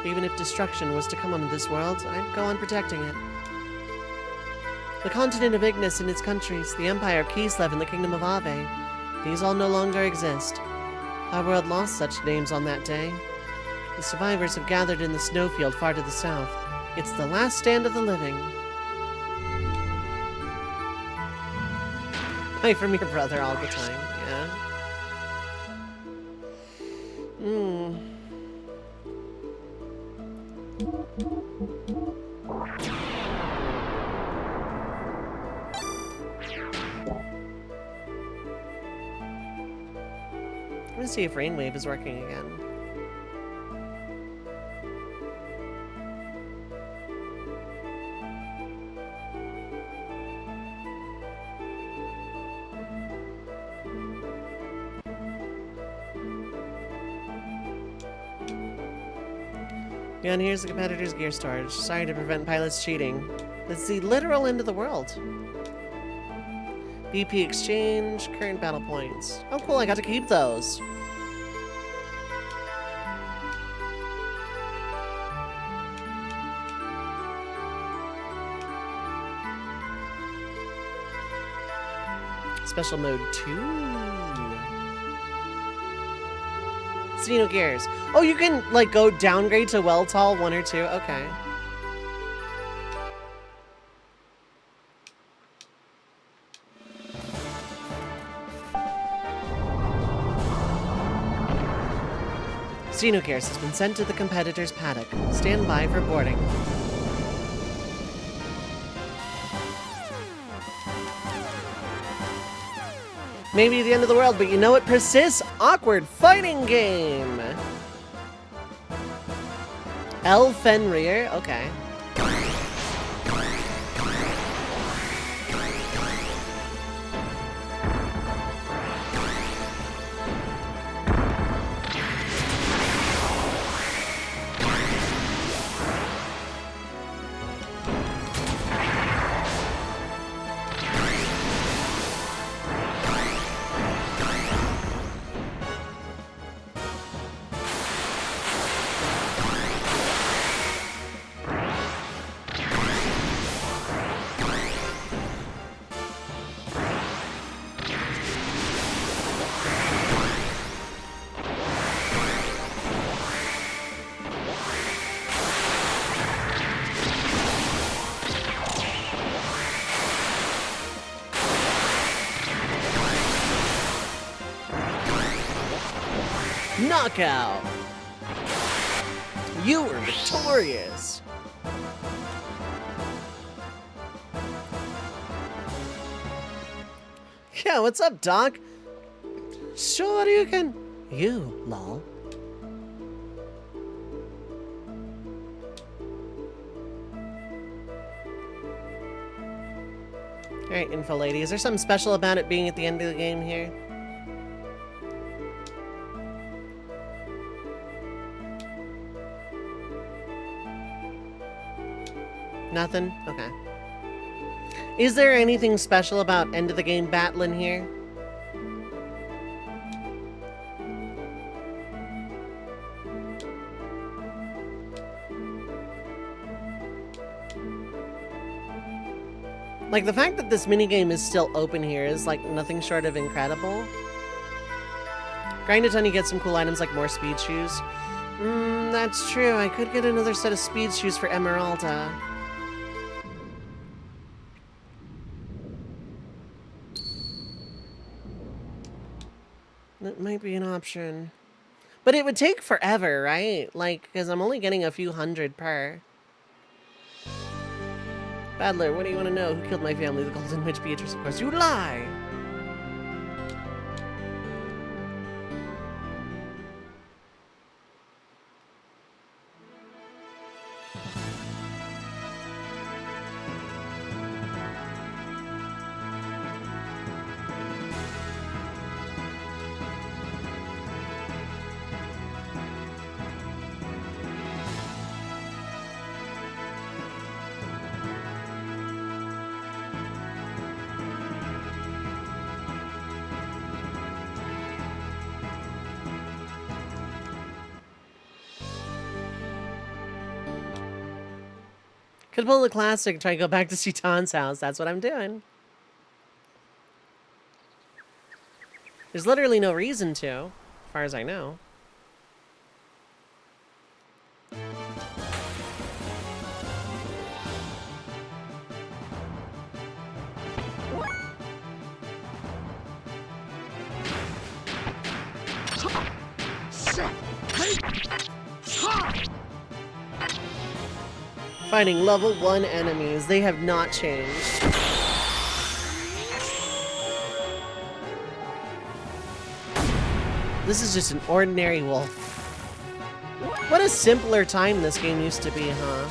Even if destruction was to come on this world, I'd go on protecting it. The continent of Ignis and its countries, the Empire of Kislev and the Kingdom of Ave, these all no longer exist. Our world lost such names on that day. The survivors have gathered in the snowfield far to the south. It's the last stand of the living. Buy from your brother all the time, yeah. I'm gonna see if Rainwave is working again. Yeah, and here's the competitor's gear storage. Sorry to prevent pilots cheating. It's the literal end of the world. BP exchange, current battle points. Oh cool, I got to keep those. Special mode 2. Xenogears. Oh, you can, like, go downgrade to Weltall 1 or 2? Okay. Xenogears has been sent to the competitor's paddock. Stand by for boarding. Maybe the end of the world, but you know what persists? Awkward fighting game! El Fenrir, okay. Knockout! You were victorious! Yeah, what's up, Doc? Sure you can. You, lol. Alright, info lady. Is there something special about it being at the end of the game here? Nothing? Okay. Is there anything special about end of the game battling here? Like, the fact that this minigame is still open here is, like, nothing short of incredible. Grind a ton, you get some cool items like more speed shoes. That's true. I could get another set of speed shoes for Emeralda. That might be an option. But it would take forever, right? Like, because I'm only getting a few hundred per. Battler, what do you want to know? Who killed my family? The Golden Witch Beatrice, of course. You lie! Could pull the classic, try to go back to Citan's house. That's what I'm doing. There's literally no reason to, as far as I know. Fighting level 1 enemies. They have not changed. This is just an ordinary wolf. What a simpler time this game used to be, huh?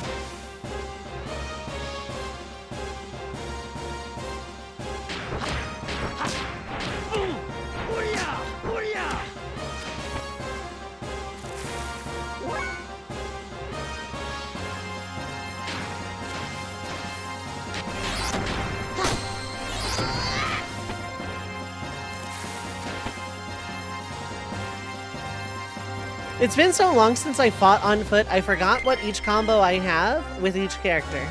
It's been so long since I fought on foot, I forgot what each combo I have with each character.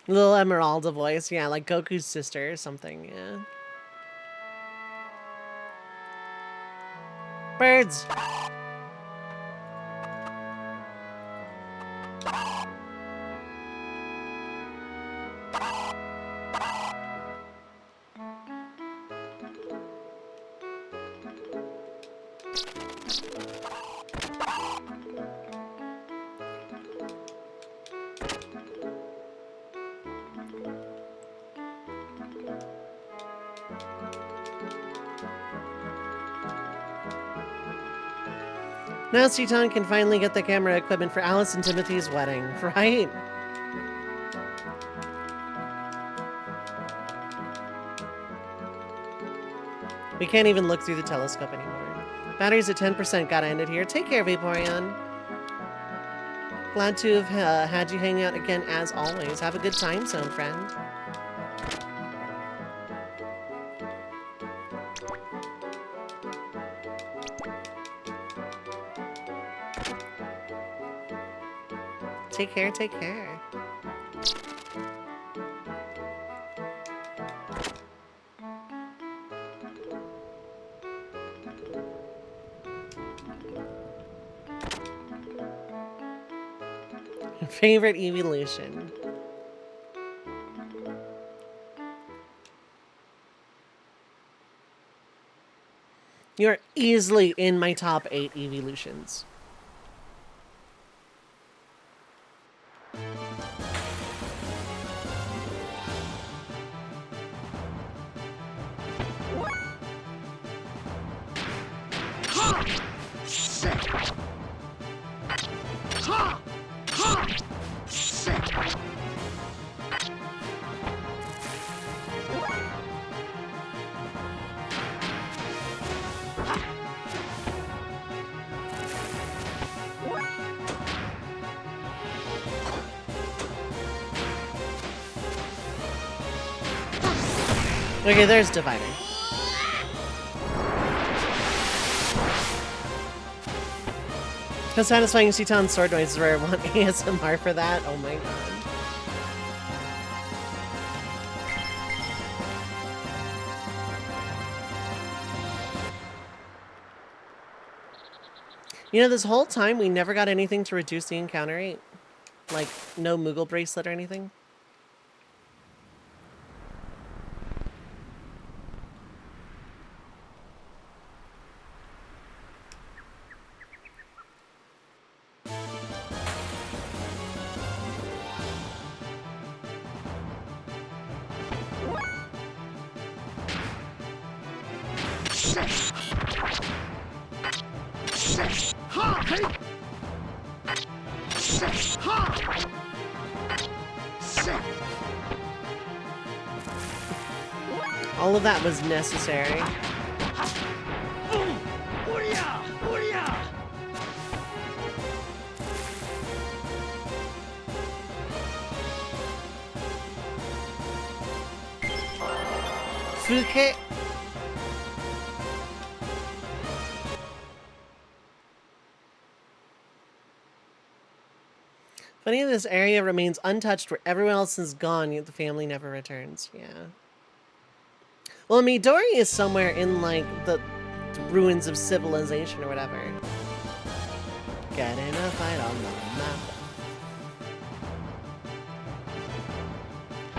Little Emeralda voice, yeah, like Goku's sister or something, yeah. Birds! Now Citan can finally get the camera equipment for Alice and Timothy's wedding, right? We can't even look through the telescope anymore. Battery's at 10%, gotta end it here. Take care, Vaporeon. Glad to have had you hang out again as always. Have a good time zone, friend. Take care, take care. Favorite evolution. You're easily in my top 8 evolutions. Okay, there's Divider. How satisfying to see Tom's sword noises where I want ASMR for that. Oh my god. You know, this whole time we never got anything to reduce the encounter rate. Like, no Moogle bracelet or anything. All of that was necessary. Fuke. Funny, this area remains untouched where everyone else is gone, yet the family never returns. Yeah. Well, Midori is somewhere in, like, the ruins of civilization or whatever. Get in a fight on the map.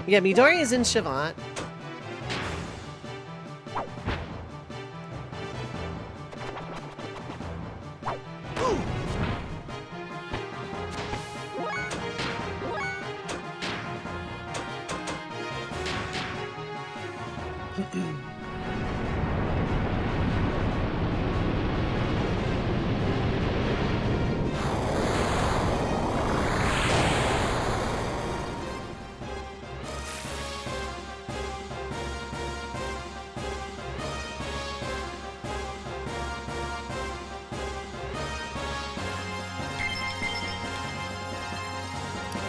Yeah, Midori is in Shivat.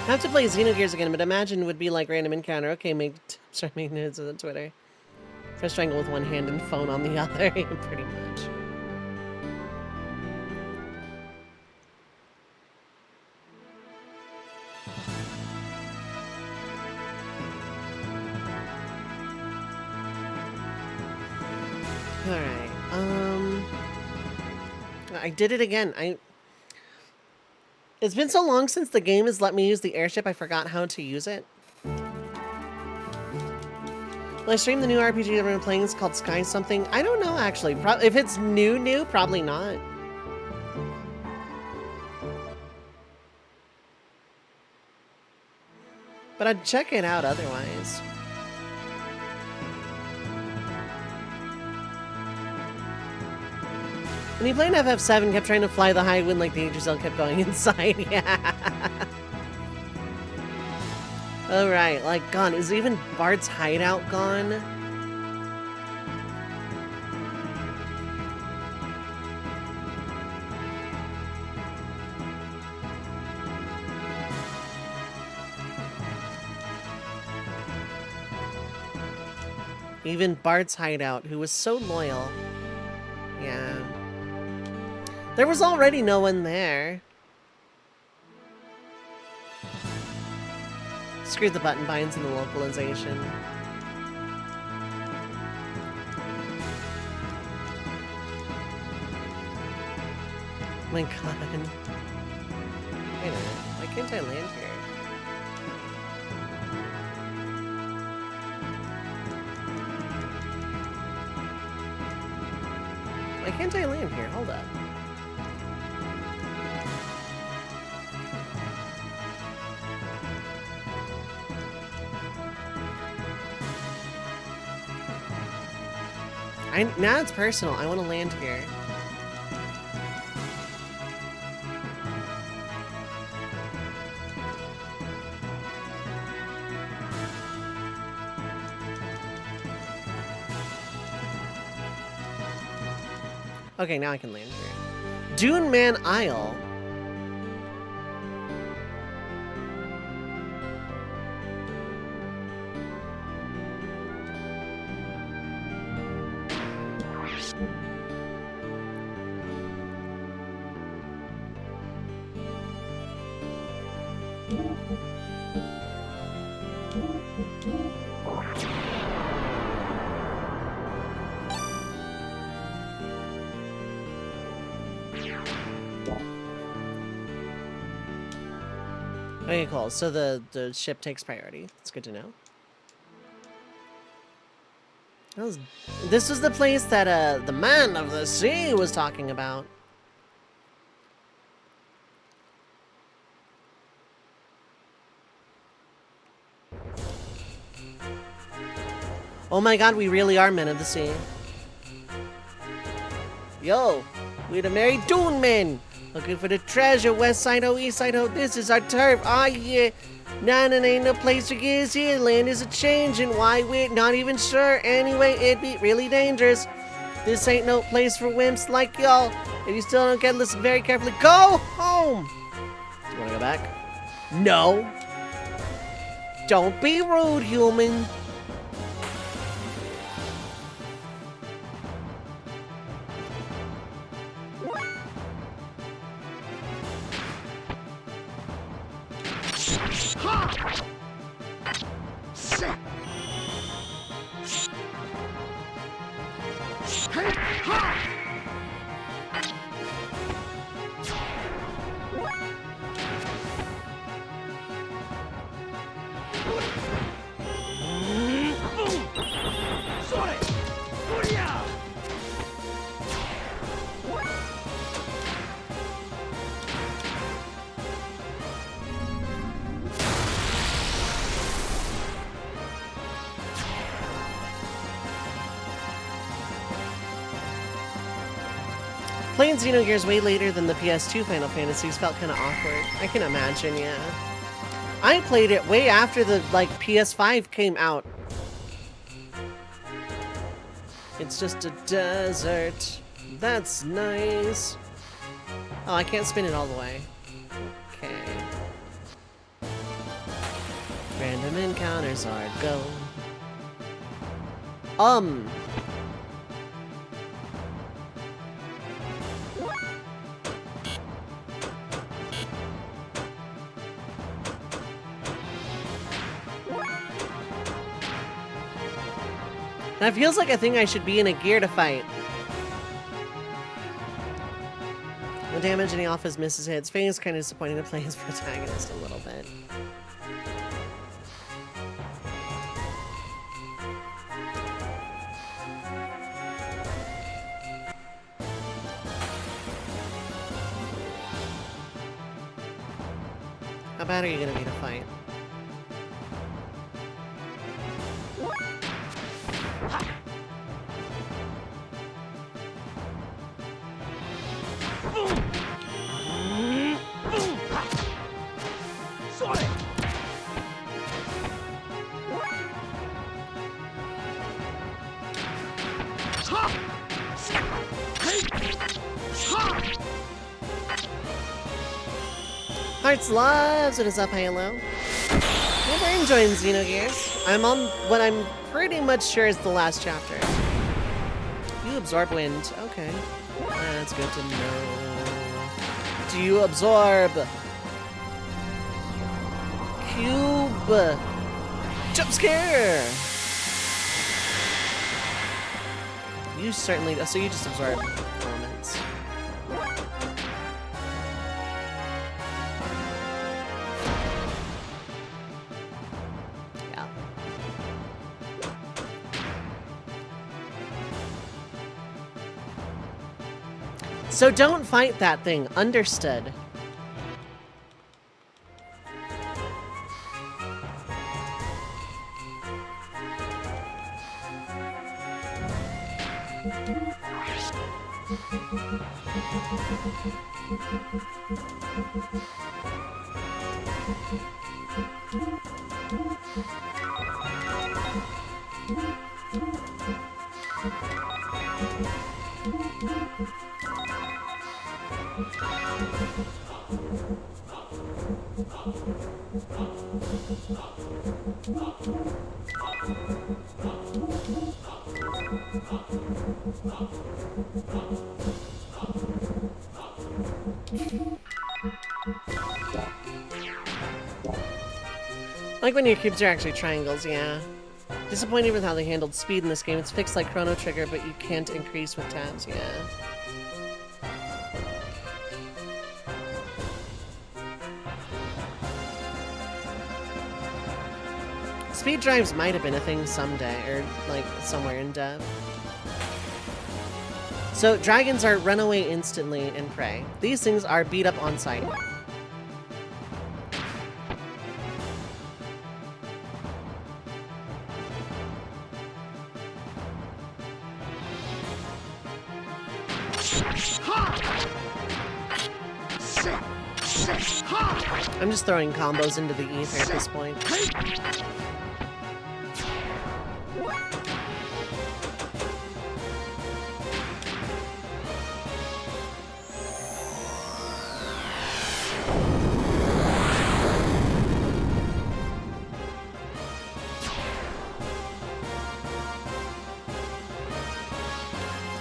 I have to play Xenogears again, but imagine would be like random encounter. Okay, start making notes on Twitter. Press triangle with one hand and phone on the other, pretty much. Alright, I did it again. It's been so long since the game has let me use the airship, I forgot how to use it. Will I stream the new RPG that I've been playing? It's called Sky something. I don't know, actually. If it's new, probably not. But I'd check it out otherwise. When you play in FF7, kept trying to fly the high wind like the Aegis kept going inside. Yeah. Alright, like, gone. Is even Bart's hideout gone? Even Bart's hideout, who was so loyal. Yeah. There was already no one there. Screw the button binds and the localization. My god. Wait a minute. Why can't I land here? Why can't I land here? Hold up. Now it's personal. I want to land here. Okay, now I can land here. Dune Man Isle. Okay, cool. So the ship takes priority. That's good to know. This was the place that the man of the sea was talking about. Oh my god, we really are men of the sea. Yo, we're the merry Dune men. Looking for the treasure, west side ho, east side ho, this is our turf, ah yeah. Nah, ain't no place to get us here, land is a-changing, why we're not even sure, anyway, it'd be really dangerous. This ain't no place for wimps like y'all. If you still don't get, listen very carefully, go home! Do you wanna go back? No! Don't be rude, human! Playing Xenogears way later than the PS2 Final Fantasies felt kind of awkward. I can imagine, yeah. I played it way after the, PS5 came out. It's just a desert. That's nice. Oh, I can't spin it all the way. Okay. Random encounters are go. That feels like a thing I should be in a gear to fight. The damage and he offers misses hits. Fang is kind of disappointing to play his protagonist a little bit. How bad are you gonna be to fight? Hearts loves what is up, Halo. Yeah, we're enjoying Xenogears. I'm on what I'm pretty much sure is the last chapter. You absorb wind. Okay. That's good to know. Do you absorb cube Jump scare! You certainly... So you just absorb elements. Yeah. So don't fight that thing. Understood. I like when your cubes are actually triangles, yeah. Disappointed with how they handled speed in this game. It's fixed like Chrono Trigger, but you can't increase with tabs, yeah. Speed drives might have been a thing someday, or like somewhere in dev. So dragons are run away instantly and pray. These things are beat up on sight. I'm just throwing combos into the ether at this point.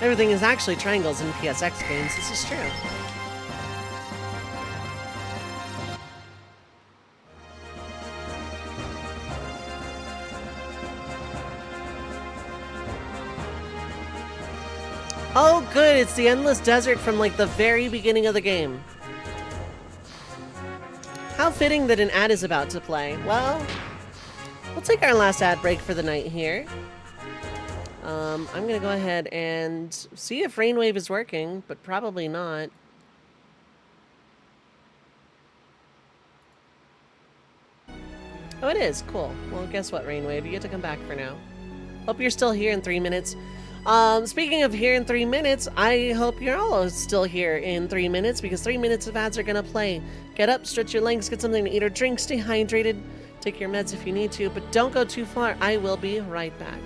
Everything is actually triangles in PSX games. This is true. Oh, good. It's the Endless Desert from, like, the very beginning of the game. How fitting that an ad is about to play. Well, we'll take our last ad break for the night here. I'm going to go ahead and see if Rainwave is working, but probably not. Oh, it is. Cool. Well, guess what, Rainwave? You get to come back for now. Hope you're still here in 3 minutes. Speaking of here in 3 minutes, I hope you're all still here in 3 minutes, because 3 minutes of ads are gonna play. Get up, stretch your legs, get something to eat or drink, stay hydrated, take your meds if you need to, but don't go too far. I will be right back.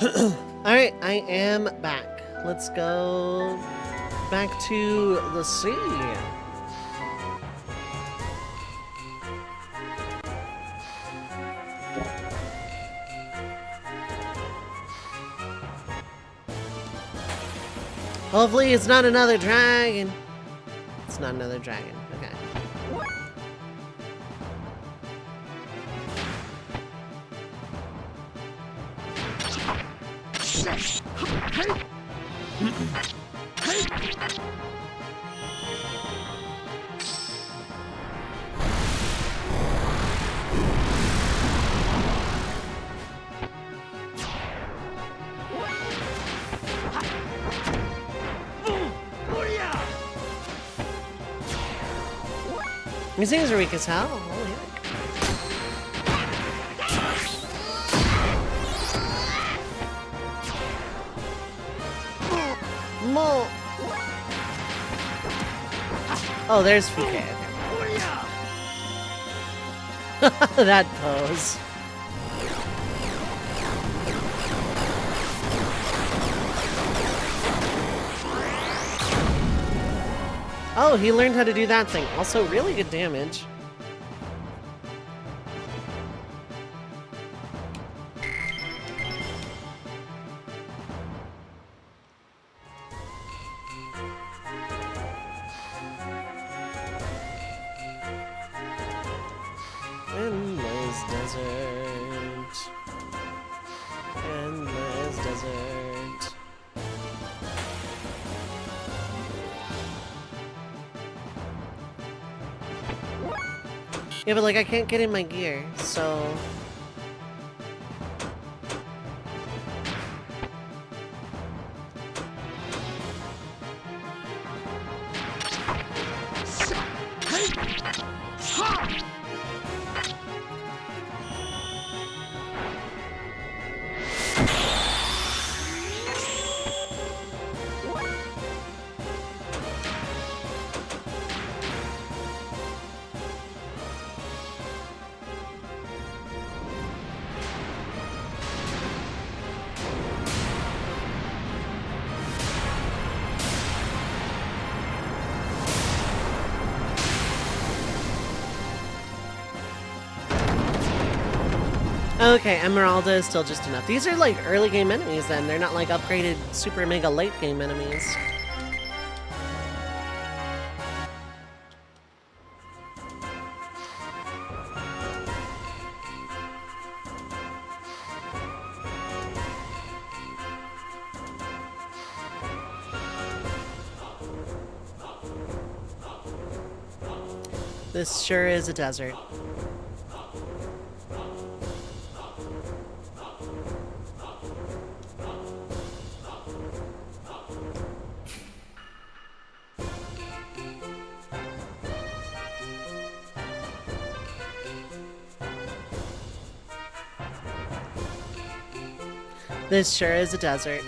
Alright, I am back. Let's go back to the sea. Hopefully it's not another dragon. It's not another dragon. Okay. These things are weak as hell. Holy heck. More. Oh, there's Fuke. That pose. Oh, he learned how to do that thing. Also, really good damage. Endless desert. Endless desert. Yeah, but like I can't get in my gear, so... Okay, Emeralda is still just enough. These are like early game enemies then. They're not like upgraded super mega late game enemies. This sure is a desert. This sure is a desert.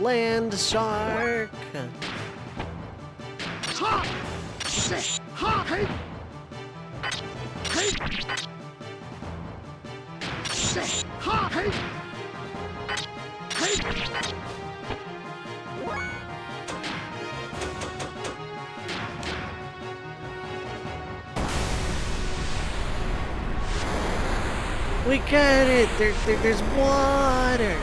Land shark. We get it. There's water.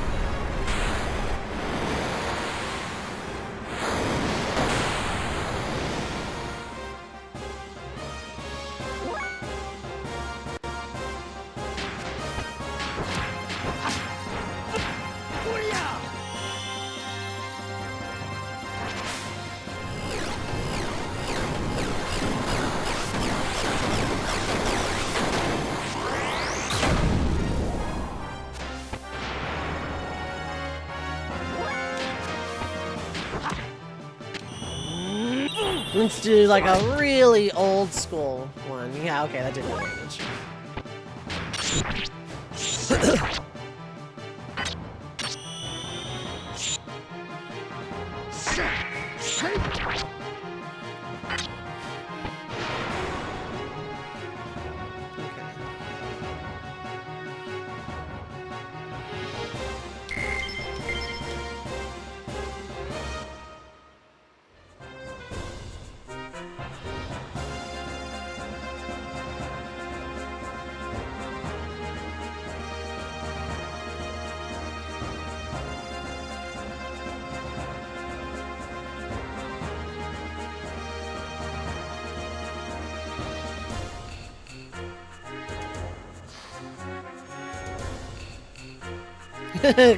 Let's do like a really old school one. Yeah, okay, that did no damage.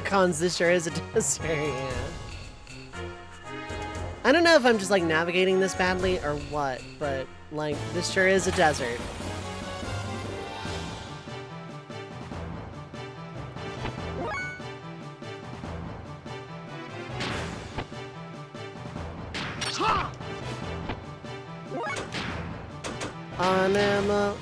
Cons, this sure is a desert, yeah. I don't know if I'm just like navigating this badly or what, but like this sure is a desert. Anima.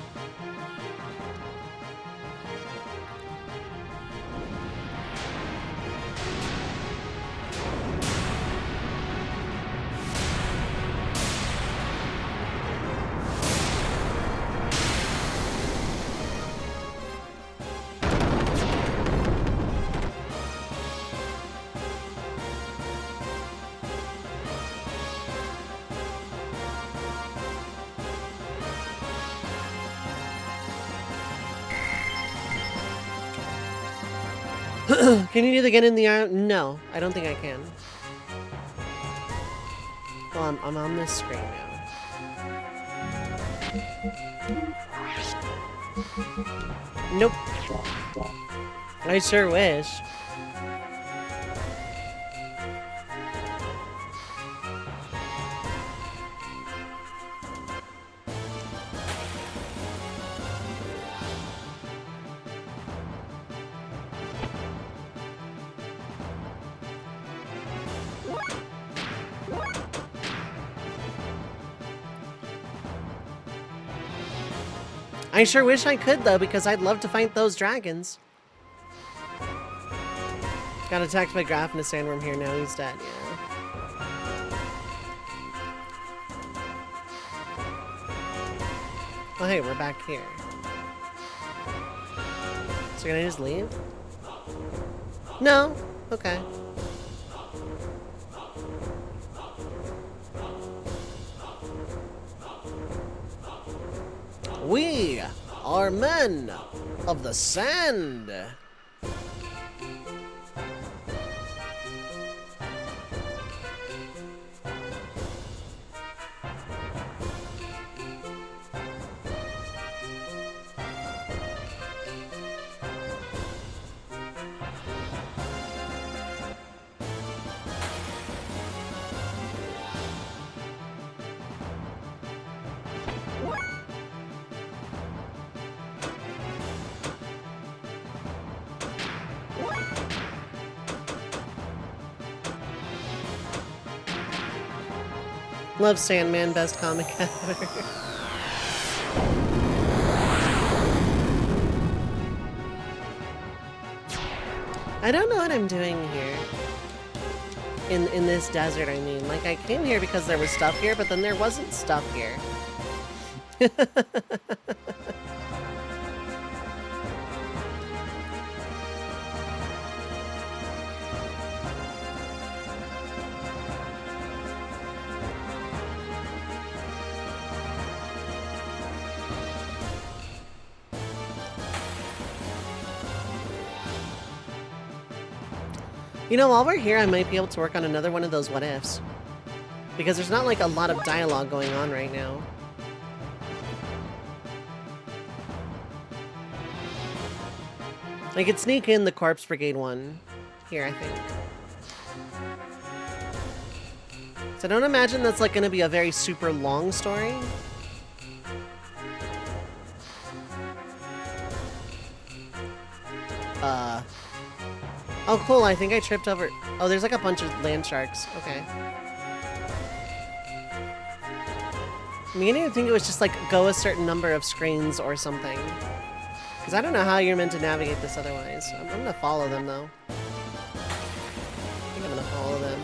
Can you do the again in the iron? No, I don't think I can. Well, I'm on this screen now. Nope. I sure wish. I sure wish I could, though, because I'd love to fight those dragons. Got attacked by Graf in a sandworm here, now he's dead, yeah. Oh, hey, we're back here. So can I just leave? No? Okay. We are men of the sand. Love Sandman, best comic ever. I don't know what I'm doing here. In this desert, I mean. Like, I came here because there was stuff here, but then there wasn't stuff here. You know, while we're here, I might be able to work on another one of those what-ifs. Because there's not, like, a lot of dialogue going on right now. I could sneak in the Corpse Brigade one here, I think. So I don't imagine that's, like, gonna be a very super long story. Oh, cool, I think I tripped over... Oh, there's like a bunch of land sharks. Okay. I'm beginning to think it was just like, go a certain number of screens or something. Because I don't know how you're meant to navigate this otherwise. I'm gonna follow them, though. I think I'm gonna follow them.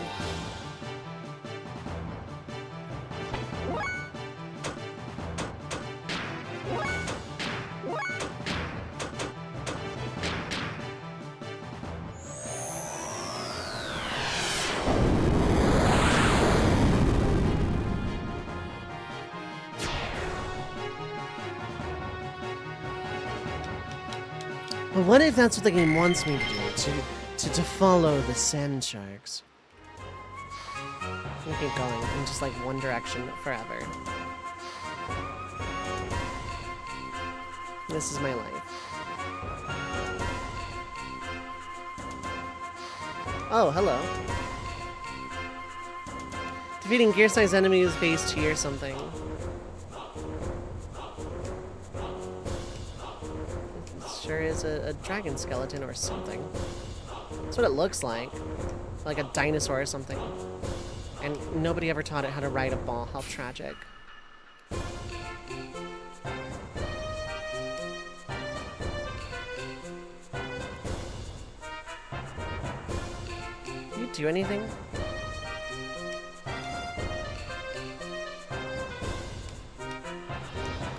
But what if that's what the game wants me to do? To follow the sand sharks? I'll keep going in just like one direction forever. This is my life. Oh, hello. Defeating gear-sized enemies phase 2 or something. It sure is a dragon skeleton or something. That's what it looks like. Like a dinosaur or something. And nobody ever taught it how to ride a ball. How tragic. Do you do anything?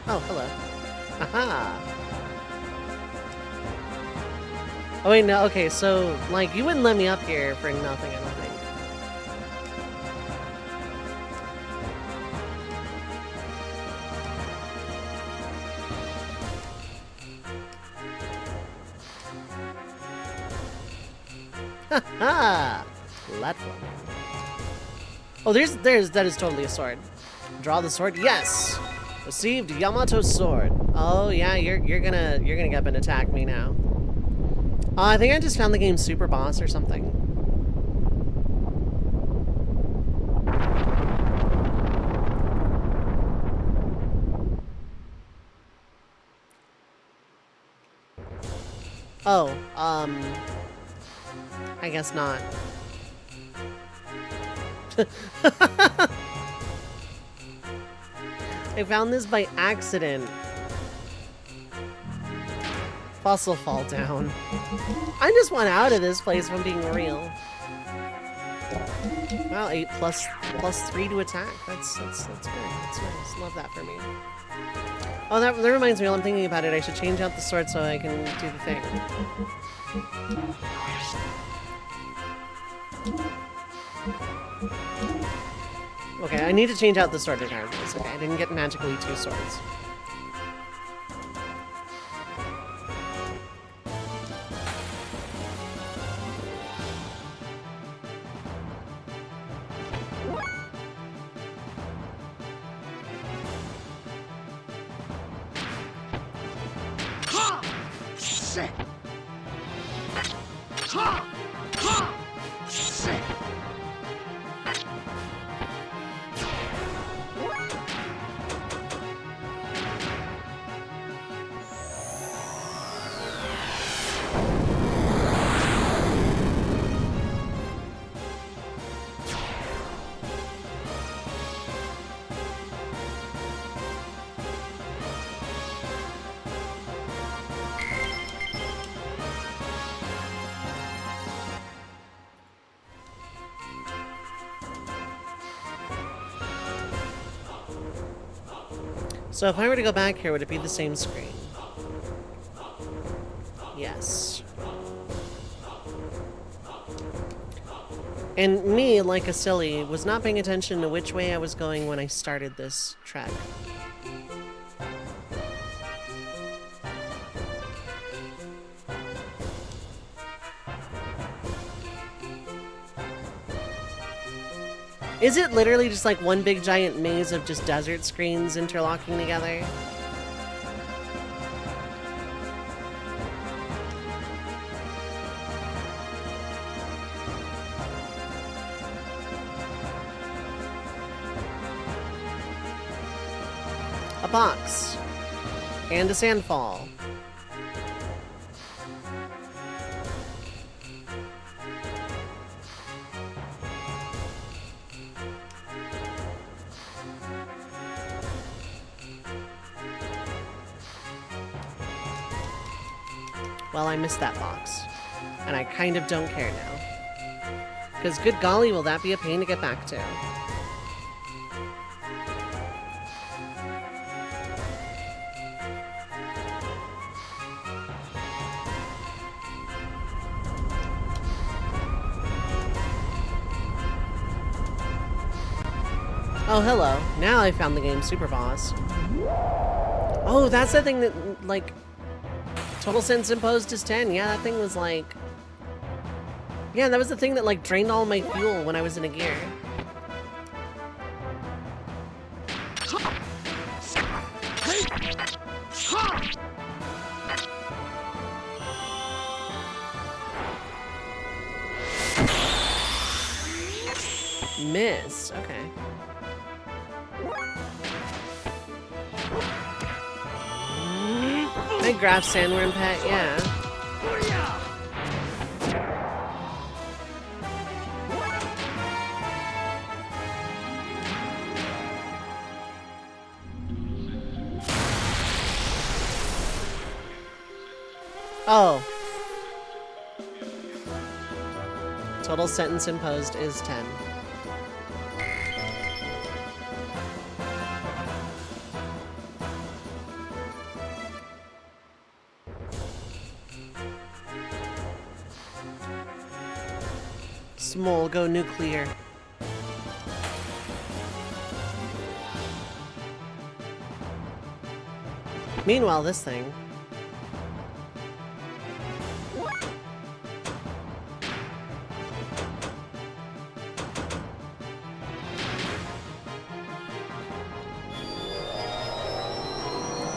Oh, hello. Aha! Oh wait, no, okay, so, like, you wouldn't let me up here for nothing, I don't think. Ha! Platforming. Oh, that is totally a sword. Draw the sword. Yes. Received Yamato's sword. Oh yeah, you're gonna get up and attack me now. I think I just found the game's super boss or something. Oh, I guess not. I found this by accident. Fossil fall down. I just want out of this place from being real. Well, 8 plus 3 to attack. That's good. That's nice. Love that for me. Oh, that reminds me, while I'm thinking about it, I should change out the sword so I can do the thing. Okay, I need to change out the sword regardless. Okay, I didn't get magically 2 swords. So if I were to go back here, would it be the same screen? Yes. And me, like a silly, was not paying attention to which way I was going when I started this trek. Is it literally just like one big giant maze of just desert screens interlocking together? A box. And a sandfall. Well, I missed that box. And I kind of don't care now. Because good golly, will that be a pain to get back to. Oh, hello. Now I found the game's super boss. Oh, that's the thing that, like... Total Sense imposed is 10. Yeah, that thing was like... Yeah, that was the thing that like drained all my fuel when I was in a gear. Miss. Okay. My graph sandworm pet, yeah. Oh. Total sentence imposed is 10. Small, go nuclear. Meanwhile, this thing.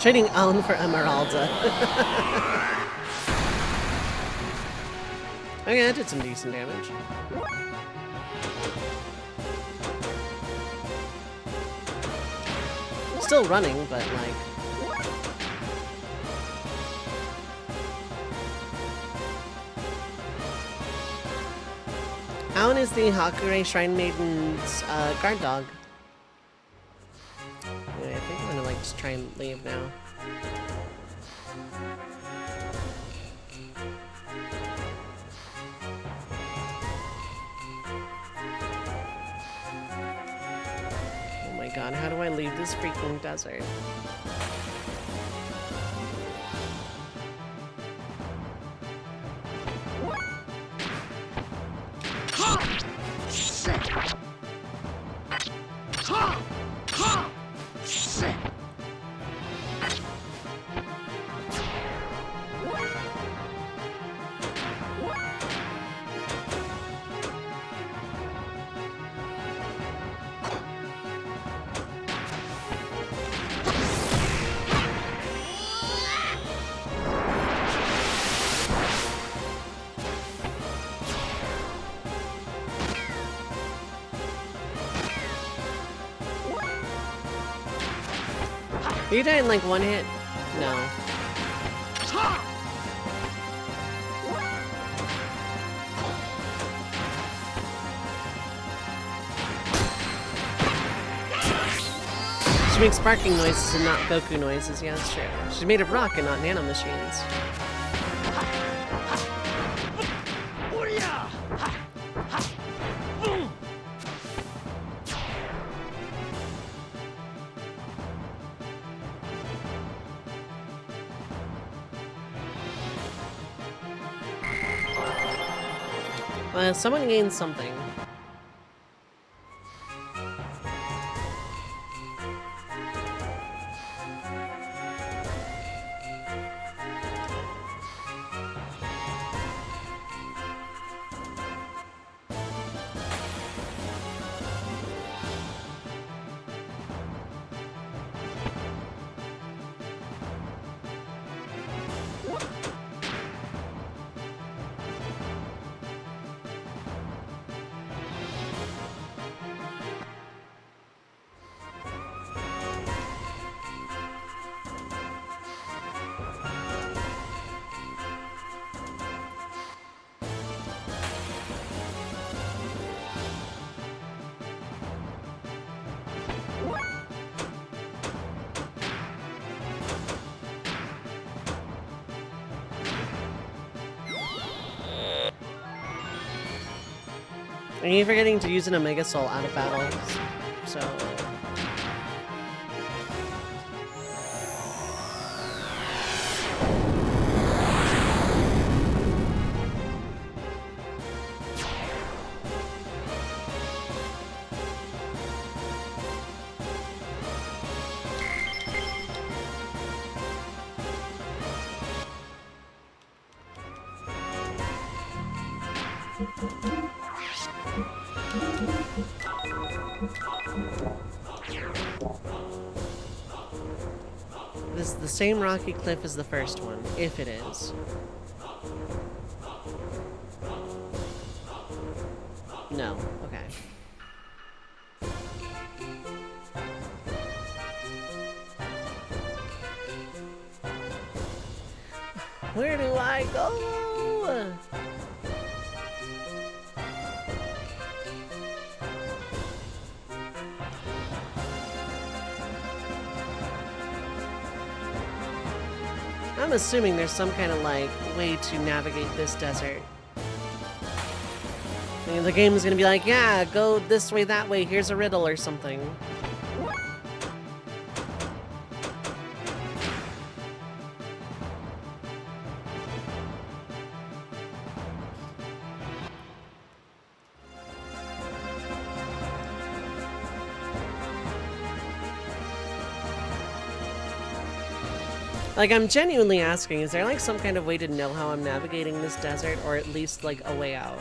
Trading Alan for Emeralda. Okay, that did some decent damage. Still running, but like... Alan is the Hakure Shrine Maiden's guard dog. Anyway, I think I'm gonna like just try and leave now. Oh my god, how do I leave this freaking desert? You died in like one hit? No. She makes barking noises and not Goku noises. Yeah, that's true. She's made of rock and not nanomachines. Someone gained something. Are you forgetting to use an Omega Soul out of battle? So... This is the same rocky cliff as the first one, if it is. No, okay. I go? I'm assuming there's some kind of like way to navigate this desert. I mean, the game is gonna be like, yeah, go this way, that way, here's a riddle or something. Like, I'm genuinely asking, is there like some kind of way to know how I'm navigating this desert, or at least like a way out?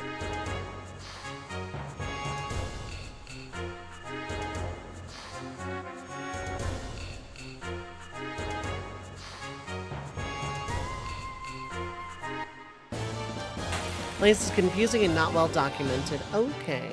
Place is confusing and not well documented. Okay.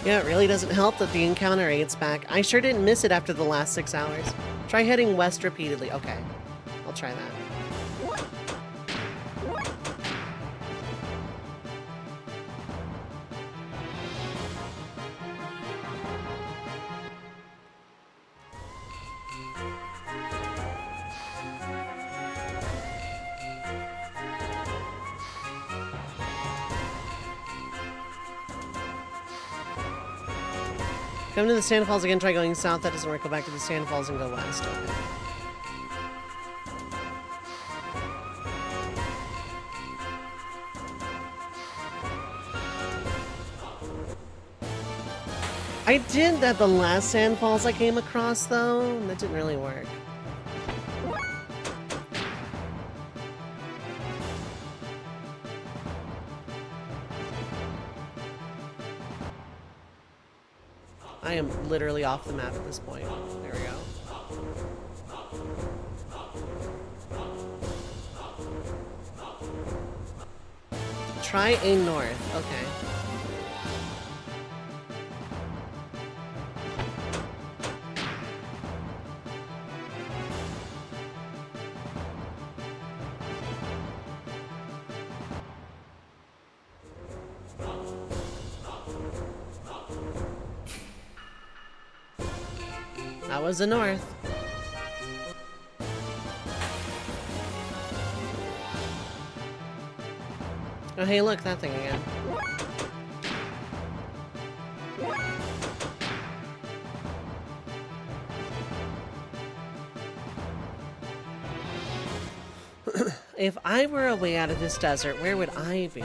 Yeah, it really doesn't help that the encounter aid's back. I sure didn't miss it after the last 6 hours. Try heading west repeatedly. Okay, I'll try that. Come to the Sand Falls again, try going south. That doesn't work. Go back to the Sand Falls and go west. Okay. I did that the last Sand Falls I came across, though, and that didn't really work. I am literally off the map at this point. There we go. Try a north. Okay. That was the north. Oh, hey, look, that thing again. If I were a way out of this desert, where would I be?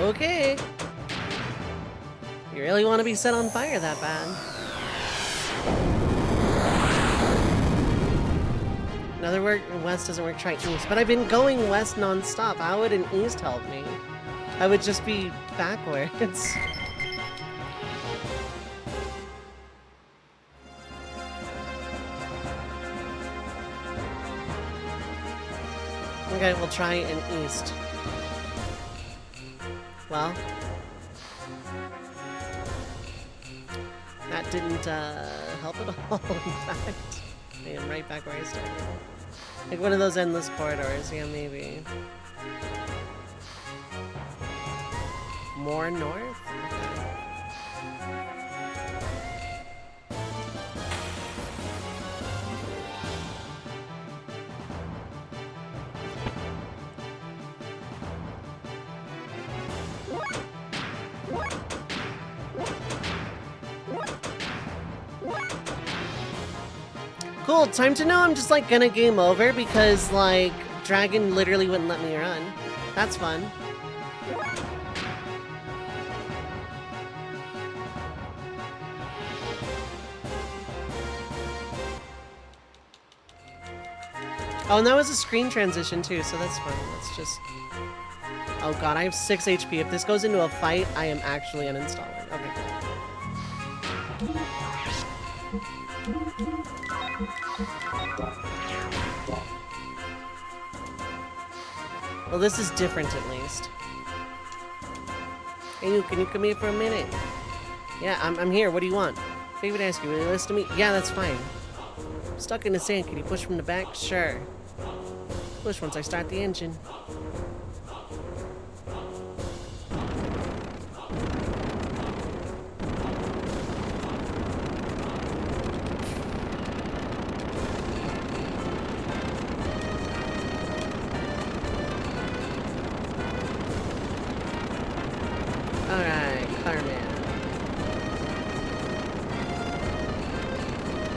Okay. You really want to be set on fire that bad. Another work west doesn't work, try east. But I've been going west non-stop. How would an east help me? I would just be backwards. Okay, we'll try an east. Well, that didn't help at all, in fact. I am right back where I started. Like one of those endless corridors, yeah, maybe. More north? Okay. Cool, time to know I'm just like gonna game over because like Dragon literally wouldn't let me run. That's fun. Oh, and that was a screen transition too, so that's fine. Let's just... Oh god, I have 6 HP. If this goes into a fight, I am actually uninstalling. Okay, cool. Well, this is different at least. Hey, you, can you come here for a minute? Yeah, I'm here. What do you want? Favor to ask you, will you listen to me? Yeah, that's fine. I'm stuck in the sand. Can you push from the back? Sure. Push once I start the engine.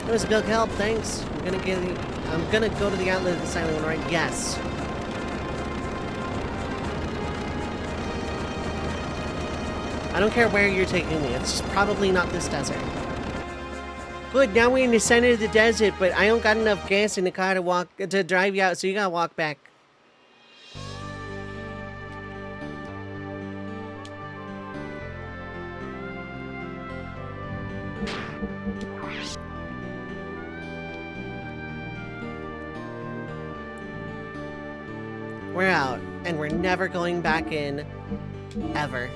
It was a big help, thanks. I'm gonna go to the outlet of the silent one, right? Yes. I don't care where you're taking me. It's just probably not this desert. Good, now we're in the center of the desert, but I don't got enough gas in the car to drive you out, so you gotta walk back. We're out, and we're never going back in, ever.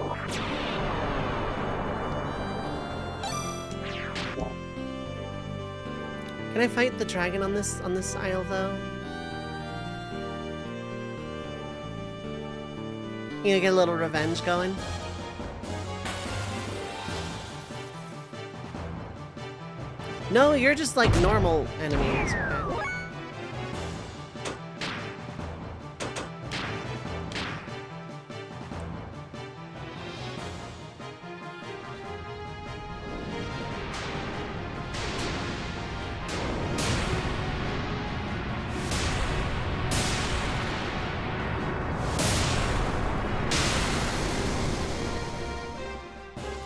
Can I fight the dragon on this isle though? You gonna get a little revenge going? No, you're just like normal enemies. Okay.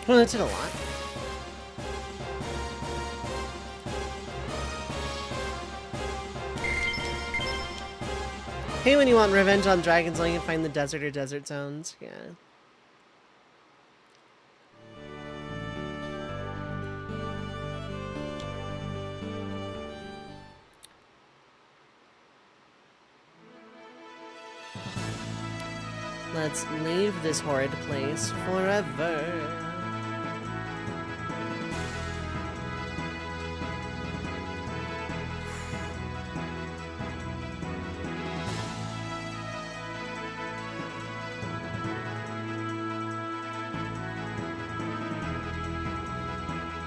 Well, that did a lot. Hey, when you want revenge on dragons, only you can find the desert or desert zones. Yeah. Let's leave this horrid place forever.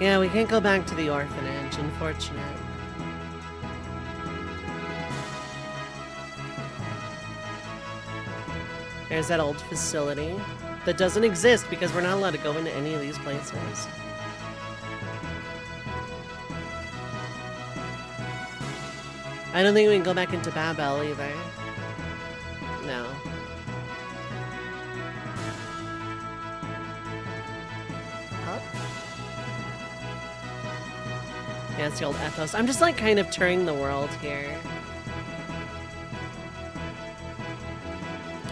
Yeah, we can't go back to the orphanage, unfortunate. There's that old facility that doesn't exist because we're not allowed to go into any of these places. I don't think we can go back into Babel either. No. Yeah, it's the old ethos. I'm just like kind of touring the world here.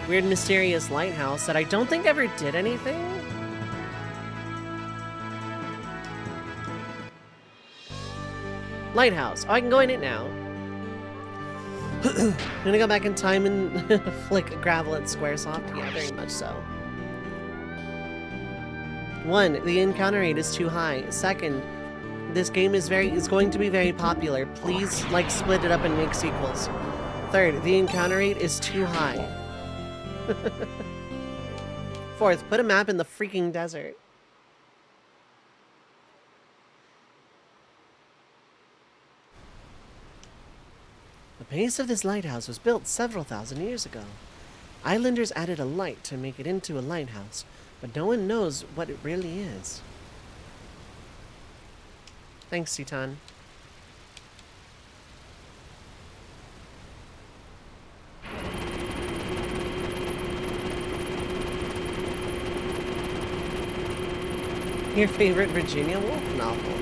Weird, mysterious lighthouse that I don't think ever did anything. Lighthouse. Oh, I can go in it now. I'm gonna go back in time and flick gravel at Squaresoft. Yeah, very much so. 1, the encounter rate is too high. 2nd, this game is going to be very popular. Please, like, split it up and make sequels. 3rd, the encounter rate is too high. 4th, put a map in the freaking desert. The base of this lighthouse was built several thousand years ago. Islanders added a light to make it into a lighthouse, but no one knows what it really is. Thanks, Citan. Your favorite Virginia Woolf novel?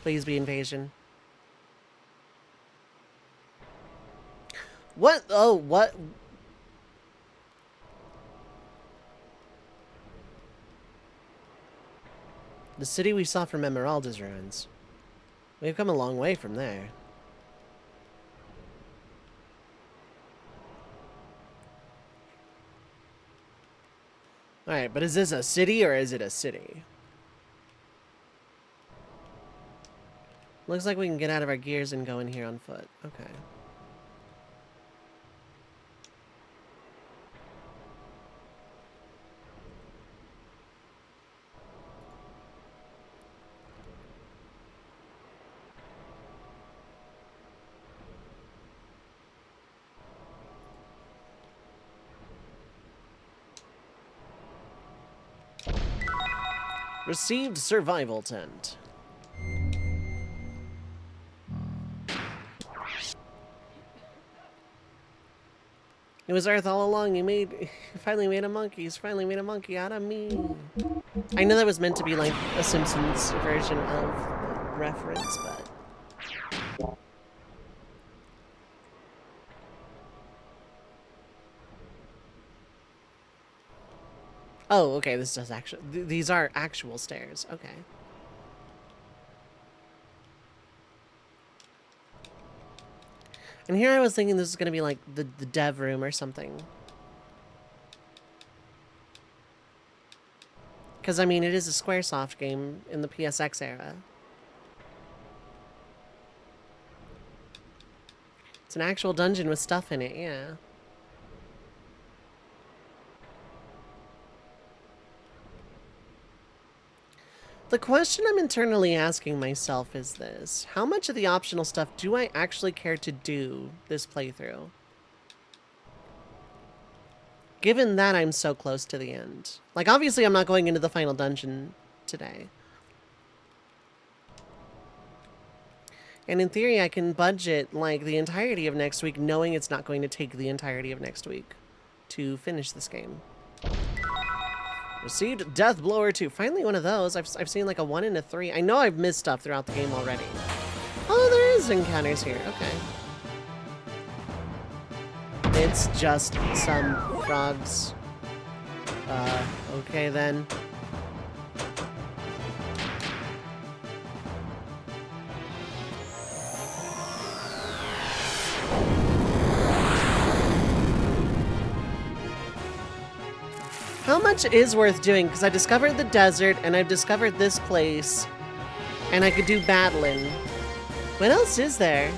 Please be invasion. What? Oh, what? The city we saw from Emeralda's ruins. We've come a long way from there. Alright, but is this a city or is it a city? Looks like we can get out of our gears and go in here on foot. Okay. Received survival tent. It was Earth all along. You finally made a monkey. He's finally made a monkey out of me. I know that was meant to be like a Simpsons version of the reference, but oh, okay. This does actually. These are actual stairs. Okay. And here I was thinking this is going to be like the dev room or something. Because, I mean, it is a Squaresoft game in the PSX era. It's an actual dungeon with stuff in it, yeah. The question I'm internally asking myself is this. How much of the optional stuff do I actually care to do this playthrough? Given that I'm so close to the end. Like, obviously I'm not going into the final dungeon today. And in theory, I can budget, like, the entirety of next week, knowing it's not going to take the entirety of next week to finish this game. Received Death Blower 2. Finally one of those. I've seen like a 1 and a 3. I know I've missed stuff throughout the game already. Oh, there is encounters here. Okay. It's just some frogs. Okay then. How much is worth doing? Because I discovered the desert, and I've discovered this place, and I could do battling. What else is there?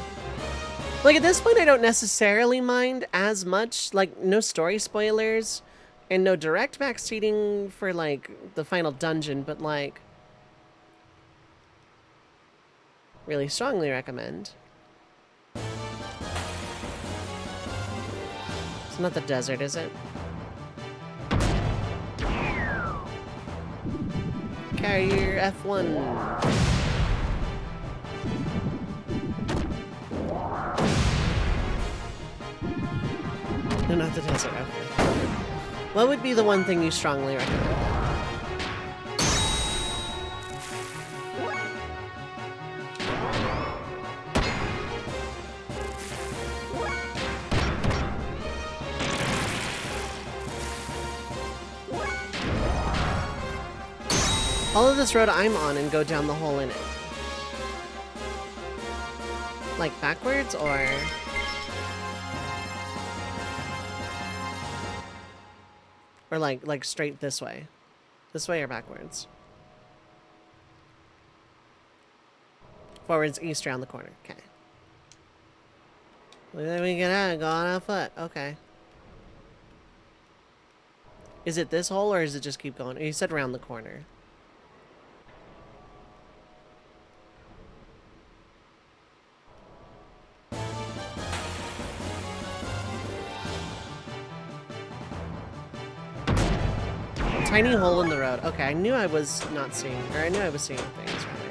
Like, at this point, I don't necessarily mind as much. Like, no story spoilers, and no direct backseating for, like, the final dungeon, but, like, really strongly recommend. It's not the desert, is it? Carrier F1. No, not the desert. Okay. What would be the one thing you strongly recommend? Follow this road I'm on and go down the hole in it. Like backwards or... Or like straight this way. This way or backwards? Forwards, east, around the corner. Okay. Then we get out and go on foot. Okay. Is it this hole or is it just keep going? You said around the corner. Tiny hole in the road. Okay, I knew I was not seeing, or I knew I was seeing things rather.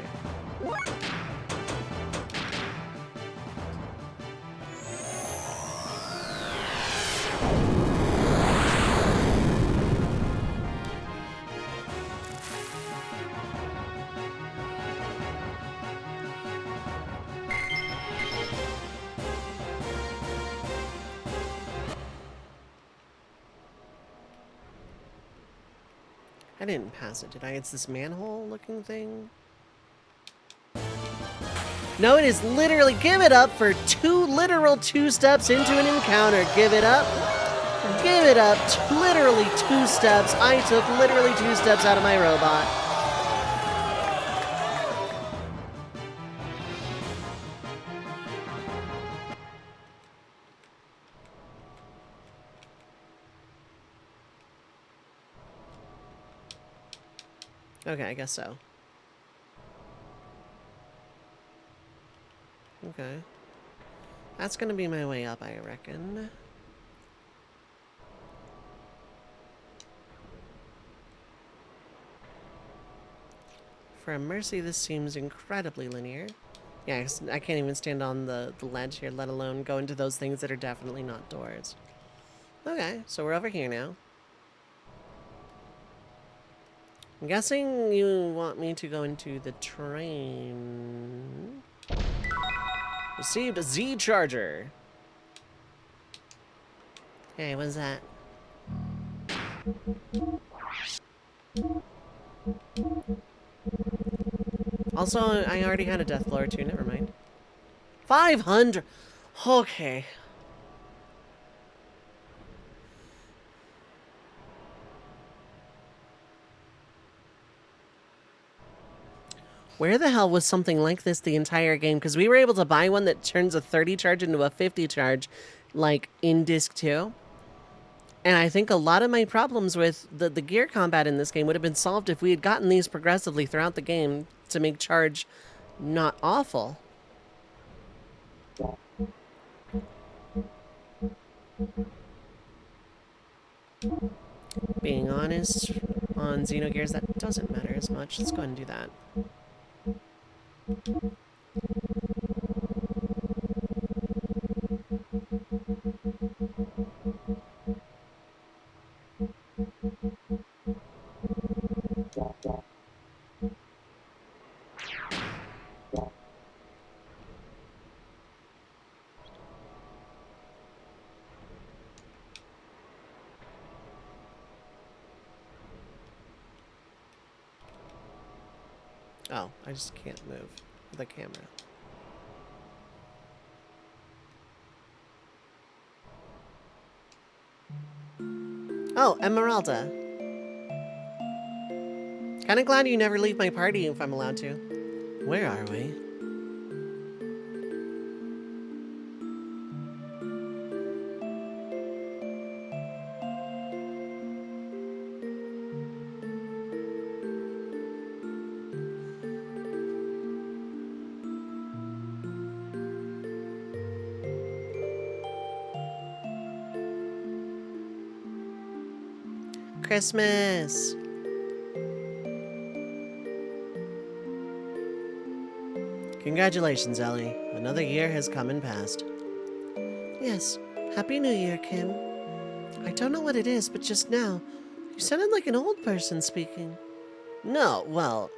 I didn't pass it, did I? It's this manhole-looking thing. No, it is literally, give it up for literal two steps into an encounter. Give it up. Give it up. Literally 2 steps. I took literally 2 steps out of my robot. Okay, I guess so. Okay. That's gonna be my way up, I reckon. For a mercy, this seems incredibly linear. Yeah, I can't even stand on the ledge here, let alone go into those things that are definitely not doors. Okay, so we're over here now. I'm guessing you want me to go into the train. Received a Z charger. Hey, what's that? Also, I already had a death blower too, never mind. 500! Okay. Where the hell was something like this the entire game? Because we were able to buy one that turns a 30 charge into a 50 charge, like, in Disc 2. And I think a lot of my problems with the gear combat in this game would have been solved if we had gotten these progressively throughout the game to make charge not awful. Being honest, on Xenogears, that doesn't matter as much. Let's go ahead and do that. Oh, I just can't move the camera. Oh, Emeralda. Kinda glad you never leave my party if I'm allowed to. Where are we? Christmas! Congratulations, Ellie. Another year has come and passed. Yes. Happy New Year, Kim. I don't know what it is, but just now, you sounded like an old person speaking. No, well,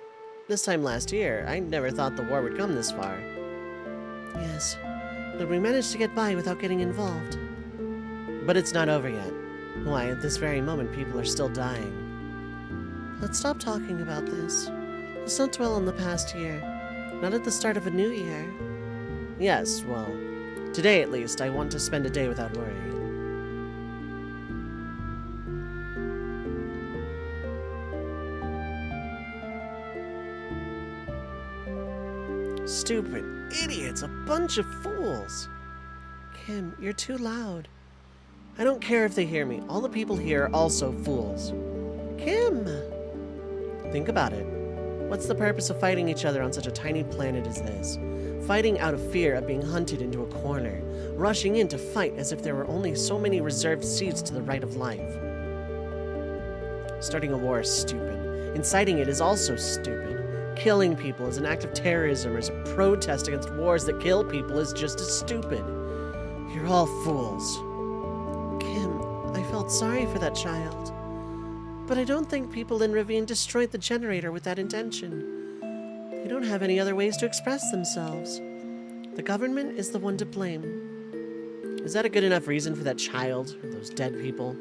this time last year, I never thought the war would come this far. Yes, but we managed to get by without getting involved. But it's not over yet. Why, at this very moment, people are still dying. Let's stop talking about this. Let's not dwell on the past year. Not at the start of a new year. Yes, well, today at least, I want to spend a day without worrying. Stupid idiots, a bunch of fools. Kim, you're too loud. I don't care if they hear me. All the people here are also fools. Kim! Think about it. What's the purpose of fighting each other on such a tiny planet as this? Fighting out of fear of being hunted into a corner. Rushing in to fight as if there were only so many reserved seats to the right of life. Starting a war is stupid. Inciting it is also stupid. Killing people as an act of terrorism or as a protest against wars that kill people is just as stupid. You're all fools. I felt sorry for that child. But I don't think people in Ravine destroyed the generator with that intention. They don't have any other ways to express themselves. The government is the one to blame. Is that a good enough reason for that child, or those dead people?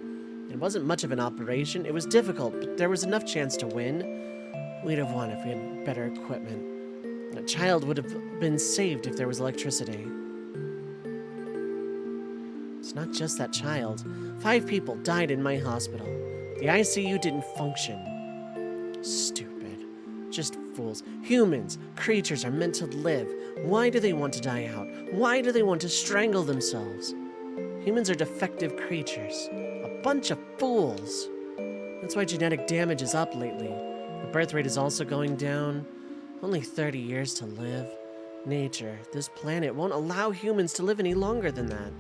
It wasn't much of an operation. It was difficult, but there was enough chance to win. We'd have won if we had better equipment. A child would have been saved if there was electricity. It's not just that child. 5 people died in my hospital. The ICU didn't function. Stupid. Just fools. Humans, creatures are meant to live. Why do they want to die out? Why do they want to strangle themselves? Humans are defective creatures. A bunch of fools. That's why genetic damage is up lately. The birth rate is also going down. Only 30 years to live. Nature, this planet, won't allow humans to live any longer than that.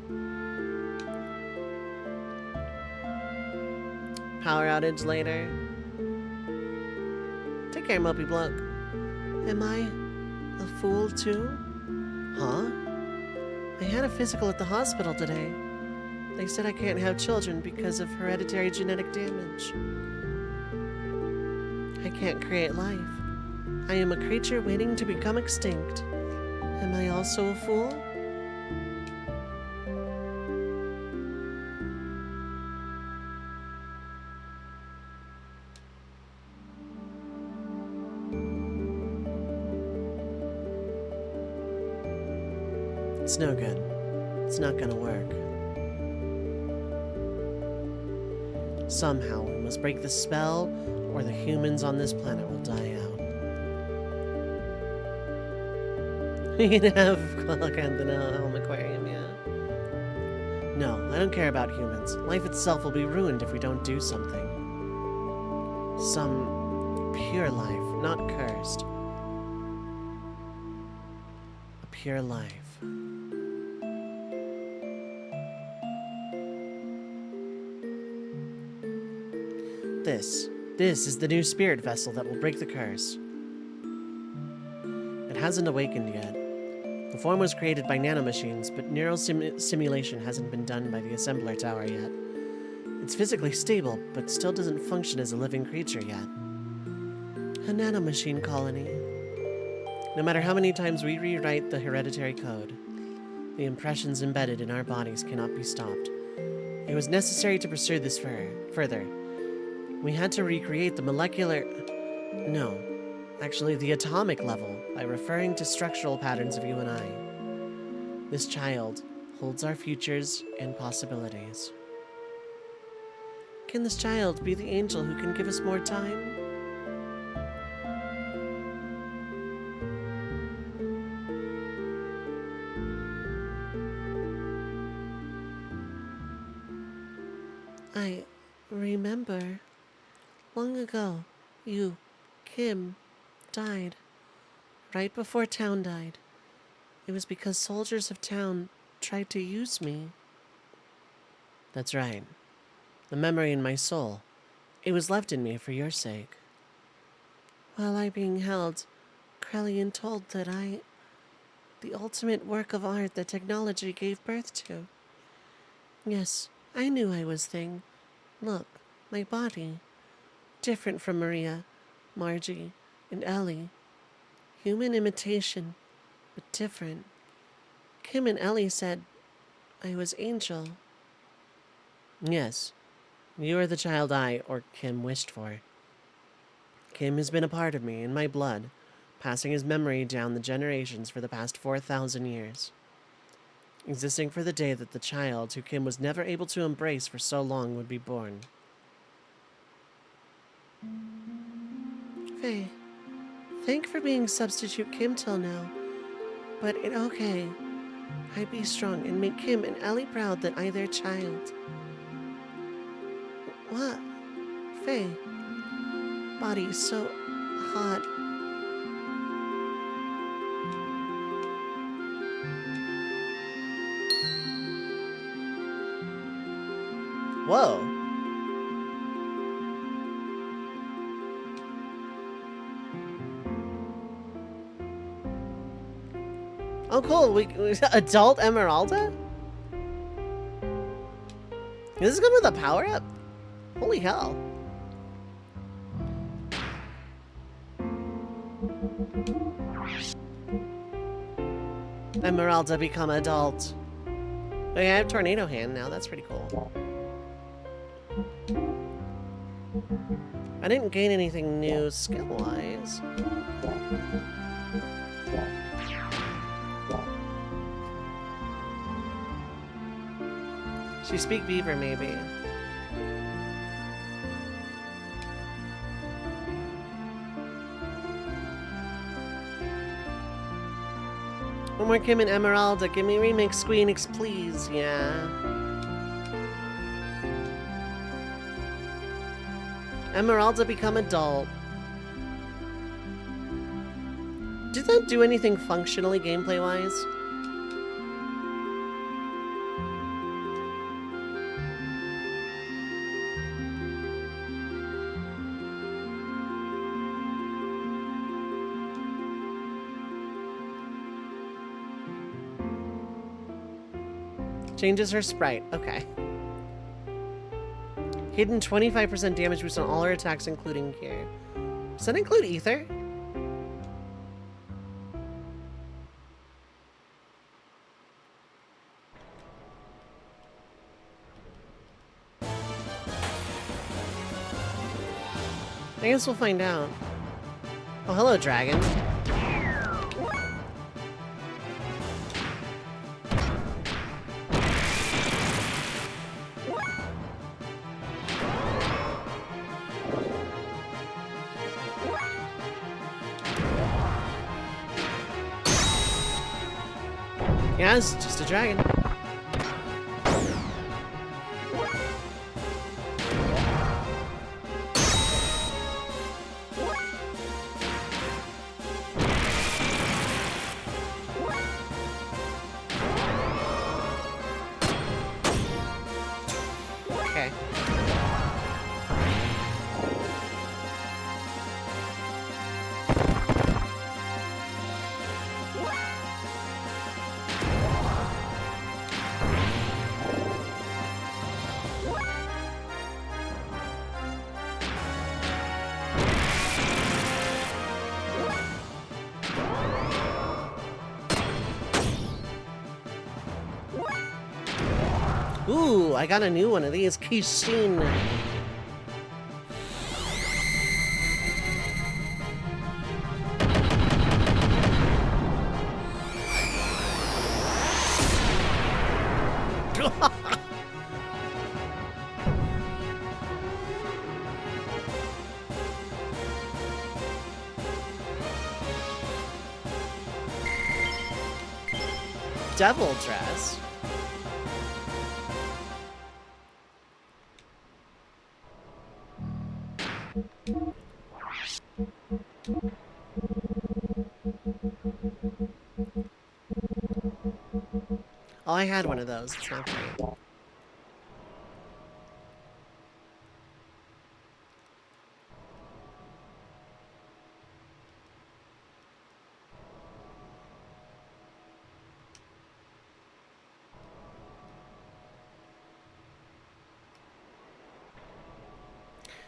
Power outage later. Take care, Mopey Bloke. Am I a fool too? Huh? I had a physical at the hospital today. They said I can't have children because of hereditary genetic damage. I can't create life. I am a creature waiting to become extinct. Am I also a fool? It's no good. It's not gonna work. Somehow we must break the spell, or the humans on this planet will die out. We can have Quellicant in a home aquarium, yeah. No, I don't care about humans. Life itself will be ruined if we don't do something. Some pure life, not cursed. A pure life. This is the new spirit vessel that will break the curse. It hasn't awakened yet. The form was created by nanomachines, but neural simulation hasn't been done by the assembler tower yet. It's physically stable, but still doesn't function as a living creature yet. A nanomachine colony. No matter how many times we rewrite the hereditary code, the impressions embedded in our bodies cannot be stopped. It was necessary to pursue this further. We had to recreate the molecular... No, actually the atomic level by referring to structural patterns of you and I. This child holds our futures and possibilities. Can this child be the angel who can give us more time? I remember... Long ago, you, Kim, died. Right before Town died. It was because soldiers of Town tried to use me. That's right. The memory in my soul. It was left in me for your sake. While I being held, Krellian told that the ultimate work of art that technology gave birth to. Yes, I knew I was thing. Look, my body. Different from Maria, Margie, and Ellie. Human imitation, but different. Kim and Ellie said I was Angel. Yes, you are the child I, or Kim, wished for. Kim has been a part of me, in my blood, passing his memory down the generations for the past 4,000 years. Existing for the day that the child who Kim was never able to embrace for so long would be born. Faye, thank for being substitute Kim till now, but it okay. I be strong and make Kim and Ellie proud that I their child. What? Faye, body so hot. Whoa. Oh, cool. We adult Emeralda? Is this good with a power-up? Holy hell. Emeralda become adult. Oh, yeah, I have Tornado Hand now. That's pretty cool. I didn't gain anything new skill-wise. She speak Beaver, maybe. One more Kim and Emeralda. Give me remix, Squeenix, please. Yeah. Emeralda become adult. Did that do anything functionally gameplay-wise? Changes her sprite. Okay. Hidden 25% damage boost on all her attacks, including here. Does that include Ether? I guess we'll find out. Oh, hello, dragon. Yeah, it's just a dragon. Okay. Ooh, I got a new one of these. Kishin. Devil dress. Oh, I had one of those. It's not great.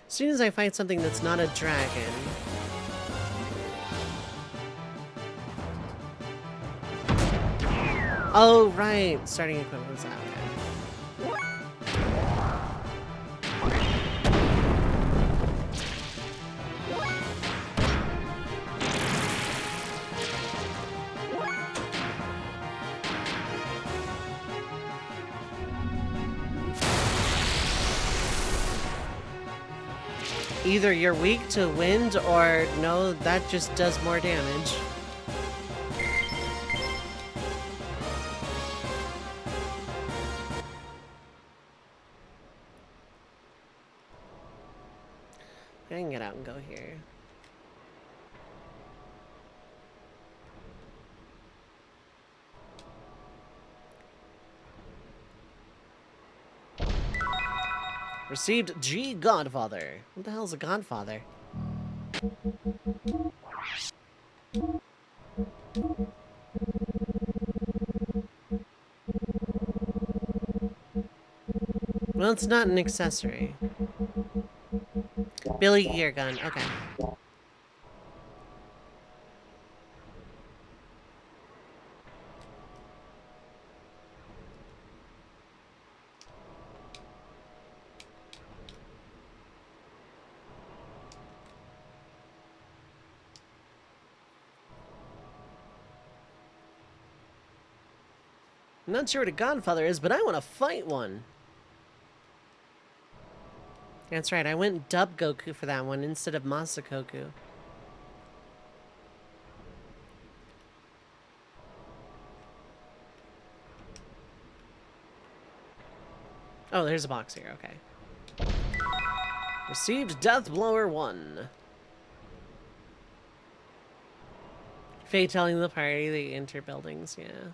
As soon as I find something that's not a dragon... Oh, right. Starting equivalence. Okay. Either you're weak to wind, or no, that just does more damage. I can get out and go here. Received G Godfather. What the hell is a Godfather? Well, it's not an accessory. Billy Ear Gun. Okay. I'm not sure what a godfather is, but I want to fight one. That's right, I went dub Goku for that one instead of Masakoku. Oh, there's a box here, okay. Received Death Blower 1. Faye telling the party they enter buildings, yeah.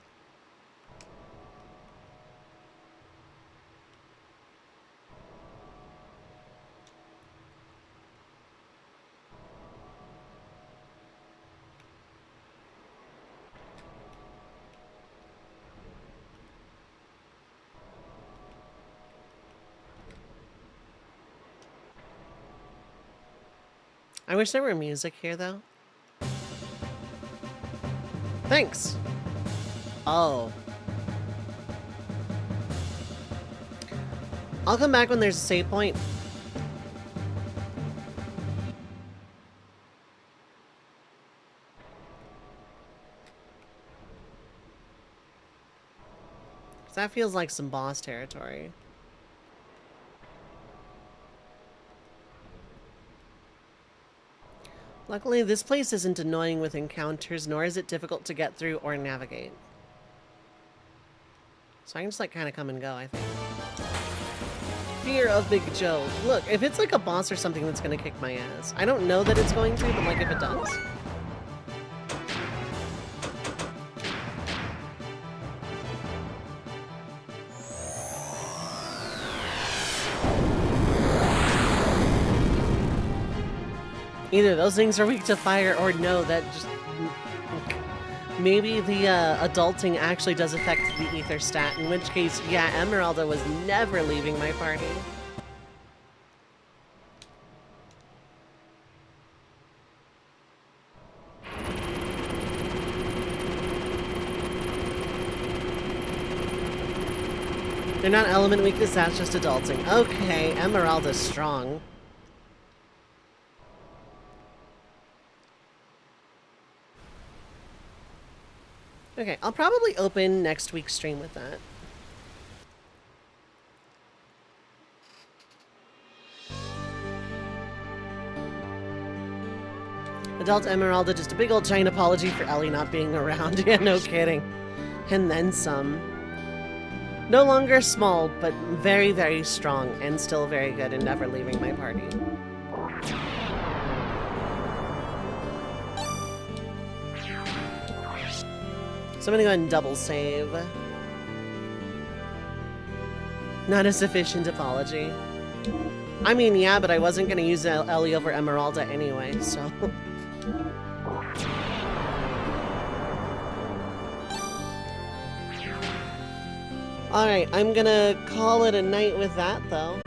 I wish there were music here, though. Thanks. Oh. I'll come back when there's a save point. That feels like some boss territory. Luckily, this place isn't annoying with encounters, nor is it difficult to get through or navigate. So I can just like kind of come and go, I think. Fear of Big Joe. Look, if it's like a boss or something that's gonna kick my ass. I don't know that it's going to, but like if it does. Either those things are weak to fire, or no, that just... Maybe the adulting actually does affect the ether stat, in which case, yeah, Emeralda was never leaving my party. They're not element weakness, that's just adulting. Okay, Emeralda's strong. Okay, I'll probably open next week's stream with that. Adult Emeralda, just a big old giant apology for Ellie not being around. Yeah, no kidding. And then some. No longer small, but very, very strong, and still very good and never leaving my party. So I'm gonna go ahead and double save. Not a sufficient apology. I mean, yeah, but I wasn't gonna use Ellie over Emeralda anyway, so... Alright, I'm gonna call it a night with that, though.